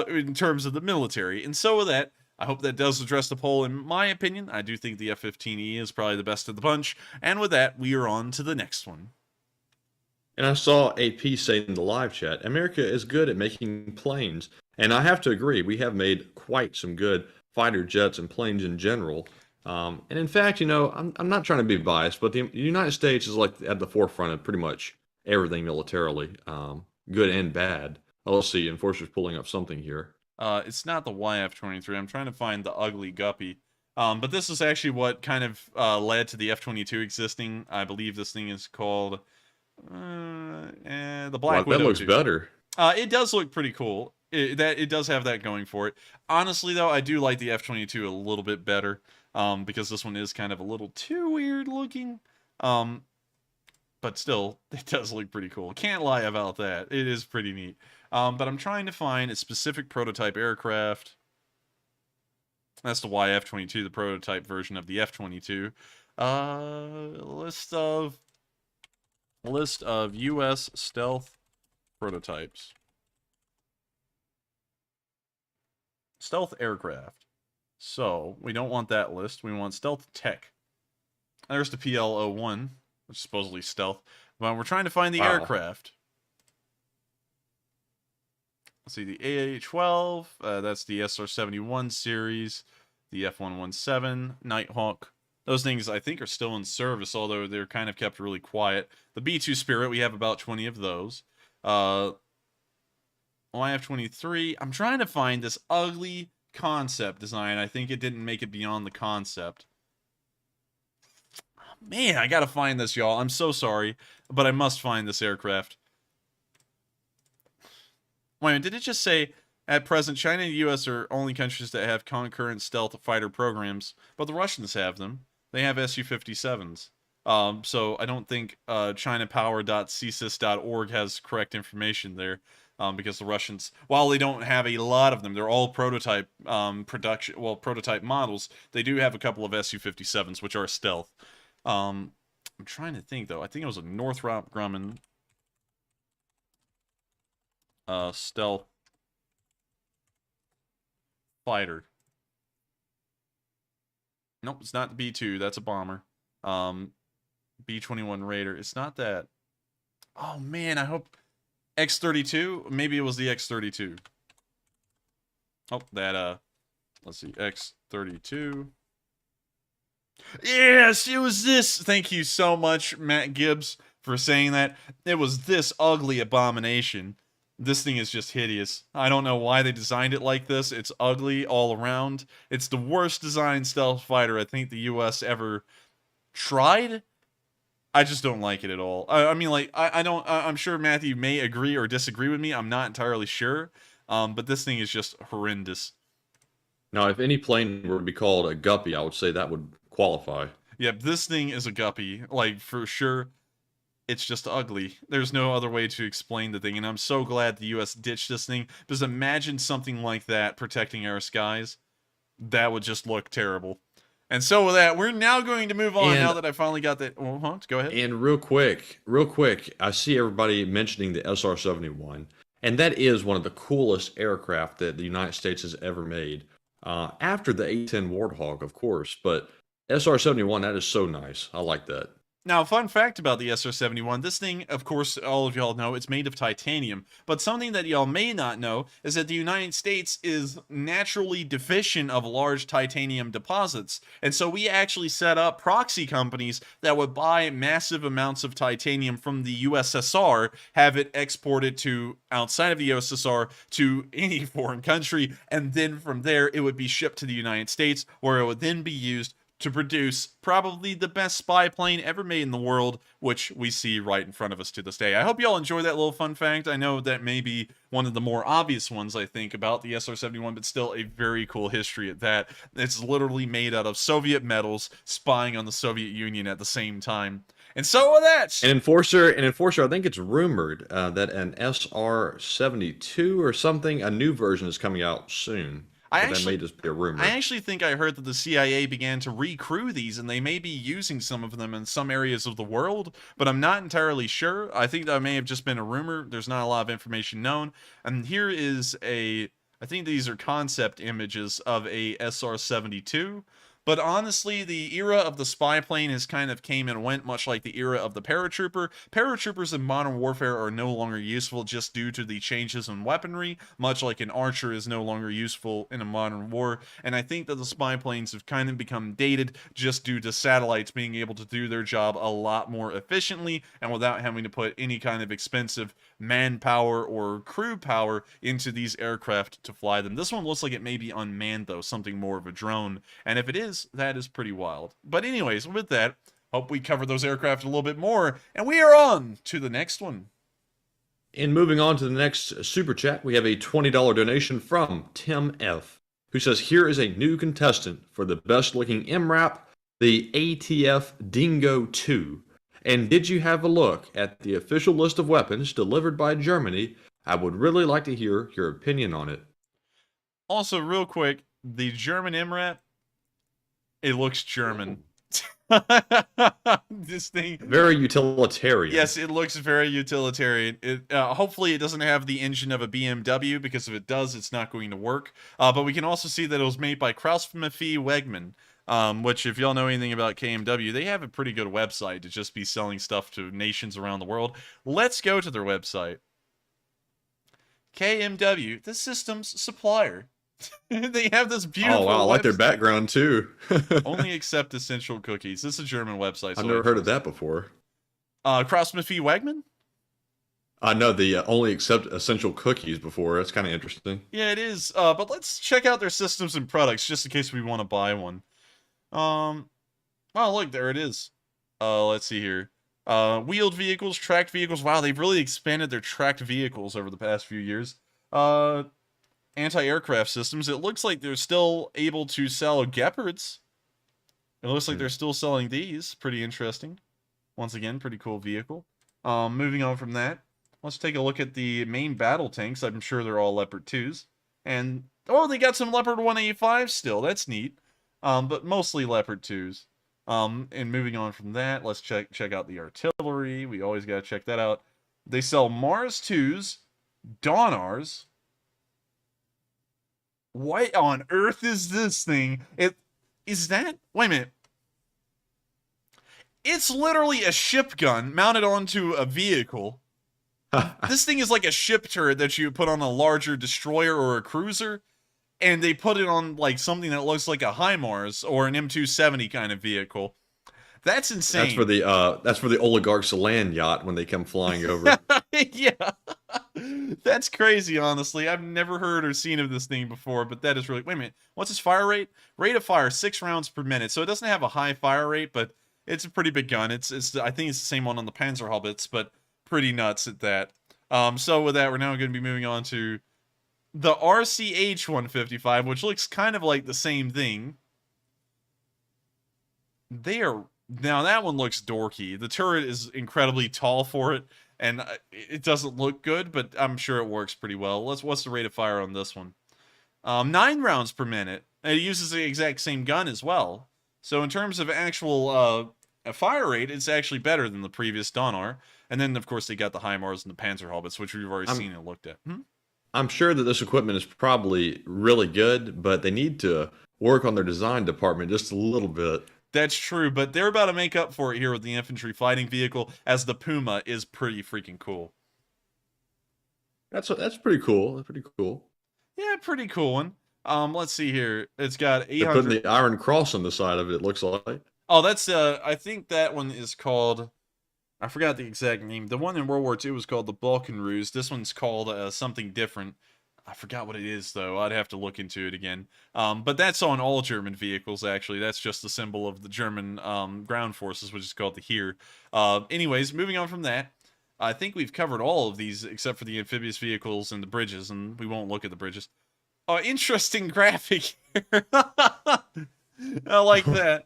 S4: in terms of the military. And so with that, I hope that does address the poll. In my opinion, I do think the F-15E is probably the best of the bunch. And with that, we are on to the next one.
S5: And I saw a piece saying in the live chat, America is good at making planes. And I have to agree, we have made quite some good fighter jets and planes in general. And in fact, you know, I'm not trying to be biased, but the United States is like at the forefront of pretty much everything militarily, good and bad. Oh, let's see, Enforcer's pulling up something here.
S4: It's not the YF-23. I'm trying to find the ugly guppy. But this is actually what kind of led to the F-22 existing. I believe this thing is called the Black Widow.
S5: That looks better.
S4: It does look pretty cool. It does have that going for it. Honestly, though, I do like the F-22 a little bit better because this one is kind of a little too weird looking. But still, it does look pretty cool. Can't lie about that. It is pretty neat. But I'm trying to find a specific prototype aircraft. That's the YF-22, the prototype version of the F-22. List of U.S. stealth prototypes. Stealth aircraft. So, we don't want that list. We want stealth tech. There's the PL-01, which is supposedly stealth. But we're trying to find the aircraft. Let's see, the AH-12, that's the SR-71 series, the F-117, Nighthawk. Those things, I think, are still in service, although they're kind of kept really quiet. The B-2 Spirit, we have about 20 of those. YF-23, I'm trying to find this ugly concept design. I think it didn't make it beyond the concept. Man, I gotta find this, y'all. I'm so sorry, but I must find this aircraft. Wait a minute, did it just say, at present, China and the U.S. are only countries that have concurrent stealth fighter programs, but the Russians have them. They have Su-57s. So I don't think chinapower.csis.org has correct information there, because the Russians, while they don't have a lot of them, they're all prototype prototype models, they do have a couple of Su-57s, which are stealth. I'm trying to think, though. I think it was a Northrop Grumman stealth fighter. Nope, it's not the B-2. That's a bomber. B-21 Raider. It's not that. Oh, man, I hope... X-32? Maybe it was the X-32. Oh, that, let's see. X-32. Yes, it was this. Thank you so much, Matt Gibbs, for saying that. It was this ugly abomination. This thing is just hideous. I don't know why they designed it like this. It's ugly all around. It's the worst designed stealth fighter I think the U.S. ever tried. I just don't like it at all. I mean, like, I'm sure Matthew may agree or disagree with me. I'm not entirely sure. But this thing is just horrendous.
S5: Now, if any plane were to be called a guppy, I would say that would qualify.
S4: Yep, this thing is a guppy, like, for sure. It's just ugly. There's no other way to explain the thing, and I'm so glad the US ditched this thing, because imagine something like that protecting our skies. That would just look terrible. And so with that, we're now going to move on,
S5: And-
S4: now that I finally got that. Go ahead.
S5: And real quick, I see everybody mentioning the SR-71, and that is one of the coolest aircraft that the United States has ever made. After the A-10 Warthog, of course, but SR-71, that is so nice. I like that.
S4: Now, fun fact about the SR-71, this thing, of course, all of y'all know, it's made of titanium. But something that y'all may not know is that the United States is naturally deficient of large titanium deposits. And so we actually set up proxy companies that would buy massive amounts of titanium from the USSR, have it exported to outside of the USSR to any foreign country, and then from there it would be shipped to the United States, where it would then be used to produce probably the best spy plane ever made in the world, which we see right in front of us to this day. I hope y'all enjoy that little fun fact. I know that may be one of the more obvious ones, I think, about the SR-71, but still a very cool history at that. It's literally made out of Soviet metals, spying on the Soviet Union at the same time. And so with that...
S5: An enforcer, I think it's rumored that an SR-72 or something, a new version is coming out soon. That may just be a rumor.
S4: I actually think I heard that the CIA began to recrew these, and they may be using some of them in some areas of the world, but I'm not entirely sure. I think that may have just been a rumor. There's not a lot of information known. And here is I think these are concept images of a SR-72. But honestly, the era of the spy plane has kind of came and went, much like the era of the paratrooper. Paratroopers in modern warfare are no longer useful just due to the changes in weaponry, much like an archer is no longer useful in a modern war. And I think that the spy planes have kind of become dated just due to satellites being able to do their job a lot more efficiently and without having to put any kind of expensive manpower or crew power into these aircraft to fly them. This one looks like it may be unmanned, though, something more of a drone. And if it is, that is pretty wild. But anyways, with that, hope we cover those aircraft a little bit more, and we are on to the next one.
S5: And moving on to the next super chat, we have a $20 donation from Tim F, who says, here is a new contestant for the best looking MRAP, the ATF Dingo 2. And did you have a look at the official list of weapons delivered by Germany? I would really like to hear your opinion on it.
S4: Also, real quick, the German MRAP, it looks German. This thing...
S5: Very utilitarian.
S4: Yes, it looks very utilitarian. Hopefully it doesn't have the engine of a BMW, because if it does, it's not going to work. But we can also see that it was made by Krauss-Maffei Wegmann, which, if y'all know anything about KMW, they have a pretty good website to just be selling stuff to nations around the world. Let's go to their website. KMW, the system's supplier. They have this beautiful
S5: Oh, wow, I like their
S4: website.
S5: background, too.
S4: Only accept essential cookies. This is a German website. So
S5: I've never heard of that before.
S4: Krauss-Maffei Wegmann?
S5: I know the only accept essential cookies before. That's kind of interesting.
S4: Yeah, it is. But let's check out their systems and products, just in case we want to buy one. Oh, look, there it is. Let's see here. Wheeled vehicles, tracked vehicles. Wow, they've really expanded their tracked vehicles over the past few years. Anti-aircraft systems. It looks like they're still able to sell Gepards. It looks like they're still selling these. Pretty interesting. Once again, pretty cool vehicle. Moving on from that, let's take a look at the main battle tanks. I'm sure they're all Leopard 2s. And, oh, they got some Leopard 185s still. That's neat. But mostly Leopard 2s. And moving on from that, let's check out the artillery. We always got to check that out. They sell Mars 2s, Donars. What on earth is this thing? Wait a minute. It's literally a ship gun mounted onto a vehicle. This thing is like a ship turret that you put on a larger destroyer or a cruiser, and they put it on like something that looks like a HIMARS or an M270 kind of vehicle. That's insane.
S5: That's for the oligarchs' land yacht when they come flying over.
S4: Yeah. That's crazy, honestly. I've never heard or seen of this thing before, but that is really... Wait a minute. What's its fire rate? Rate of fire, 6 rounds per minute. So it doesn't have a high fire rate, but it's a pretty big gun. I think it's the same one on the Panzerhaubitze, but pretty nuts at that. So with that, we're now going to be moving on to the RCH 155, which looks kind of like the same thing. Now that one looks dorky. The turret is incredibly tall for it, and it doesn't look good, but I'm sure it works pretty well. What's the rate of fire on this one? 9 rounds per minute. And it uses the exact same gun as well. So in terms of actual fire rate, it's actually better than the previous Donner. And then, of course, they got the HIMARS and the Panzerhaubitz, which we've already seen and looked at.
S5: I'm sure that this equipment is probably really good, but they need to work on their design department just a little bit.
S4: That's true, but they're about to make up for it here with the infantry fighting vehicle, as the Puma is pretty freaking cool.
S5: That's pretty cool. That's pretty cool.
S4: Yeah, pretty cool one. Let's see here. It's got 800.
S5: They're putting the Iron Cross on the side of it, it looks like.
S4: Oh, that's I think that one is called, I forgot the exact name. The one in World War II was called the Balkan Ruse. This one's called something different. I forgot what it is, though. I'd have to look into it again. But that's on all German vehicles, actually. That's just the symbol of the German ground forces, which is called the Heer. Anyways, moving on from that, I think we've covered all of these except for the amphibious vehicles and the bridges, and we won't look at the bridges. Oh, interesting graphic here. I like that.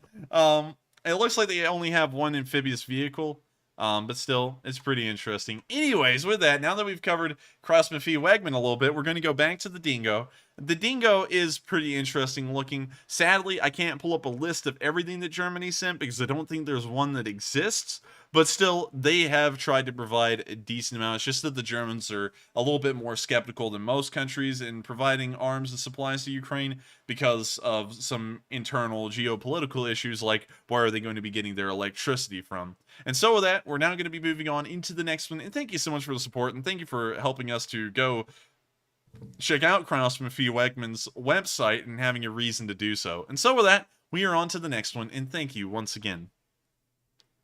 S4: It looks like they only have one amphibious vehicle. But still, it's pretty interesting. Anyways, with that, now that we've covered Krasmafie Wegman a little bit, we're going to go back to the Dingo. The Dingo is pretty interesting looking. Sadly, I can't pull up a list of everything that Germany sent because I don't think there's one that exists. But still, they have tried to provide a decent amount. It's just that the Germans are a little bit more skeptical than most countries in providing arms and supplies to Ukraine because of some internal geopolitical issues like where are they going to be getting their electricity from. And so with that, we're now going to be moving on into the next one. And thank you so much for the support, and thank you for helping us to go check out Krasmafie Wegman's website and having a reason to do so. And so with that, we are on to the next one, and thank you once again.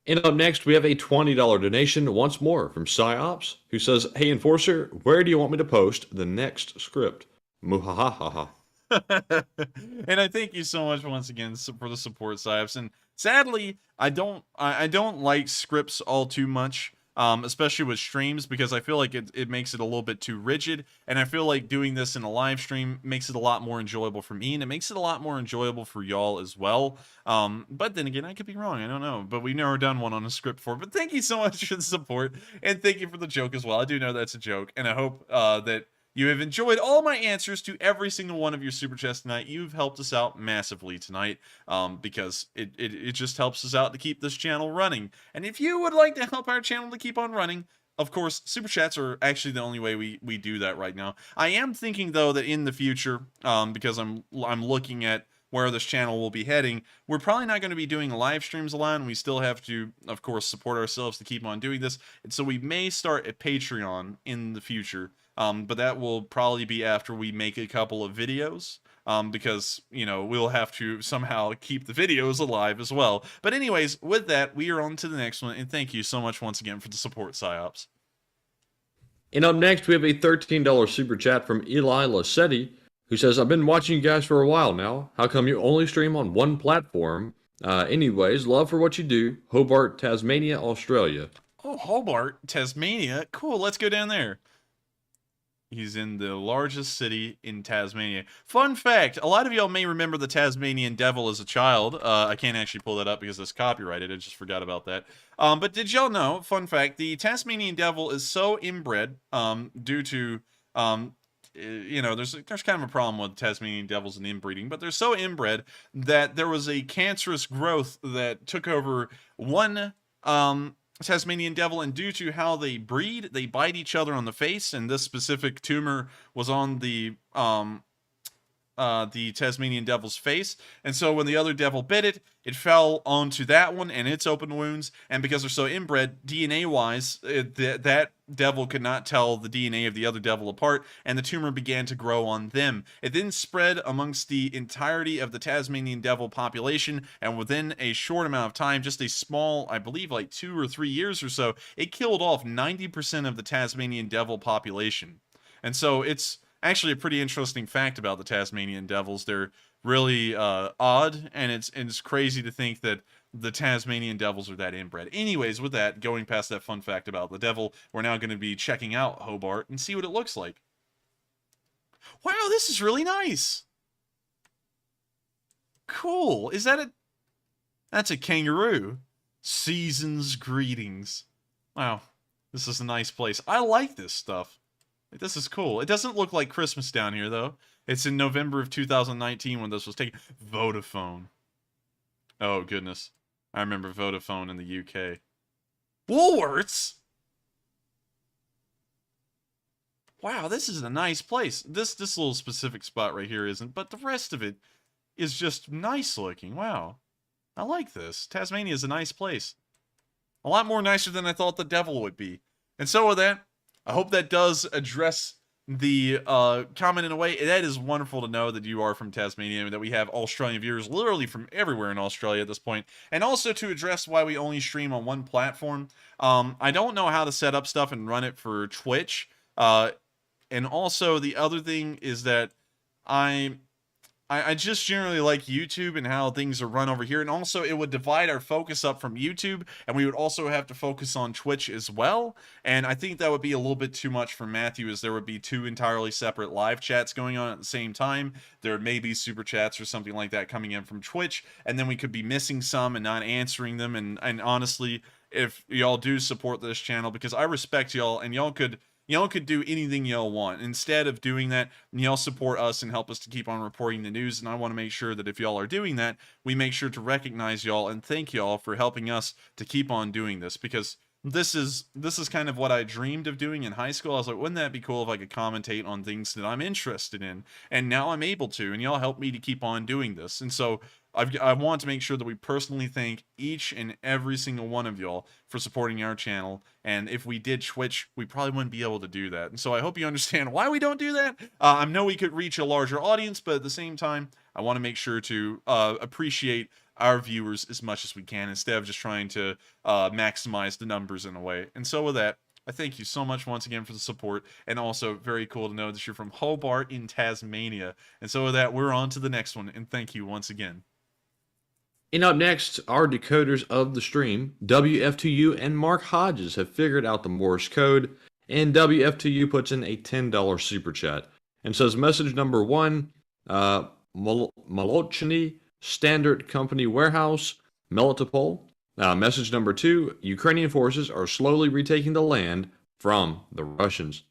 S5: And up next, we have a $20 donation once more from PsyOps, who says, "Hey, Enforcer, where do you want me to post the next script? Muhahaha."
S4: And I thank you so much once again for the support, PsyOps. And sadly, I don't like scripts all too much, especially with streams, because I feel like it makes it a little bit too rigid, and I feel like doing this in a live stream makes it a lot more enjoyable for me, and it makes it a lot more enjoyable for y'all as well. But then again, I could be wrong, I don't know, but we've never done one on a script before. But thank you so much for the support, and thank you for the joke as well. I do know that's a joke, and I hope that you have enjoyed all my answers to every single one of your super chats tonight. You've helped us out massively tonight, because it just helps us out to keep this channel running. And if you would like to help our channel to keep on running, of course, super chats are actually the only way we do that right now. I am thinking, though, that in the future, because I'm looking at where this channel will be heading, we're probably not going to be doing live streams a lot, and we still have to, of course, support ourselves to keep on doing this. And so we may start a Patreon in the future. But that will probably be after we make a couple of videos, because, you know, we'll have to somehow keep the videos alive as well. But anyways, with that, we are on to the next one, and thank you so much once again for the support, PsyOps.
S5: And up next, we have a $13 super chat from Eli Lassetti, who says, "I've been watching you guys for a while now. How come you only stream on one platform? Anyways, love for what you do. Hobart, Tasmania, Australia."
S4: Oh, Hobart, Tasmania. Cool, let's go down there. He's in the largest city in Tasmania. Fun fact, a lot of y'all may remember the Tasmanian devil as a child. I can't actually pull that up because it's copyrighted. I just forgot about that. But did y'all know, fun fact, the Tasmanian devil is so inbred due to, you know, there's kind of a problem with Tasmanian devils and inbreeding, but they're so inbred that there was a cancerous growth that took over one Tasmanian devil, and due to how they breed, they bite each other on the face, and this specific tumor was on the Tasmanian devil's face, and so when the other devil bit it, it fell onto that one and its open wounds, and because they're so inbred, DNA-wise, that devil could not tell the DNA of the other devil apart, and the tumor began to grow on them. It then spread amongst the entirety of the Tasmanian devil population, and within a short amount of time, just a small, I believe like 2 or 3 years or so, it killed off 90% of the Tasmanian devil population. And so it's actually a pretty interesting fact about the Tasmanian devils. They're really odd, and it's crazy to think that the Tasmanian devils are that inbred. Anyways, with that, going past that fun fact about the devil, we're now going to be checking out Hobart and see what it looks like. Wow, this is really nice. Cool. Is that a... That's a kangaroo. Season's greetings. Wow. This is a nice place. I like this stuff. This is cool. It doesn't look like Christmas down here, though. It's in November of 2019 when this was taken. Vodafone. Oh, goodness. I remember Vodafone in the UK. Woolworths? Wow, this is a nice place. This little specific spot right here isn't, but the rest of it is just nice looking. Wow. I like this. Tasmania is a nice place. A lot more nicer than I thought the devil would be. And so with that, I hope that does address the comment in a way. That is wonderful to know that you are from Tasmania and that we have Australian viewers literally from everywhere in Australia at this point. And also to address why we only stream on one platform. I don't know how to set up stuff and run it for Twitch. And also the other thing is that I just generally like YouTube and how things are run over here. And also it would divide our focus up from YouTube, and we would also have to focus on Twitch as well. And I think that would be a little bit too much for Matthew, as there would be two entirely separate live chats going on at the same time. There may be super chats or something like that coming in from Twitch, and then we could be missing some and not answering them. And honestly, if y'all do support this channel, because I respect y'all, and y'all could do anything y'all want. Instead of doing that, y'all support us and help us to keep on reporting the news. And I want to make sure that if y'all are doing that, we make sure to recognize y'all and thank y'all for helping us to keep on doing this. Because this is kind of what I dreamed of doing in high school. I was like, wouldn't that be cool if I could commentate on things that I'm interested in? And now I'm able to, and y'all help me to keep on doing this. And so I want to make sure that we personally thank each and every single one of y'all for supporting our channel. And if we did Twitch, we probably wouldn't be able to do that. And so I hope you understand why we don't do that. I know we could reach a larger audience, but at the same time, I want to make sure to appreciate our viewers as much as we can, instead of just trying to maximize the numbers in a way. And so with that, I thank you so much once again for the support, and also very cool to know that you're from Hobart in Tasmania. And so with that, we're on to the next one, and thank you once again.
S5: And up next, our decoders of the stream, WF2U and Mark Hodges, have figured out the Morse code, and WF2U puts in a $10 super chat and says, message number 1, Molochny Standard Company Warehouse, Melitopol. Message number 2, Ukrainian forces are slowly retaking the land from the Russians.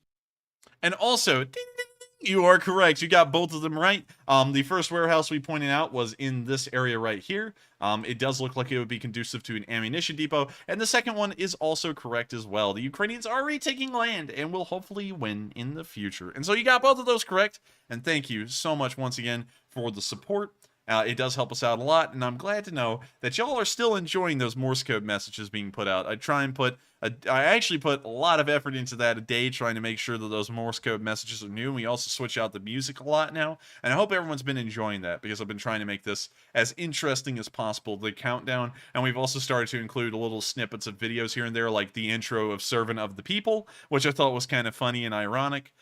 S4: And also, ding, ding, ding, you are correct. You got both of them right. The first warehouse we pointed out was in this area right here. It does look like it would be conducive to an ammunition depot. And the second one is also correct as well. The Ukrainians are retaking land and will hopefully win in the future. And so you got both of those correct. And thank you so much once again for the support. It does help us out a lot, and I'm glad to know that y'all are still enjoying those Morse code messages being put out. I actually put a lot of effort into that a day, trying to make sure that those Morse code messages are new. We also switch out the music a lot now, and I hope everyone's been enjoying that, because I've been trying to make this as interesting as possible, the countdown. And we've also started to include little snippets of videos here and there, like the intro of Servant of the People, which I thought was kind of funny and ironic.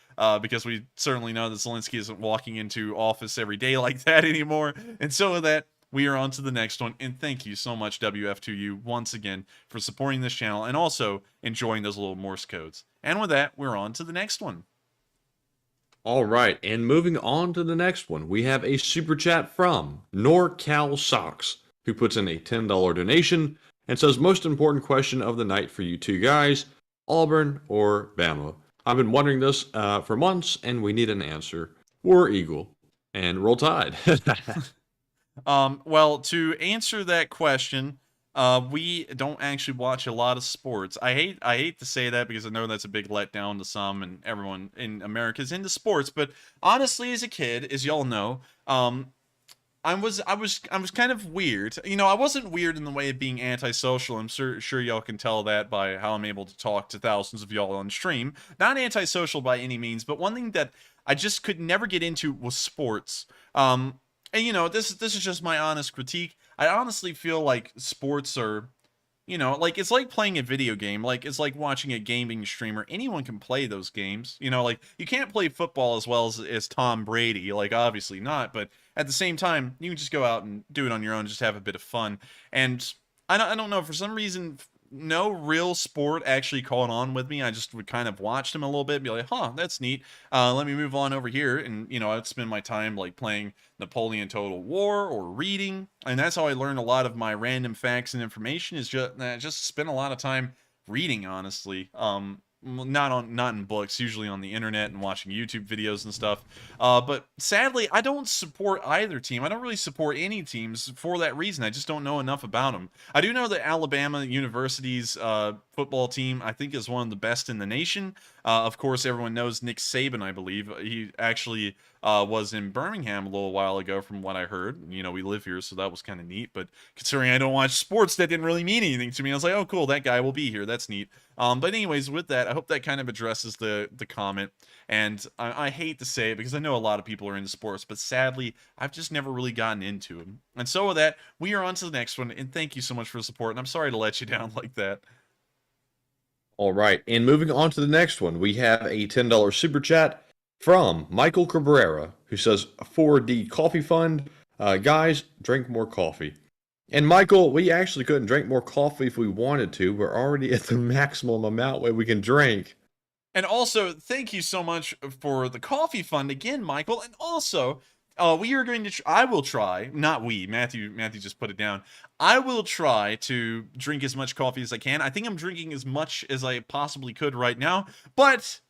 S4: Because we certainly know that Zielinski isn't walking into office every day like that anymore. And so with that, we are on to the next one. And thank you so much, WF2U, once again, for supporting this channel and also enjoying those little Morse codes. And with that, we're on to the next one.
S5: All right, and moving on to the next one, we have a super chat from NorCal Socks, who puts in a $10 donation and says, most important question of the night for you two guys, Auburn or Bama? I've been wondering this for months, and we need an answer. War Eagle. And Roll Tide.
S4: Well, to answer that question, we don't actually watch a lot of sports. I hate to say that, because I know that's a big letdown to some, and everyone in America is into sports. But honestly, as a kid, as y'all know, I was kind of weird. You know, I wasn't weird in the way of being antisocial. I'm sure y'all can tell that by how I'm able to talk to thousands of y'all on stream. Not antisocial by any means, but one thing that I just could never get into was sports. And you know, this is just my honest critique. I honestly feel like sports are, you know, like, it's like playing a video game. Like, it's like watching a gaming streamer. Anyone can play those games. You know, like, you can't play football as well as Tom Brady. Like, obviously not. But at the same time, you can just go out and do it on your own, just have a bit of fun. And I don't know, for some reason, no real sport actually caught on with me. I just would kind of watch them a little bit and be like, huh, that's neat. Let me move on over here. And, I'd spend my time like playing Napoleon Total War or reading. And that's how I learned a lot of my random facts and information, is just spend a lot of time reading, honestly. Not in books, usually on the internet and watching YouTube videos and stuff. But sadly, I don't support either team. I don't really support any teams for that reason. I just don't know enough about them. I do know that Alabama University's football team, I think, is one of the best in the nation. Of course, everyone knows Nick Saban, I believe. He actually was in Birmingham a little while ago, from what I heard. We live here, so that was kind of neat. But considering I don't watch sports, that didn't really mean anything to me. I was like, oh, cool, that guy will be here. That's neat. But anyways, with that, I hope that kind of addresses the comment. And I hate to say it, because I know a lot of people are into sports, but sadly, I've just never really gotten into them. And so with that, we are on to the next one. And thank you so much for the support. And I'm sorry to let you down like that.
S5: All right, and moving on to the next one, we have a $10 super chat from Michael Cabrera, who says, for the coffee fund, guys, drink more coffee. And Michael, we actually couldn't drink more coffee if we wanted to. We're already at the maximum amount where we can drink.
S4: And also, thank you so much for the coffee fund again, Michael. And also, we are going to, I will try, not we, Matthew just put it down. I will try to drink as much coffee as I can. I think I'm drinking as much as I possibly could right now, but,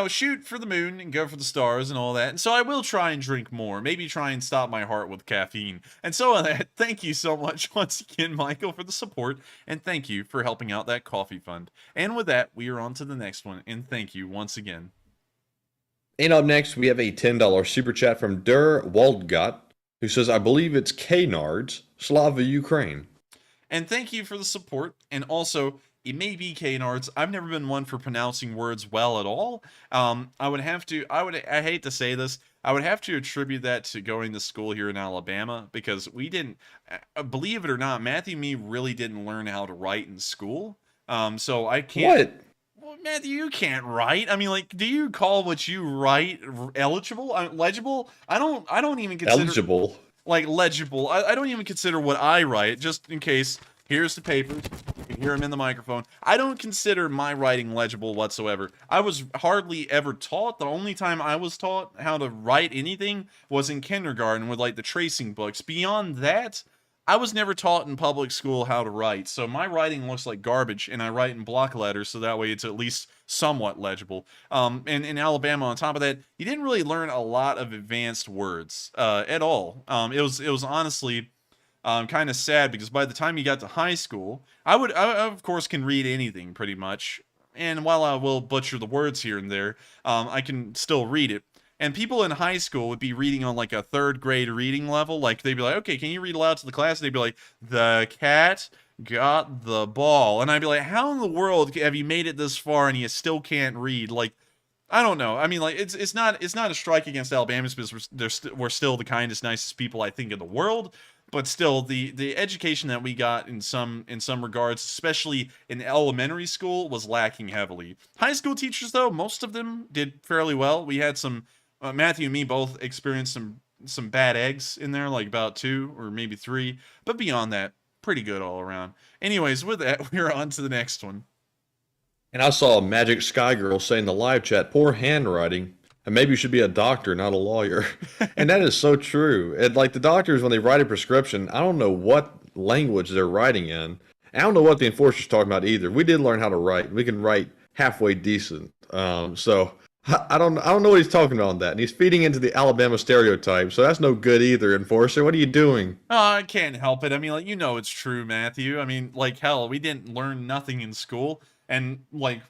S4: shoot for the moon and go for the stars and all that. And so I will try and drink more, maybe try and stop my heart with caffeine. And so on that, thank you so much once again, Michael, for the support, and thank you for helping out that coffee fund. And with that, we are on to the next one, and thank you once again.
S5: And up next, we have a $10 super chat from Der Waldgott, who says, I believe it's Knards, Slava, Ukraine.
S4: And thank you for the support. And also, it may be Knards. I've never been one for pronouncing words well at all. I hate to say this, I would have to attribute that to going to school here in Alabama, because we didn't, believe it or not, Matthew and me really didn't learn how to write in school. So I can't.
S5: What?
S4: Well, Matthew, you can't write. I mean, like, do you call what you write eligible? Legible? I don't even consider
S5: eligible.
S4: Like legible. I don't even consider what I write, just in case. Here's the papers. You can hear them in the microphone. I don't consider my writing legible whatsoever. I was hardly ever taught. The only time I was taught how to write anything was in kindergarten with like the tracing books. Beyond that, I was never taught in public school how to write, so my writing looks like garbage, and I write in block letters, so that way it's at least somewhat legible. And in Alabama, on top of that, you didn't really learn a lot of advanced words at all. It was honestly kind of sad, because by the time you got to high school, I of course can read anything pretty much, and while I will butcher the words here and there, I can still read it. And people in high school would be reading on like a 3rd grade reading level. Like they'd be like, okay, can you read aloud to the class? And they'd be like, the cat got the ball. And I'd be like, how in the world have you made it this far and you still can't read? Like, I don't know. I mean, like, it's not a strike against Alabamans, because we're still the kindest, nicest people, I think, in the world. But still, the education that we got in some regards, especially in elementary school, was lacking heavily. High school teachers, though, most of them did fairly well. We had some. Matthew and me both experienced some bad eggs in there, like about 2 or maybe 3. But beyond that, pretty good all around. Anyways, with that, we're on to the next one.
S5: And I saw Magic Sky Girl say in the live chat, poor handwriting, and maybe you should be a doctor, not a lawyer. And that is so true. And like the doctors, when they write a prescription, I don't know what language they're writing in. I don't know what the enforcer's talking about either. We did learn how to write. We can write halfway decent. So I don't know what he's talking about on that. And he's feeding into the Alabama stereotype. So that's no good either, enforcer. What are you doing?
S4: I can't help it. I mean, like, it's true, Matthew. I mean, like, hell, we didn't learn nothing in school. And, like,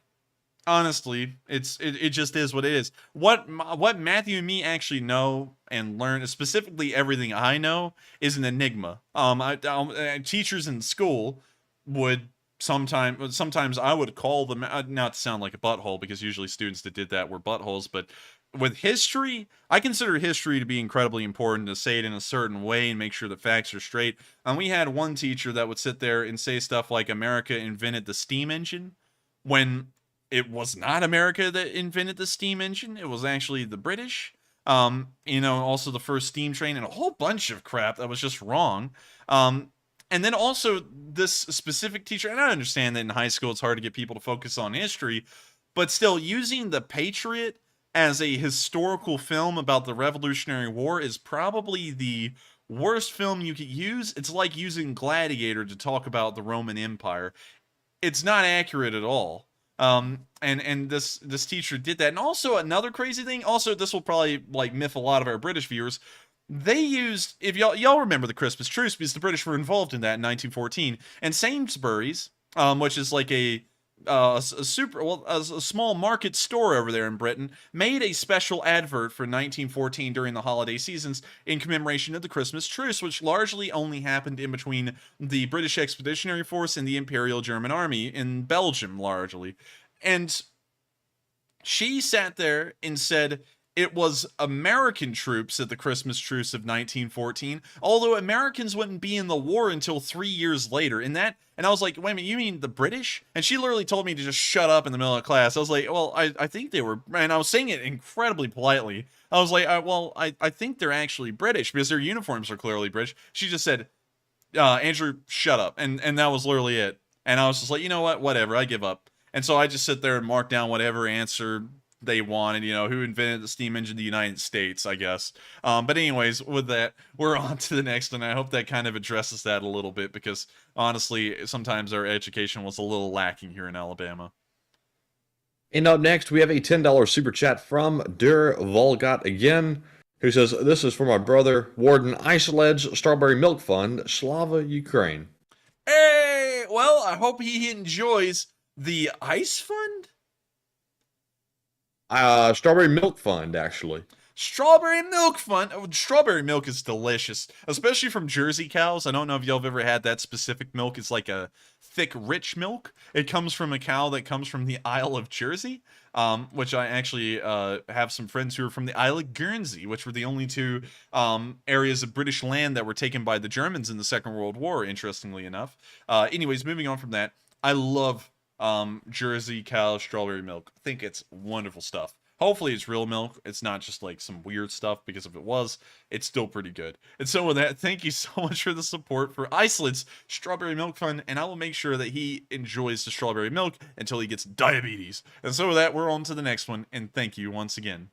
S4: honestly, it just is what it is. What Matthew and me actually know and learn, specifically everything I know, is an enigma. Teachers in school would sometimes I would call them, not to sound like a butthole, because usually students that did that were buttholes, but with history, I consider history to be incredibly important, to say it in a certain way and make sure the facts are straight. And we had one teacher that would sit there and say stuff like America invented the steam engine, when it was not America that invented the steam engine. It was actually the British. Also the first steam train, and a whole bunch of crap that was just wrong. And then also this specific teacher, and I understand that in high school it's hard to get people to focus on history, but still using The Patriot as a historical film about the Revolutionary War is probably the worst film you could use. It's like using Gladiator to talk about the Roman Empire. It's not accurate at all. And this teacher did that. And also another crazy thing, also this will probably like miff a lot of our British viewers. They used, if y'all remember the Christmas truce, because the British were involved in that in 1914, and Sainsbury's, which is like a small market store over there in Britain, made a special advert for 1914 during the holiday seasons in commemoration of the Christmas truce, which largely only happened in between the British Expeditionary Force and the Imperial German Army in Belgium, largely. And she sat there and said it was American troops at the Christmas truce of 1914, although Americans wouldn't be in the war until 3 years later. And I was like, wait a minute, you mean the British? And she literally told me to just shut up in the middle of class. I was like, well, I think they were, and I was saying it incredibly politely. I was like, I think they're actually British because their uniforms are clearly British. She just said, Andrew, shut up. And that was literally it. And I was just like, you know what, whatever, I give up. And so I just sit there and mark down whatever answer they wanted, who invented the steam engine? The United States, I guess. But anyways, with that, we're on to the next one. I hope that kind of addresses that a little bit, because honestly, sometimes our education was a little lacking here in Alabama.
S5: And up next, we have a $10 super chat from Der Volgot again, who says, this is for my brother, Warden Iceledge Strawberry Milk Fund, Slava, Ukraine.
S4: Hey, well, I hope he enjoys the Ice Fund?
S5: Strawberry Milk Fund, actually.
S4: Strawberry Milk Fund. Oh, strawberry milk is delicious, especially from Jersey cows. I don't know if y'all have ever had that specific milk. It's like a thick, rich milk. It comes from a cow that comes from the Isle of Jersey, which I actually have some friends who are from the Isle of Guernsey, which were the only two areas of British land that were taken by the Germans in the Second World War, interestingly enough. Anyways, moving on from that, I love Jersey cow strawberry milk. I think it's wonderful stuff. Hopefully it's real milk. It's not just like some weird stuff, because if it was, it's still pretty good. And so with that, thank you so much for the support for Iceland's Strawberry Milk Fund, and I will make sure that he enjoys the strawberry milk until he gets diabetes. And so with that, we're on to the next one, and thank you once again.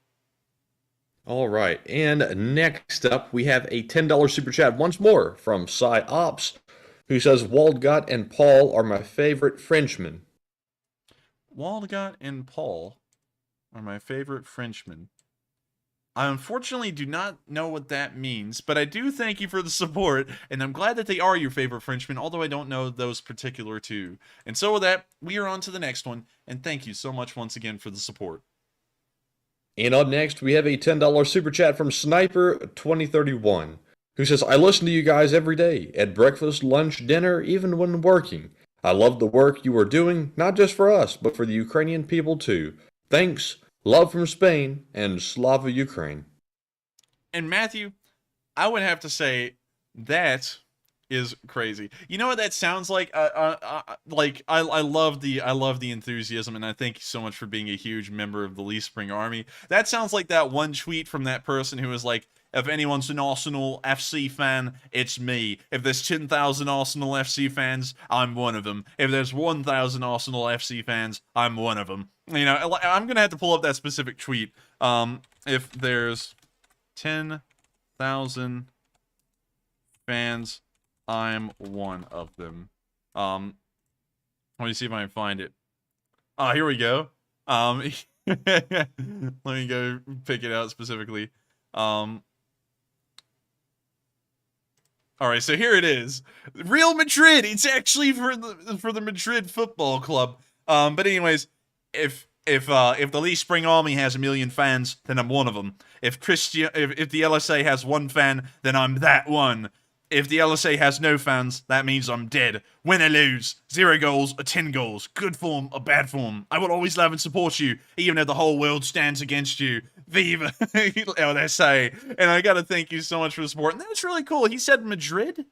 S5: All right, and next up, we have a $10 super chat once more from Cy Ops, who says, Waldgott and Paul are my favorite Frenchmen.
S4: Waldgott and Paul are my favorite Frenchmen. I unfortunately do not know what that means, but I do thank you for the support, and I'm glad that they are your favorite Frenchmen, although I don't know those particular two. And so with that, we are on to the next one, and thank you so much once again for the support.
S5: And up next, we have a $10 super chat from Sniper2031, who says, I listen to you guys every day, at breakfast, lunch, dinner, even when working. I love the work you are doing, not just for us, but for the Ukrainian people too. Thanks, love from Spain, and Slava Ukraine.
S4: And Matthew, I would have to say that is crazy. You know what that sounds like? I love the enthusiasm, and I thank you so much for being a huge member of the Lee Spring Army. That sounds like that one tweet from that person who was like, if anyone's an Arsenal FC fan, it's me. If there's 10,000 Arsenal FC fans, I'm one of them. If there's 1,000 Arsenal FC fans, I'm one of them. I'm going to have to pull up that specific tweet. If there's 10,000 fans, I'm one of them. Let me see if I can find it. Here we go. Let me go pick it out specifically. All right, so here it is. Real Madrid. It's actually for the Madrid Football Club. But anyways, if the Lee Spring Army has 1 million fans, then I'm one of them. If the LSA has 1 fan, then I'm that one. If the LSA has no fans, that means I'm dead. Win or lose, 0 goals or 10 goals, good form or bad form, I will always love and support you, even if the whole world stands against you. Viva LSA. And I gotta thank you so much for the support. And that's really cool. He said Madrid?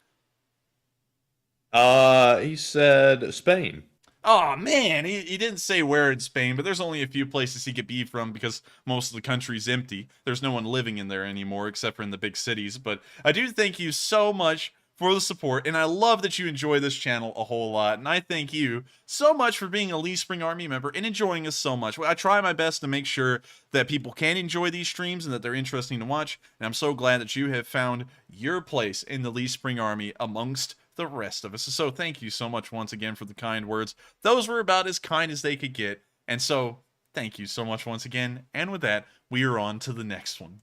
S5: He said Spain.
S4: Oh, man, he didn't say where in Spain, but there's only a few places he could be from because most of the country's empty. There's no one living in there anymore except for in the big cities. But I do thank you so much for the support, and I love that you enjoy this channel a whole lot, and I thank you so much for being a Lee Spring Army member and enjoying us so much. I try my best to make sure that people can enjoy these streams and that they're interesting to watch, and I'm so glad that you have found your place in the Lee Spring Army amongst the rest of us. So thank you so much once again for the kind words. Those were about as kind as they could get, and so thank you so much once again, and with that, we are on to the next one.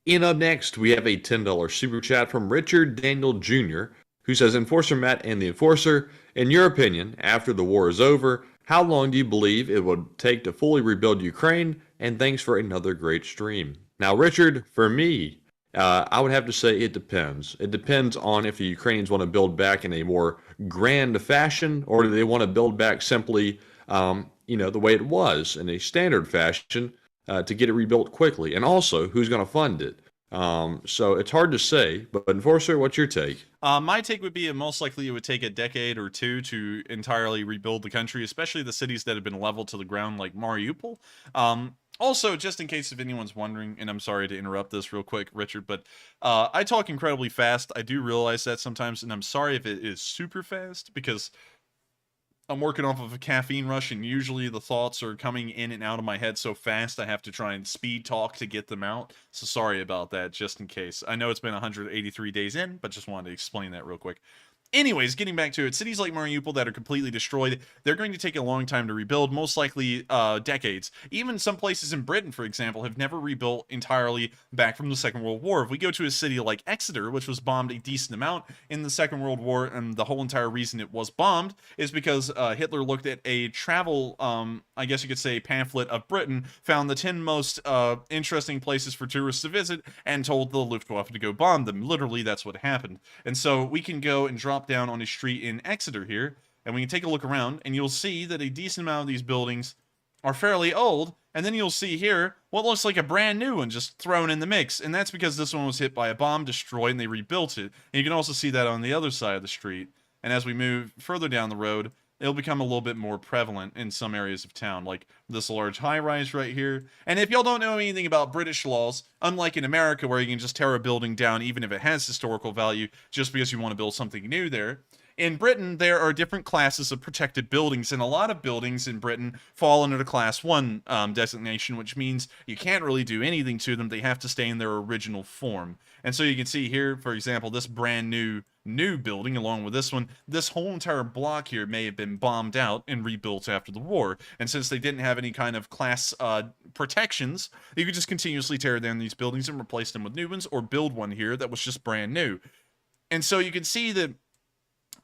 S5: And up next, we have a $10 super chat from Richard Daniel Jr., who says, Enforcer Matt and the Enforcer, in your opinion, after the war is over, how long do you believe it would take to fully rebuild Ukraine? And thanks for another great stream. Now, Richard, for me, I would have to say it depends. It depends on if the Ukrainians want to build back in a more grand fashion, or do they want to build back simply, the way it was, in a standard fashion, to get it rebuilt quickly, and also who's going to fund it. So it's hard to say, but Enforcer, what's your take?
S4: My take would be most likely it would take a decade or two to entirely rebuild the country, especially the cities that have been leveled to the ground like Mariupol. Also, just in case if anyone's wondering, and I'm sorry to interrupt this real quick, Richard, but I talk incredibly fast. I do realize that sometimes, and I'm sorry if it is super fast, because I'm working off of a caffeine rush, and usually the thoughts are coming in and out of my head so fast I have to try and speed talk to get them out. So sorry about that, just in case. I know it's been 183 days in, but just wanted to explain that real quick. Anyways, getting back to it, cities like Mariupol that are completely destroyed, they're going to take a long time to rebuild, most likely decades. Even some places in Britain, for example, have never rebuilt entirely back from the Second World War. If we go to a city like Exeter, which was bombed a decent amount in the Second World War, and the whole entire reason it was bombed is because Hitler looked at a travel, I guess you could say, pamphlet of Britain, found the 10 most interesting places for tourists to visit, and told the Luftwaffe to go bomb them. Literally, that's what happened. And so we can go and drop down on a street in Exeter here, and we can take a look around, and you'll see that a decent amount of these buildings are fairly old, and then you'll see here what looks like a brand new one just thrown in the mix, and that's because this one was hit by a bomb, destroyed, and they rebuilt it. And you can also see that on the other side of the street, and as we move further down the road, it'll become a little bit more prevalent in some areas of town, like this large high-rise right here. And if y'all don't know anything about British laws, unlike in America where you can just tear a building down even if it has historical value just because you want to build something new there, in Britain, there are different classes of protected buildings, and a lot of buildings in Britain fall under the Class 1 designation, which means you can't really do anything to them. They have to stay in their original form. And so you can see here, for example, this brand new building, along with this one, this whole entire block here may have been bombed out and rebuilt after the war. And since they didn't have any kind of class protections, you could just continuously tear down these buildings and replace them with new ones, or build one here that was just brand new. And so you can see that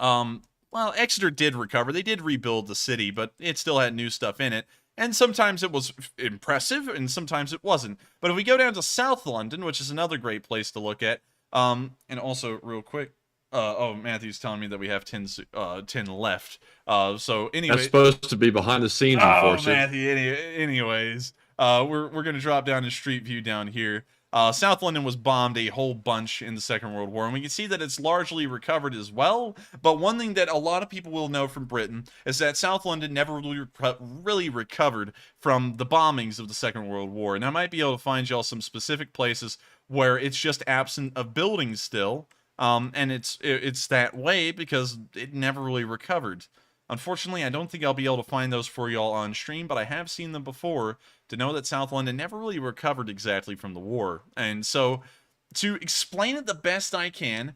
S4: well, Exeter did recover. They did rebuild the city, but it still had new stuff in it. And sometimes it was impressive, and sometimes it wasn't. But if we go down to South London, which is another great place to look at, and also real quick, oh, Matthew's telling me that we have 10 left. So anyway,
S5: that's supposed to be behind the scenes.
S4: Matthew. Anyways, we're gonna drop down to Street View down here. South London was bombed a whole bunch in the Second World War, and we can see that it's largely recovered as well. But one thing that a lot of people will know from Britain is that South London never really recovered from the bombings of the Second World War. And I might be able to find y'all some specific places where it's just absent of buildings still, and it's that way because it never really recovered. Unfortunately, I don't think I'll be able to find those for y'all on stream, but I have seen them before to know that South London never really recovered exactly from the war. And so, to explain it the best I can,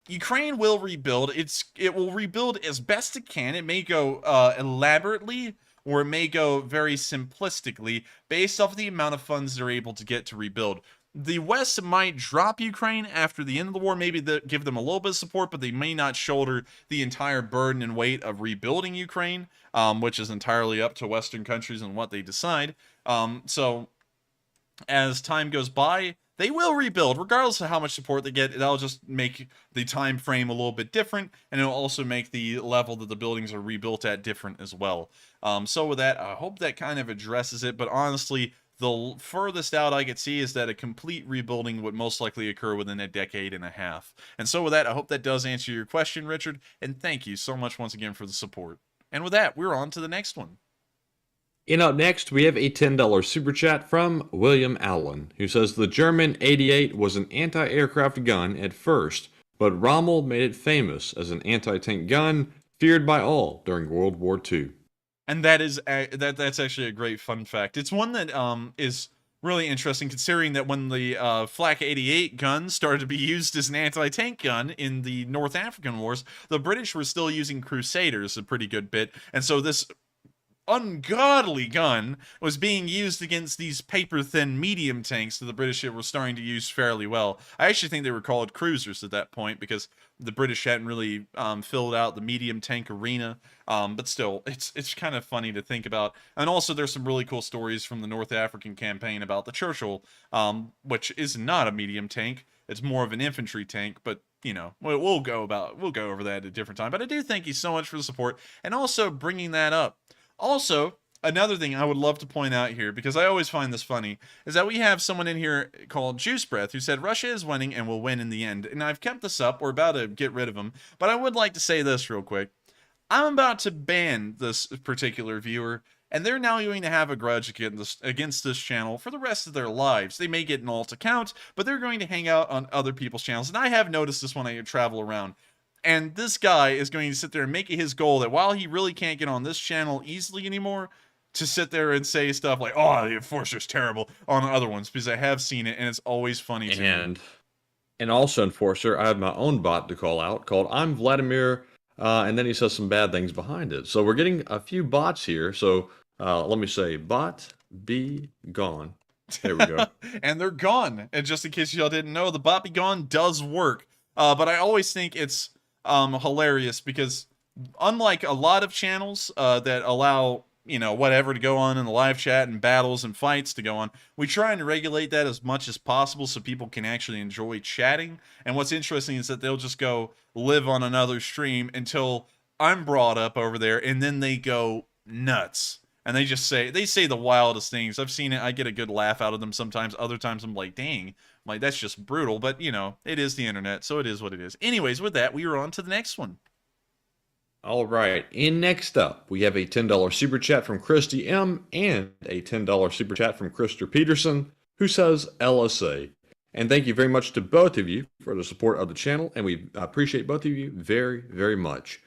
S4: Ukraine will rebuild. It will rebuild as best it can. It may go elaborately, or it may go very simplistically, based off the amount of funds they're able to get to rebuild. The West might drop Ukraine after the end of the war, maybe give them a little bit of support, but they may not shoulder the entire burden and weight of rebuilding Ukraine, which is entirely up to Western countries and what they decide. So as time goes by, they will rebuild, regardless of how much support they get. That'll just make the time frame a little bit different, and it'll also make the level that the buildings are rebuilt at different as well. So with that, I hope that kind of addresses it, but honestly, the furthest out I could see is that a complete rebuilding would most likely occur within a decade and a half. And so with that, I hope that does answer your question, Richard, and thank you so much once again for the support. And with that, we're on to the next one.
S5: And up next, we have a $10 super chat from William Allen, who says the German 88 was an anti-aircraft gun at first, but Rommel made it famous as an anti-tank gun feared by all during World War II.
S4: And that is that's actually a great fun fact. It's one that is really interesting, considering that when the Flak 88 gun started to be used as an anti-tank gun in the North African wars, the British were still using Crusaders a pretty good bit, and so this ungodly gun was being used against these paper-thin medium tanks that the British were starting to use fairly well. I actually think they were called cruisers at that point, because the British hadn't really filled out the medium tank arena. But still, it's kind of funny to think about. And also, there's some really cool stories from the North African campaign about the Churchill, which is not a medium tank. It's more of an infantry tank, but you know, we'll go over that at a different time. But I do thank you so much for the support and also bringing that up. Also, another thing I would love to point out here, because I always find this funny, is that we have someone in here called Juice Breath who said Russia is winning and will win in the end. And I've kept this up. We're about to get rid of him. But I would like to say this real quick. I'm about to ban this particular viewer, and they're now going to have a grudge against this channel for the rest of their lives. They may get an alt account, but they're going to hang out on other people's channels. And I have noticed this when I travel around. And this guy is going to sit there and make it his goal that while he really can't get on this channel easily anymore, to sit there and say stuff like, oh, the Enforcer's terrible on other ones, because I have seen it, and it's always funny to me.
S5: And also, Enforcer, I have my own bot to call out called I'm Vladimir, and then he says some bad things behind it. So we're getting a few bots here. So let me say, bot, be gone. There we go.
S4: And they're gone. And just in case y'all didn't know, the bot be gone does work. But I always think it's hilarious, because unlike a lot of channels that allow, you know, whatever to go on in the live chat and battles and fights to go on, we try and regulate that as much as possible so people can actually enjoy chatting. And what's interesting is that they'll just go live on another stream until I'm brought up over there, and then they go nuts. And they say the wildest things. I've seen it. I get a good laugh out of them sometimes. Other times I'm like, dang, like that's just brutal. But, you know, it is the internet, so it is what it is. Anyways, with that, we are on to the next one.
S5: All right. And next up, we have a $10 super chat from Christy M and a $10 super chat from Krister Peterson, who says LSA. And thank you very much to both of you for the support of the channel, and we appreciate both of you very, very much.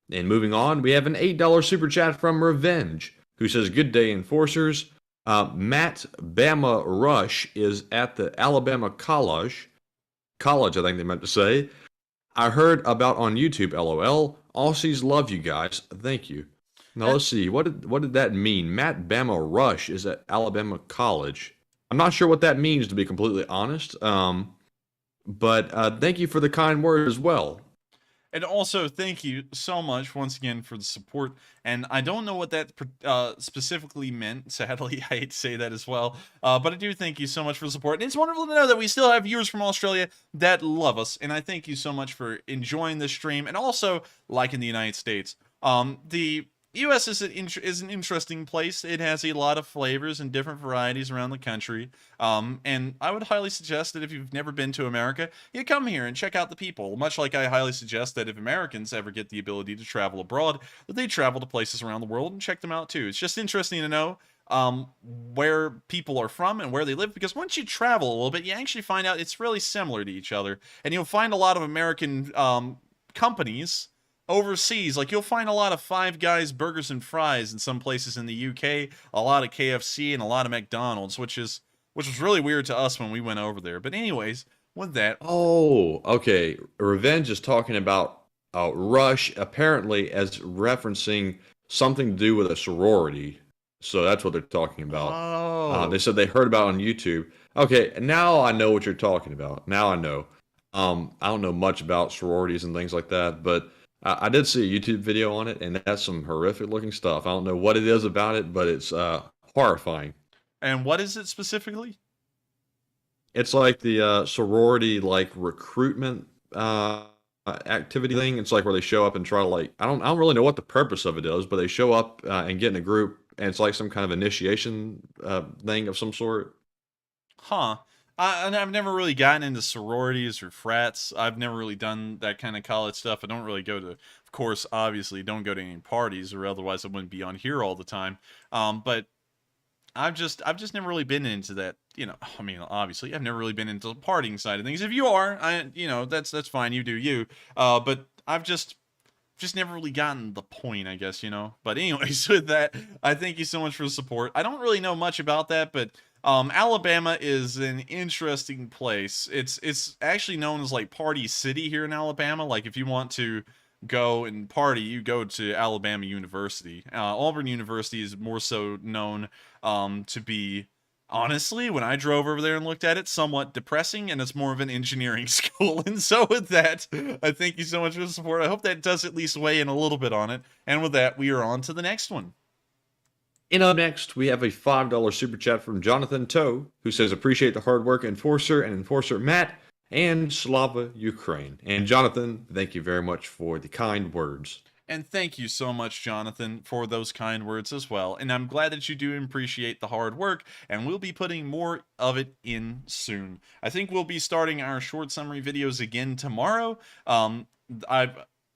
S5: And moving on, we have an $8 super chat from Revenge, who says, good day, Enforcers. Matt Bama Rush is at the Alabama College, I think they meant to say. I heard about on YouTube, LOL. Aussies love you guys. Thank you. Now let's see. What did that mean? Matt Bama Rush is at Alabama College. I'm not sure what that means, to be completely honest. But thank you for the kind word as well.
S4: And also, thank you so much once again for the support. And I don't know what that specifically meant. Sadly, I hate to say that as well. But I do thank you so much for the support. And it's wonderful to know that we still have viewers from Australia that love us. And I thank you so much for enjoying this stream. And also, like in the United States, the U.S. is an interesting place. It has a lot of flavors and different varieties around the country. And I would highly suggest that if you've never been to America, you come here and check out the people. Much like I highly suggest that if Americans ever get the ability to travel abroad, that they travel to places around the world and check them out too. It's just interesting to know where people are from and where they live, because once you travel a little bit, you actually find out it's really similar to each other. And you'll find a lot of American companies overseas. Like, you'll find a lot of Five Guys burgers and fries in some places in the UK, a lot of KFC and a lot of McDonald's, which was really weird to us when we went over there. But anyways, with that,
S5: oh, okay. Revenge is talking about Rush apparently as referencing something to do with a sorority. So that's what they're talking about.
S4: Oh.
S5: They said they heard about it on YouTube. Okay, now I know what you're talking about. Now I know. I don't know much about sororities and things like that, but I did see a YouTube video on it, and that's some horrific looking stuff. I don't know what it is about it, but it's horrifying.
S4: And what is it specifically?
S5: It's like the sorority, like, recruitment activity thing. It's like where they show up and try to, like, I don't really know what the purpose of it is, but they show up and get in a group, and it's like some kind of initiation thing of some sort.
S4: Huh. I've never really gotten into sororities or frats. I've never really done that kind of college stuff. I don't really go to, of course, obviously, don't go to any parties, or otherwise I wouldn't be on here all the time. But I've just never really been into that. I mean, obviously, I've never really been into the partying side of things. If you are, that's fine. You do you. But I've just never really gotten the point, I guess, But anyways, with that, I thank you so much for the support. I don't really know much about that, but Alabama is an interesting place. It's actually known as like Party City here in Alabama. Like if you want to go and party, you go to Alabama University. Auburn University is more so known to be, honestly, when I drove over there and looked at it, somewhat depressing, and it's more of an engineering school. And so with that, I thank you so much for the support. I hope that does at least weigh in a little bit on it. And with that, we are on to the next one.
S5: And up next, we have a $5 super chat from Jonathan Toe, who says, appreciate the hard work, Enforcer and Enforcer Matt, and Slava Ukraine. And Jonathan, thank you very much for the kind words.
S4: And thank you so much, Jonathan, for those kind words as well. And I'm glad that you do appreciate the hard work, and we'll be putting more of it in soon. I think we'll be starting our short summary videos again tomorrow.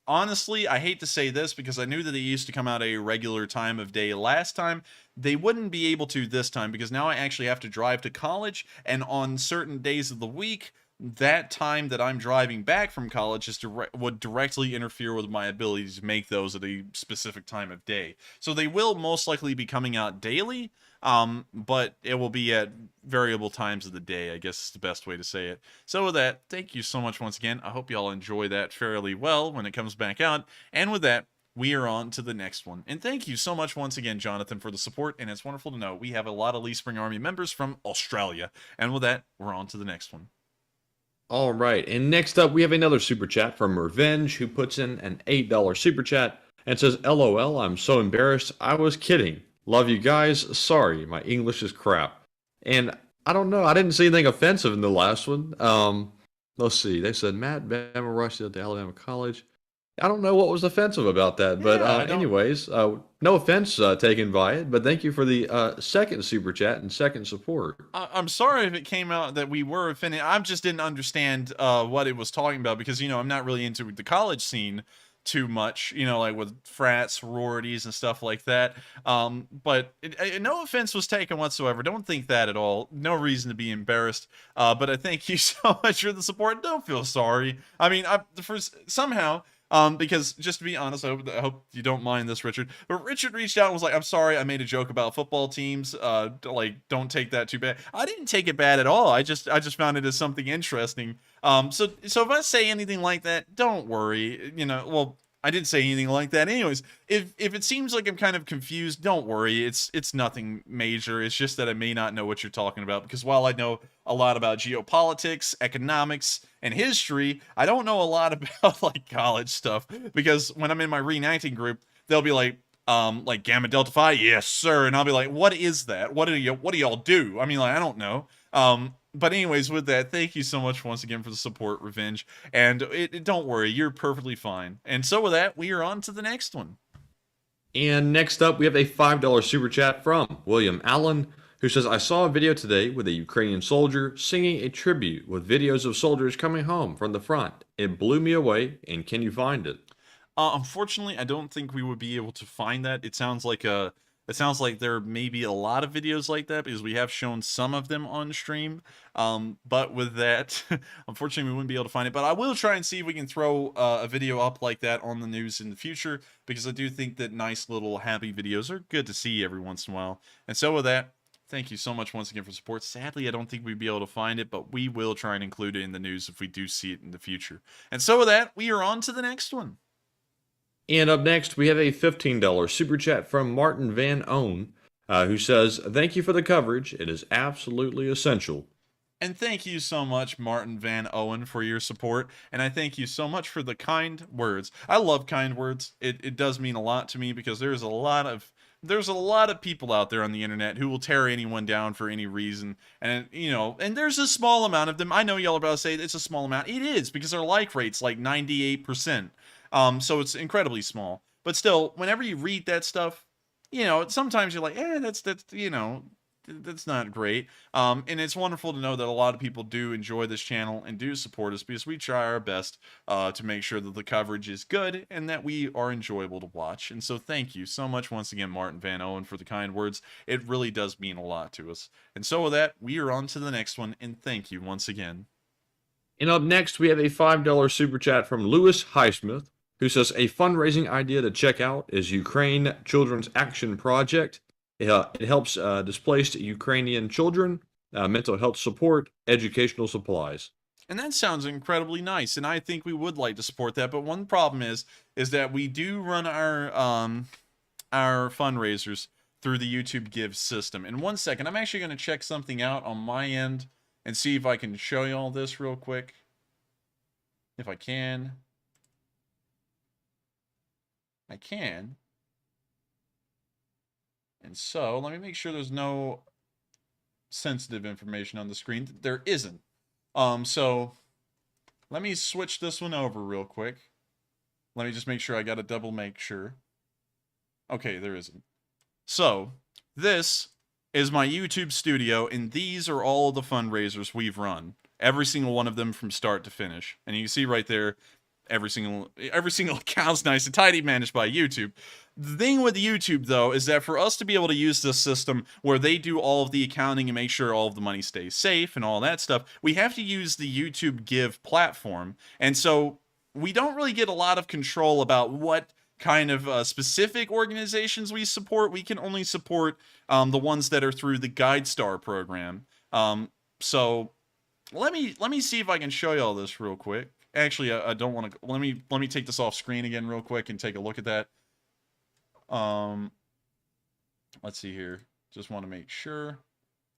S4: Honestly, I hate to say this because I knew that they used to come out a regular time of day last time. They wouldn't be able to this time because now I actually have to drive to college, and on certain days of the week, that time that I'm driving back from college would directly interfere with my ability to make those at a specific time of day. So they will most likely be coming out daily, but it will be at variable times of the day, I guess is the best way to say it. So with that, thank you so much once again. I hope you all enjoy that fairly well when it comes back out. And with that, we are on to the next one. And thank you so much once again, Jonathan, for the support. And it's wonderful to know we have a lot of Lee Spring Army members from Australia. And with that, we're on to the next one.
S5: All right, and next up, we have another super chat from Revenge, who puts in an $8 super chat and says, LOL, I'm so embarrassed. I was kidding. Love you guys. Sorry, my English is crap. And I don't know. I didn't see anything offensive in the last one. Let's see. They said, Matt Bama rushed to Alabama College. I don't know what was offensive about that. But anyways, no offense taken by it. But thank you for the second super chat and second support.
S4: I'm sorry if it came out that we were offended. I just didn't understand what it was talking about because, I'm not really into the college scene too much, like with frats, sororities, and stuff like that. But no offense was taken whatsoever. Don't think that at all. No reason to be embarrassed. But I thank you so much for the support. Don't feel sorry. I mean, somehow... because just to be honest, I hope you don't mind this, Richard. But Richard reached out and was like, I'm sorry, I made a joke about football teams. Don't take that too bad. I didn't take it bad at all. I just found it as something interesting. So if I say anything like that, don't worry. Well, I didn't say anything like that. Anyways, if it seems like I'm kind of confused, don't worry. It's nothing major. It's just that I may not know what you're talking about, because while I know a lot about geopolitics, economics, and history, I don't know a lot about like college stuff, because when I'm in my reenacting group, they'll be like Gamma Delta Phi, yes sir, and I'll be like, what is that? What do y'all do? I mean, like, I don't know. But anyways, with that, thank you so much once again for the support, Revenge. And don't worry, you're perfectly fine. And so with that, we are on to the next one.
S5: And next up, we have a $5 super chat from William Allen, who says, I saw a video today with a Ukrainian soldier singing a tribute with videos of soldiers coming home from the front. It blew me away, and can you find it?
S4: Unfortunately, I don't think we would be able to find that. It sounds like there may be a lot of videos like that, because we have shown some of them on stream. But with that, unfortunately, we wouldn't be able to find it. But I will try and see if we can throw a video up like that on the news in the future, because I do think that nice little happy videos are good to see every once in a while. And so with that, thank you so much once again for support. Sadly, I don't think we'd be able to find it, but we will try and include it in the news if we do see it in the future. And so with that, we are on to the next one.
S5: And up next, we have a $15 super chat from Martin Van Own, who says, thank you for the coverage. It is absolutely essential.
S4: And thank you so much, Martin Van Owen, for your support. And I thank you so much for the kind words. I love kind words. It does mean a lot to me, because there's a lot of people out there on the internet who will tear anyone down for any reason. And, and there's a small amount of them. I know y'all are about to say it's a small amount. It is, because our like rate's like 98%. So it's incredibly small. But still, whenever you read that stuff, sometimes you're like, that's that's not great. And it's wonderful to know that a lot of people do enjoy this channel and do support us because we try our best to make sure that the coverage is good and that we are enjoyable to watch. And so thank you so much once again, Martin Van Owen, for the kind words. It really does mean a lot to us. And so with that, we are on to the next one, and thank you once again.
S5: And up next, we have a $5 super chat from Lewis Highsmith, who says a fundraising idea to check out is Ukraine Children's Action Project. It helps displaced Ukrainian children, mental health support, educational supplies.
S4: And that sounds incredibly nice, and I think we would like to support that. But one problem is that we do run our fundraisers through the YouTube Give system. In 1 second, I'm actually going to check something out on my end and see if I can show you all this real quick. If I can. I can. And so, let me make sure there's no sensitive information on the screen. There isn't. So, let me switch this one over real quick. Let me just make sure I got to double make sure. Okay, there isn't. So, this is my YouTube studio, and these are all of the fundraisers we've run. Every single one of them from start to finish. And you can see right there, every single account's nice and tidy, managed by YouTube. The thing with YouTube, though, is that for us to be able to use this system where they do all of the accounting and make sure all of the money stays safe and all that stuff, we have to use the YouTube Give platform. And so we don't really get a lot of control about what kind of specific organizations we support. We can only support the ones that are through the GuideStar program. So let me see if I can show you all this real quick. Actually, I don't want to. Let me take this off screen again real quick and take a look at that. Let's see here. Just want to make sure.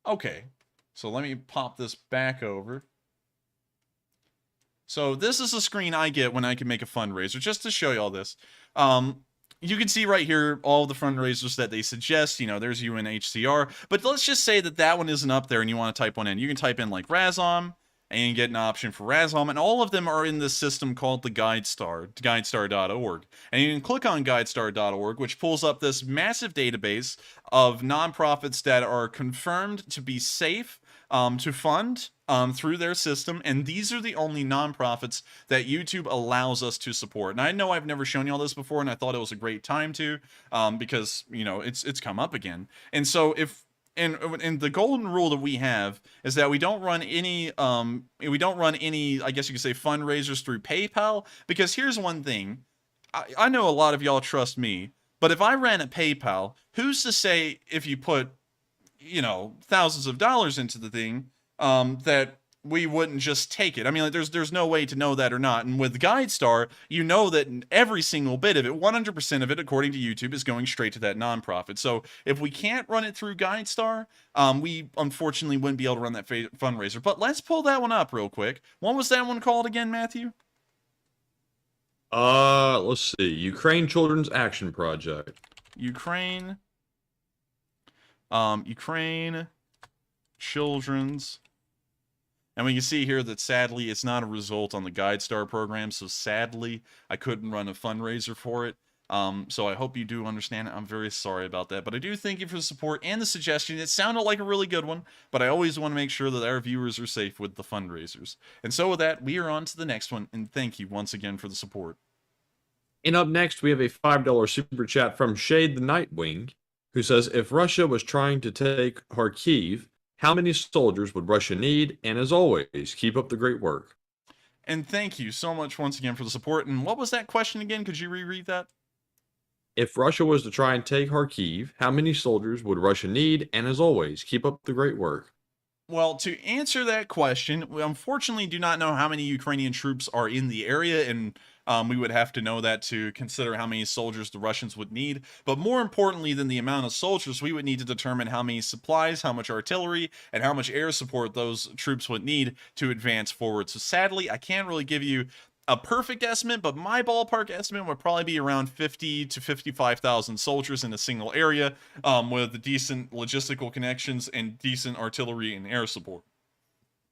S4: Okay, so let me pop this back over. So this is the screen I get when I can make a fundraiser, just to show you all this. You can see right here all the fundraisers that they suggest. You know, there's UNHCR. But let's just say that that one isn't up there and you want to type one in. You can type in like Razom, and you can get an option for Razom, and all of them are in this system called the GuideStar, guidestar.org. And you can click on guidestar.org, which pulls up this massive database of nonprofits that are confirmed to be safe to fund through their system, and these are the only nonprofits that YouTube allows us to support. And I know I've never shown you all this before, and I thought it was a great time to, because, you know, it's come up again. And so and the golden rule that we have is that we don't run any, I guess you could say, fundraisers through PayPal, because here's one thing. I know a lot of y'all trust me, but if I ran a PayPal, who's to say if you put, you know, thousands of dollars into the thing, that we wouldn't just take it? I mean, like, there's no way to know that or not. And with GuideStar, you know that every single bit of it, 100% of it, according to YouTube, is going straight to that nonprofit. So if we can't run it through GuideStar, we unfortunately wouldn't be able to run that fundraiser. But let's pull that one up real quick. What was that one called again, Matthew?
S5: Let's see. Ukraine Children's Action Project.
S4: Ukraine Children's. And we can see here that sadly it's not a result on the GuideStar program, so sadly I couldn't run a fundraiser for it. So I hope you do understand it. I'm very sorry about that, but I do thank you for the support and the suggestion. It sounded like a really good one, but I always want to make sure that our viewers are safe with the fundraisers. And so with that, we are on to the next one, and thank you once again for the support.
S5: And up next, we have a $5 super chat from Shade the Nightwing, who says, if Russia was trying to take Kharkiv, how many soldiers would Russia need? And as always, keep up the great work.
S4: And thank you so much once again for the support. And what was that question again? Could you reread that?
S5: If Russia was to try and take Kharkiv, how many soldiers would Russia need? And as always, keep up the great work.
S4: Well, to answer that question, we unfortunately do not know how many Ukrainian troops are in the area, and we would have to know that to consider how many soldiers the Russians would need. But more importantly than the amount of soldiers, we would need to determine how many supplies, how much artillery, and how much air support those troops would need to advance forward. So sadly, I can't really give you a perfect estimate, but my ballpark estimate would probably be around 50 to 55,000 soldiers in a single area, with decent logistical connections and decent artillery and air support.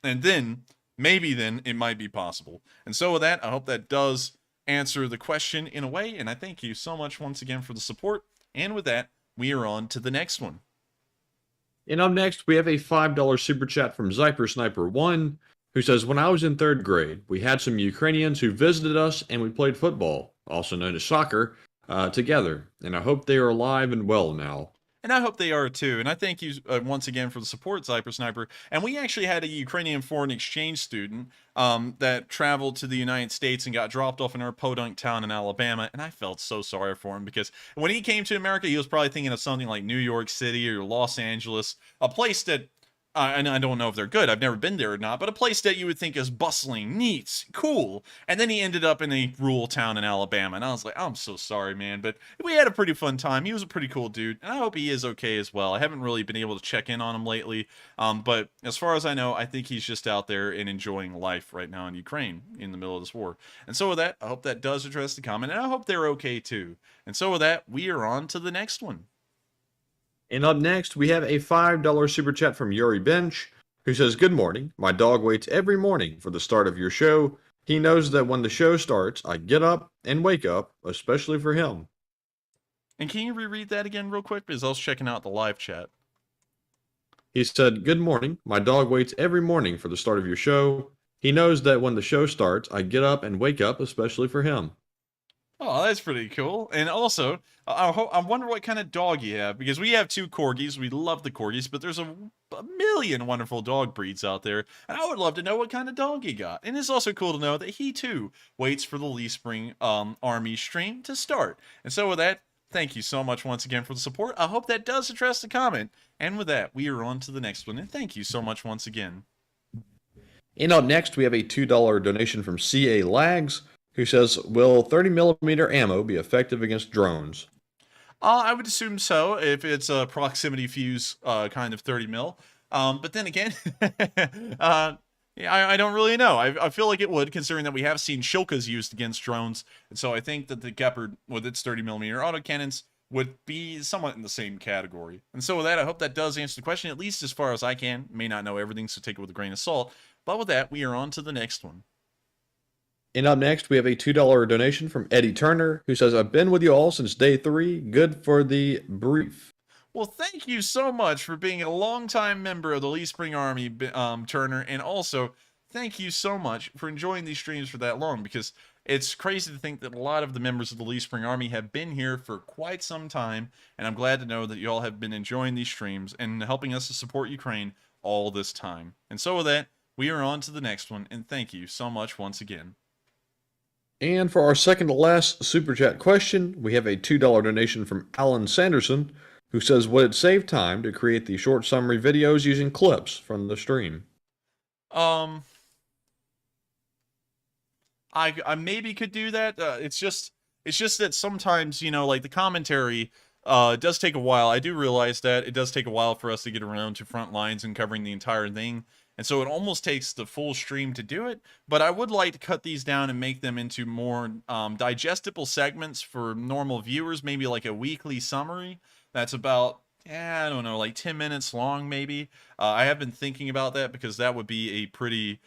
S4: And then, maybe then, it might be possible. And so with that, I hope that does answer the question in a way, and I thank you so much once again for the support. And with that, we are on to the next one.
S5: And up next, we have a $5 super chat from Zyper Sniper 1, who says, when I was in 3rd grade, we had some Ukrainians who visited us and we played football, also known as soccer, together. And I hope they are alive and well now.
S4: And I hope they are too. And I thank you once again for the support, Zyper Sniper. And we actually had a Ukrainian foreign exchange student that traveled to the United States and got dropped off in our podunk town in Alabama. And I felt so sorry for him because when he came to America, he was probably thinking of something like New York City or Los Angeles, a place that and I don't know if they're good. I've never been there or not, but a place that you would think is bustling, neat, cool. And then he ended up in a rural town in Alabama. And I was like, I'm so sorry, man. But we had a pretty fun time. He was a pretty cool dude. And I hope he is okay as well. I haven't really been able to check in on him lately. But as far as I know, I think he's just out there and enjoying life right now in Ukraine in the middle of this war. And so with that, I hope that does address the comment. And I hope they're okay too. And so with that, we are on to the next one.
S5: And up next, we have a $5 super chat from Yuri Bench, who says, good morning. My dog waits every morning for the start of your show. He knows that when the show starts, I get up and wake up, especially for him.
S4: And can you reread that again real quick? Because I was checking out the live chat.
S5: He said, good morning. My dog waits every morning for the start of your show. He knows that when the show starts, I get up and wake up, especially for him.
S4: Oh, that's pretty cool. And also, I wonder what kind of dog you have, because we have 2 corgis. We love the corgis, but there's a million wonderful dog breeds out there, and I would love to know what kind of dog he got. And it's also cool to know that he, too, waits for the Lysychansk army stream to start. And so with that, thank you so much once again for the support. I hope that does address the comment. And with that, we are on to the next one, and thank you so much once again.
S5: And up next, we have a $2 donation from CA Lags, who says, will 30mm ammo be effective against drones?
S4: I would assume so, if it's a proximity fuse kind of 30 mil. But then again, I don't really know. I feel like it would, considering that we have seen shilkas used against drones. And so I think that the Gepard, with its 30mm autocannons, would be somewhat in the same category. And so with that, I hope that does answer the question, at least as far as I can. May not know everything, so take it with a grain of salt. But with that, we are on to the next one.
S5: And up next, we have a $2 donation from Eddie Turner, who says, I've been with you all since day 3. Good for the brief.
S4: Well, thank you so much for being a longtime member of the Lysychansk Army, Turner, and also thank you so much for enjoying these streams for that long, because it's crazy to think that a lot of the members of the Lysychansk Army have been here for quite some time, and I'm glad to know that you all have been enjoying these streams and helping us to support Ukraine all this time. And so with that, we are on to the next one, and thank you so much once again.
S5: And for our second to last super chat question, we have a $2 donation from Alan Sanderson, who says, would it save time to create the short summary videos using clips from the stream?
S4: I maybe could do that. It's just that sometimes, you know, like the commentary does take a while. I do realize that it does take a while for us to get around to front lines and covering the entire thing. And so it almost takes the full stream to do it, but I would like to cut these down and make them into more digestible segments for normal viewers, maybe like a weekly summary that's about, I don't know, like 10 minutes long maybe. I have been thinking about that because that would be a pretty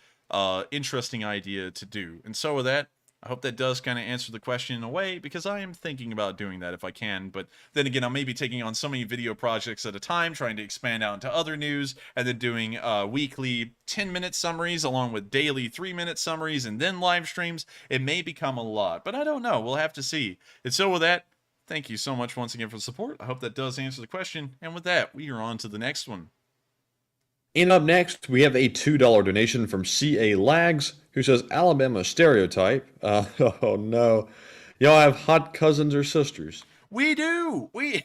S4: interesting idea to do. And so with that, I hope that does kind of answer the question in a way, because I am thinking about doing that if I can. But then again, I may be taking on so many video projects at a time, trying to expand out into other news, and then doing weekly 10-minute summaries along with daily 3-minute summaries and then live streams. It may become a lot, but I don't know. We'll have to see. And so with that, thank you so much once again for the support. I hope that does answer the question. And with that, we are on to the next one.
S5: And up next, we have a $2 donation from C.A. Lags, who says, Alabama stereotype. Oh no. Y'all have hot cousins or sisters?
S4: We do! We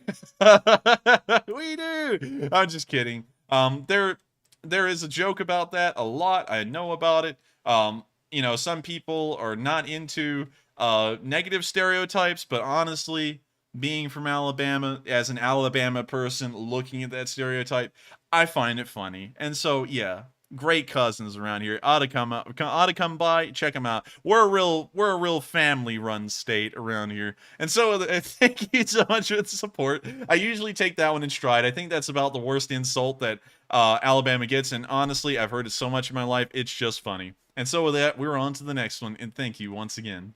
S4: we do! I'm just kidding. There is a joke about that a lot. I know about it. You know, some people are not into negative stereotypes, but honestly, being from Alabama, as an Alabama person looking at that stereotype, I find it funny. And so, yeah, great cousins around here. Ought to come by, check them out. We're a real family-run state around here. And so, thank you so much for the support. I usually take that one in stride. I think that's about the worst insult that Alabama gets. And honestly, I've heard it so much in my life, it's just funny. And so with that, we're on to the next one. And thank you once again.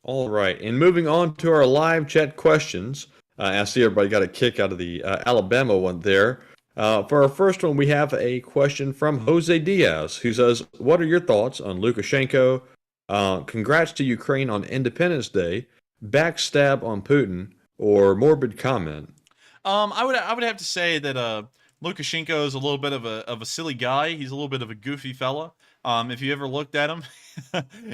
S5: All right, and moving on to our live chat questions. I see everybody got a kick out of the Alabama one there. For our first one, we have a question from Jose Diaz, who says, "What are your thoughts on Lukashenko? Congrats to Ukraine on Independence Day. Backstab on Putin, or morbid comment?"
S4: I would have to say that Lukashenko is a little bit of a silly guy. He's a little bit of a goofy fella. If you ever looked at him,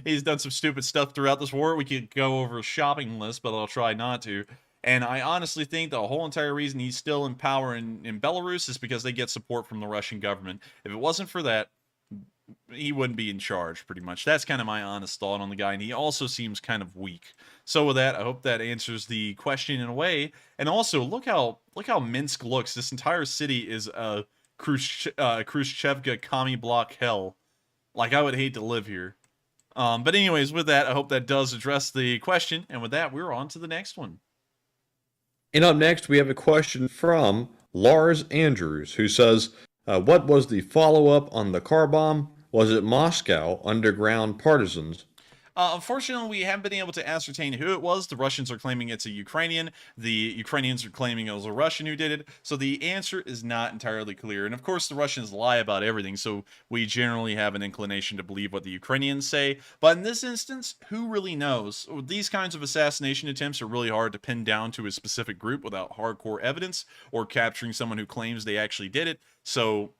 S4: he's done some stupid stuff throughout this war. We could go over a shopping list, but I'll try not to. And I honestly think the whole entire reason he's still in power in Belarus is because they get support from the Russian government. If it wasn't for that, he wouldn't be in charge, pretty much. That's kind of my honest thought on the guy, and he also seems kind of weak. So with that, I hope that answers the question in a way. And also, look how Minsk looks. This entire city is a Khrushchevka commie block hell. Like, I would hate to live here. But anyways, with that, I hope that does address the question. And with that, we're on to the next one.
S5: And up next, we have a question from Lars Andrews, who says, "What was the follow-up on the car bomb? Was it Moscow underground partisans?"
S4: Unfortunately, we haven't been able to ascertain who it was. The Russians are claiming it's a Ukrainian. The Ukrainians are claiming it was a Russian who did it. So the answer is not entirely clear. And of course, the Russians lie about everything. So we generally have an inclination to believe what the Ukrainians say. But in this instance, who really knows? These kinds of assassination attempts are really hard to pin down to a specific group without hardcore evidence or capturing someone who claims they actually did it. So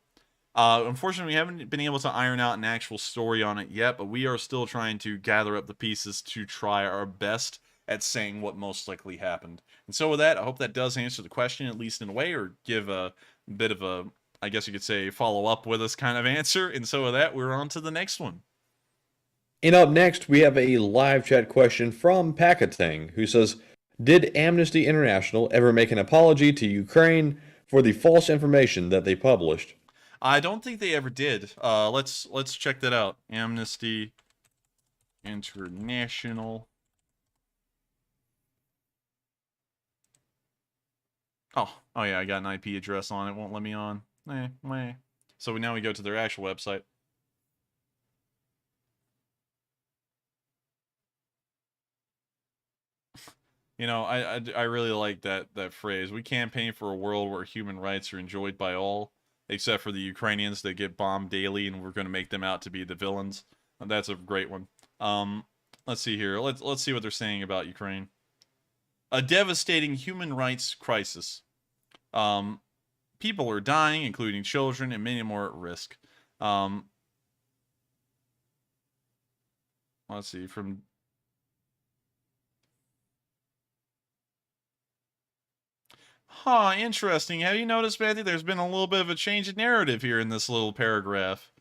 S4: unfortunately, we haven't been able to iron out an actual story on it yet, but we are still trying to gather up the pieces to try our best at saying what most likely happened. And so with that, I hope that does answer the question, at least in a way, or give a bit of a, I guess you could say, follow up with us kind of answer. And so with that, we're on to the next one.
S5: And up next, we have a live chat question from Pakatang, who says, "Did Amnesty International ever make an apology to Ukraine for the false information that they published?"
S4: I don't think they ever did. Let's check that out. Amnesty International. Oh yeah, I got an IP address on it. Won't let me on. So now we go to their actual website. You know, I really like that phrase. We campaign for a world where human rights are enjoyed by all, except for the Ukrainians that get bombed daily, and we're going to make them out to be the villains. That's a great one. Let's see here. Let's see what they're saying about Ukraine. A devastating human rights crisis. People are dying, including children, and many more at risk. Let's see, from... Huh, interesting. Have you noticed, Matthew, there's been a little bit of a change in narrative here in this little paragraph?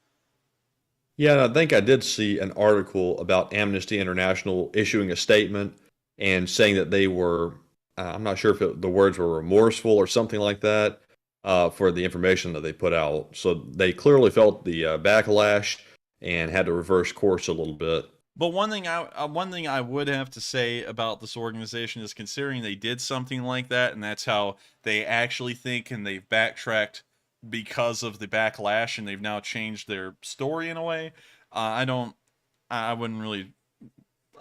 S5: Yeah, I think I did see an article about Amnesty International issuing a statement and saying that they were, I'm not sure if the words were remorseful or something like that, for the information that they put out. So they clearly felt the backlash and had to reverse course a little bit.
S4: But one thing I would have to say about this organization is, considering they did something like that, and that's how they actually think, and they've backtracked because of the backlash, and they've now changed their story in a way. I wouldn't really,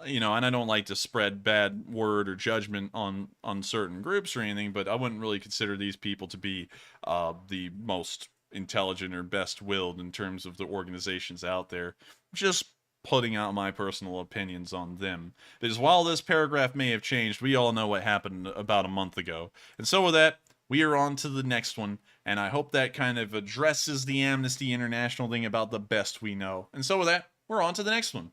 S4: and I don't like to spread bad word or judgment on certain groups or anything, but I wouldn't really consider these people to be the most intelligent or best-willed in terms of the organizations out there. Just putting out my personal opinions on them. Because while this paragraph may have changed, we all know what happened about a month ago. And so with that, we are on to the next one, and I hope that kind of addresses the Amnesty International thing about the best we know. And so with that, we're on to the next one.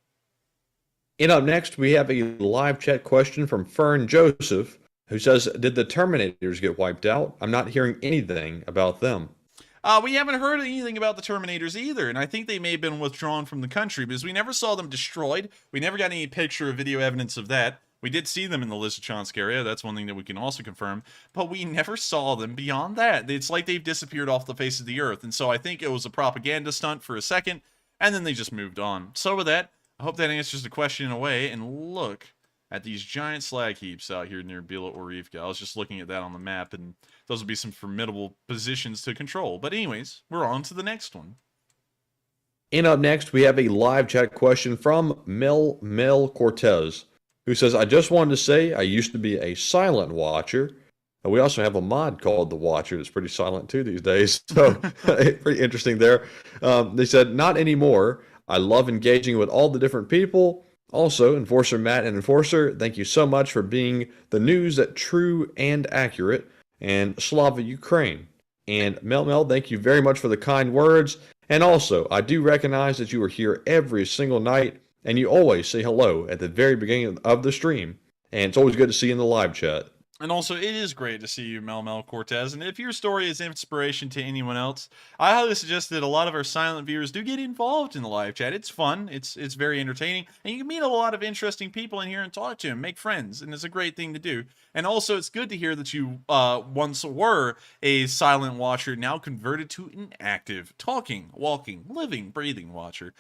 S5: And up next, we have a live chat question from Fern Joseph, who says, "Did the Terminators get wiped out? I'm not hearing anything about them."
S4: We haven't heard anything about the Terminators either, and I think they may have been withdrawn from the country because we never saw them destroyed. We never got any picture or video evidence of that. We did see them in the Lysychansk area. That's one thing that we can also confirm. But we never saw them beyond that. It's like they've disappeared off the face of the earth. And so I think it was a propaganda stunt for a second, and then they just moved on. So with that, I hope that answers the question in a way. And look at these giant slag heaps out here near Bila Orivka. I was just looking at that on the map, and those would be some formidable positions to control. But anyways, we're on to the next one.
S5: And up next, we have a live chat question from Mel Cortez, who says, "I just wanted to say I used to be a silent watcher, We also have a mod called The Watcher that's pretty silent too these days. So pretty interesting there. They said, not anymore. I love engaging with all the different people. Also, Enforcer Matt and Enforcer, thank you so much for being the news that true and accurate. And Slava Ukraine. And Mel, thank you very much for the kind words. And also, I do recognize that you are here every single night, and you always say hello at the very beginning of the stream. And it's always good to see you in the live chat.
S4: And also, it is great to see you, Mel Cortez. And if your story is inspiration to anyone else, I highly suggest that a lot of our silent viewers do get involved in the live chat. It's fun. It's very entertaining. And you can meet a lot of interesting people in here and talk to them, make friends. And it's a great thing to do. And also, it's good to hear that you once were a silent watcher, now converted to an active, talking, walking, living, breathing watcher.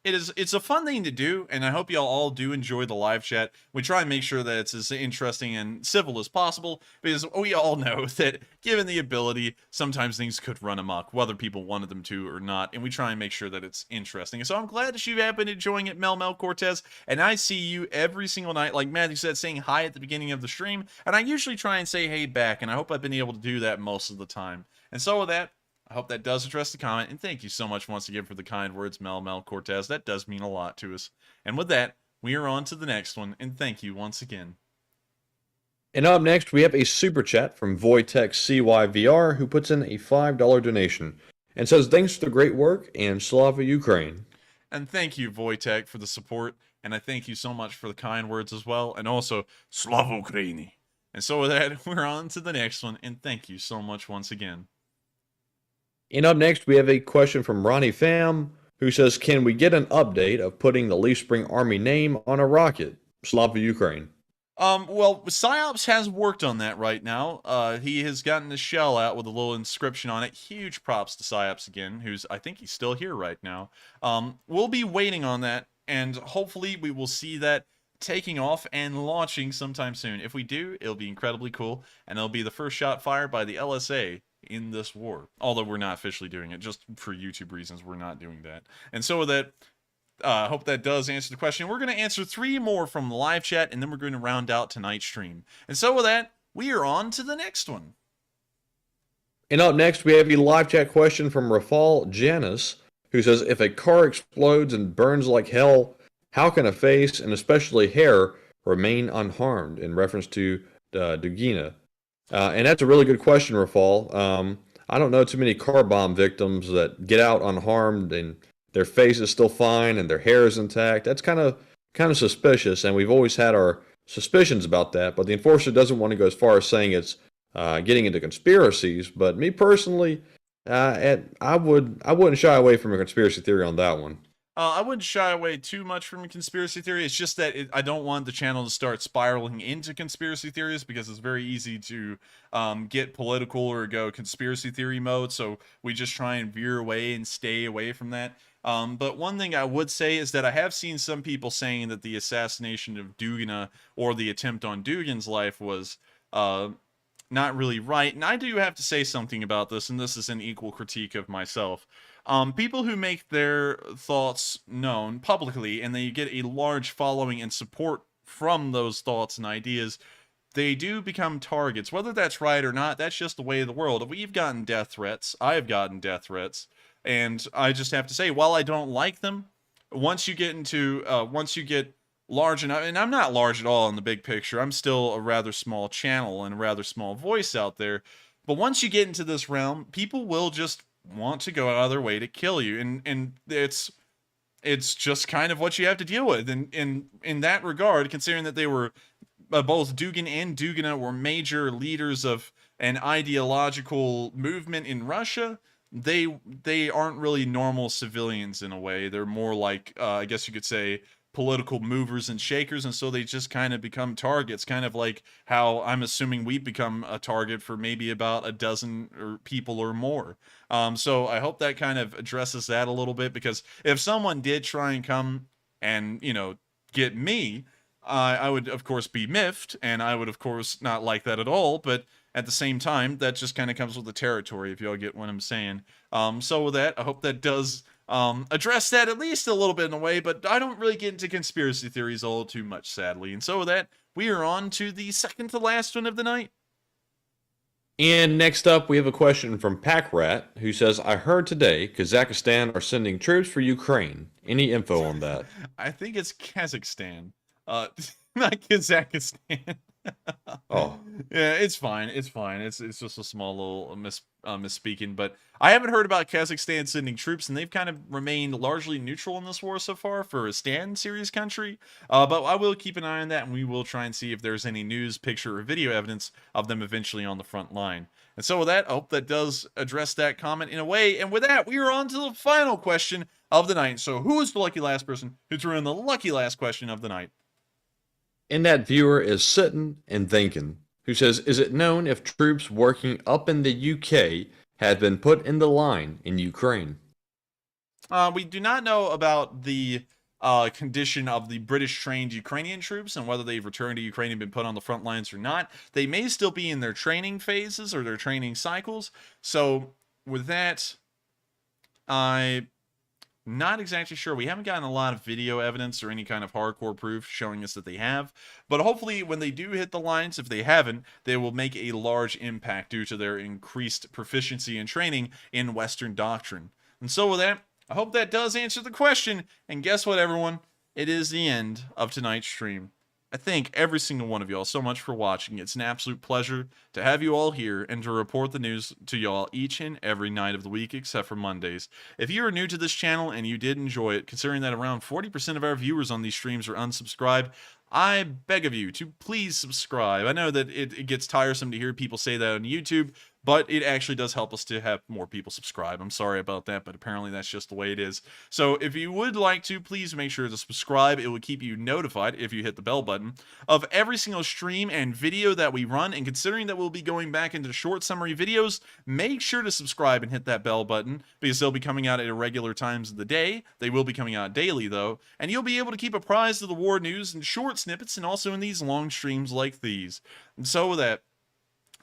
S4: It's a fun thing to do, and I hope y'all all do enjoy the live chat. We try and make sure that it's as interesting and civil as possible, because we all know that given the ability, sometimes things could run amok, whether people wanted them to or not, and we try and make sure that it's interesting. So I'm glad that you have been enjoying it, Mel Cortez, and I see you every single night, like Matthew said, saying hi at the beginning of the stream, and I usually try and say hey back, and I hope I've been able to do that most of the time. And so with that, I hope that does address the comment, and thank you so much once again for the kind words, Mel Cortez. That does mean a lot to us. And with that, we are on to the next one, and thank you once again.
S5: And up next, we have a super chat from Voytech CYVR, who puts in a $5 donation and says, thanks for the great work, and Slava Ukraine.
S4: And thank you, Voytech, for the support, and I thank you so much for the kind words as well, and also, Slava Ukraini. And so with that, we're on to the next one, and thank you so much once again.
S5: And up next, we have a question from Ronnie Pham, who says, can we get an update of putting the Leaf Spring Army name on a rocket? Slava Ukraine.
S4: Well, Psyops has worked on that right now. He has gotten a shell out with a little inscription on it. Huge props to Psyops again, I think he's still here right now. We'll be waiting on that, and hopefully we will see that taking off and launching sometime soon. If we do, it'll be incredibly cool, and it'll be the first shot fired by the LSA in this war. Although we're not officially doing it, just for YouTube reasons, we're not doing that. And so with that, I hope that does answer the question. We're going to answer 3 more from the live chat, and then we're going to round out tonight's stream. And so with that, we are on to the next one.
S5: And up next, we have a live chat question from Rafal Janis, who says, if a car explodes and burns like hell, how can a face, and especially hair, remain unharmed, in reference to Dugina? And that's a really good question, Rafal. I don't know too many car bomb victims that get out unharmed and their face is still fine and their hair is intact. That's kind of suspicious, and we've always had our suspicions about that. But the Enforcer doesn't want to go as far as saying it's getting into conspiracies. But me personally, I wouldn't shy away from a conspiracy theory on that one.
S4: I wouldn't shy away too much from a conspiracy theory. It's just that I don't want the channel to start spiraling into conspiracy theories, because it's very easy to get political or go conspiracy theory mode. So we just try and veer away and stay away from that. But one thing I would say is that I have seen some people saying that the assassination of Dugina, or the attempt on Dugin's life, was not really right. And I do have to say something about this, and this is an equal critique of myself. People who make their thoughts known publicly, and they get a large following and support from those thoughts and ideas, they do become targets. Whether that's right or not, that's just the way of the world. We've gotten death threats. I've gotten death threats. And I just have to say, while I don't like them, once you get large enough, and I'm not large at all in the big picture, I'm still a rather small channel and a rather small voice out there, but once you get into this realm, people will just want to go out of their way to kill you, and it's just kind of what you have to deal with. And in that regard, considering that they were both Dugin and Dugina were major leaders of an ideological movement in Russia, they aren't really normal civilians in a way. They're more like, I guess you could say, political movers and shakers, and so they just kind of become targets, kind of like how I'm assuming we've become a target for maybe about a dozen or people or more. So I hope that kind of addresses that a little bit, because if someone did try and come and, get me, I would of course be miffed, and I would of course not like that at all, but at the same time, that just kind of comes with the territory, if y'all get what I'm saying. So with that, I hope that does address that at least a little bit in a way, but I don't really get into conspiracy theories all too much, sadly. And so with that, we are on to the second to last one of the night.
S5: And next up, we have a question from Pack Rat, who says, I heard today Kazakhstan are sending troops for Ukraine. Any info on that?
S4: I think it's Kazakhstan. Not Kazakhstan.
S5: Oh.
S4: Yeah, it's fine. It's fine. It's just a small little misspeaking, but I haven't heard about Kazakhstan sending troops, and they've kind of remained largely neutral in this war so far for a Stan series country. But I will keep an eye on that, and we will try and see if there's any news, picture, or video evidence of them eventually on the front line. And so with that, I hope that does address that comment in a way. And with that, we are on to the final question of the night. So who is the lucky last person who threw in the lucky last question of the night?
S5: And that viewer is sitting and thinking, who says, is it known if troops working up in the UK have been put in the line in Ukraine?
S4: We do not know about the condition of the British-trained Ukrainian troops and whether they've returned to Ukraine and been put on the front lines or not. They may still be in their training phases or their training cycles. So with that, I'm not exactly sure. We haven't gotten a lot of video evidence or any kind of hardcore proof showing us that they have. But hopefully when they do hit the lines, if they haven't, they will make a large impact due to their increased proficiency and training in Western doctrine. And so with that, I hope that does answer the question. And guess what, everyone? It is the end of tonight's stream. I thank every single one of y'all so much for watching. It's an absolute pleasure to have you all here and to report the news to y'all each and every night of the week except for Mondays. If you are new to this channel and you did enjoy it, considering that around 40% of our viewers on these streams are unsubscribed, I beg of you to please subscribe. I know that it gets tiresome to hear people say that on YouTube, but it actually does help us to have more people subscribe. I'm sorry about that, but apparently that's just the way it is. So if you would like to, please make sure to subscribe. It will keep you notified if you hit the bell button of every single stream and video that we run. And considering that we'll be going back into short summary videos, make sure to subscribe and hit that bell button because they'll be coming out at irregular times of the day. They will be coming out daily though, and you'll be able to keep apprised of the war news in short snippets and also in these long streams like these. And so with that,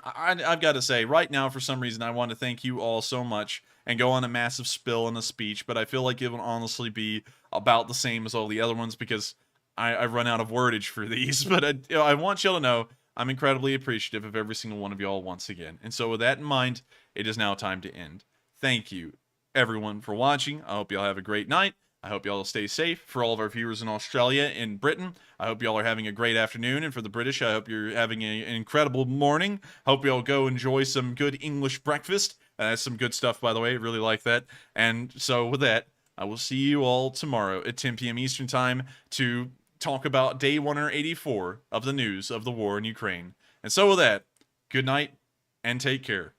S4: I've got to say, right now, for some reason, I want to thank you all so much and go on a massive spill and a speech, but I feel like it will honestly be about the same as all the other ones because I've run out of wordage for these. But I want y'all to know I'm incredibly appreciative of every single one of y'all once again. And so with that in mind, it is now time to end. Thank you, everyone, for watching. I hope y'all have a great night. I hope y'all stay safe. For all of our viewers in Australia and Britain, I hope y'all are having a great afternoon. And for the British, I hope you're having an incredible morning. Hope y'all go enjoy some good English breakfast. That's some good stuff, by the way. Really like that. And so with that, I will see you all tomorrow at 10 p.m. Eastern Time to talk about day 184 of the news of the war in Ukraine. And so with that, good night and take care.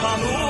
S2: Пану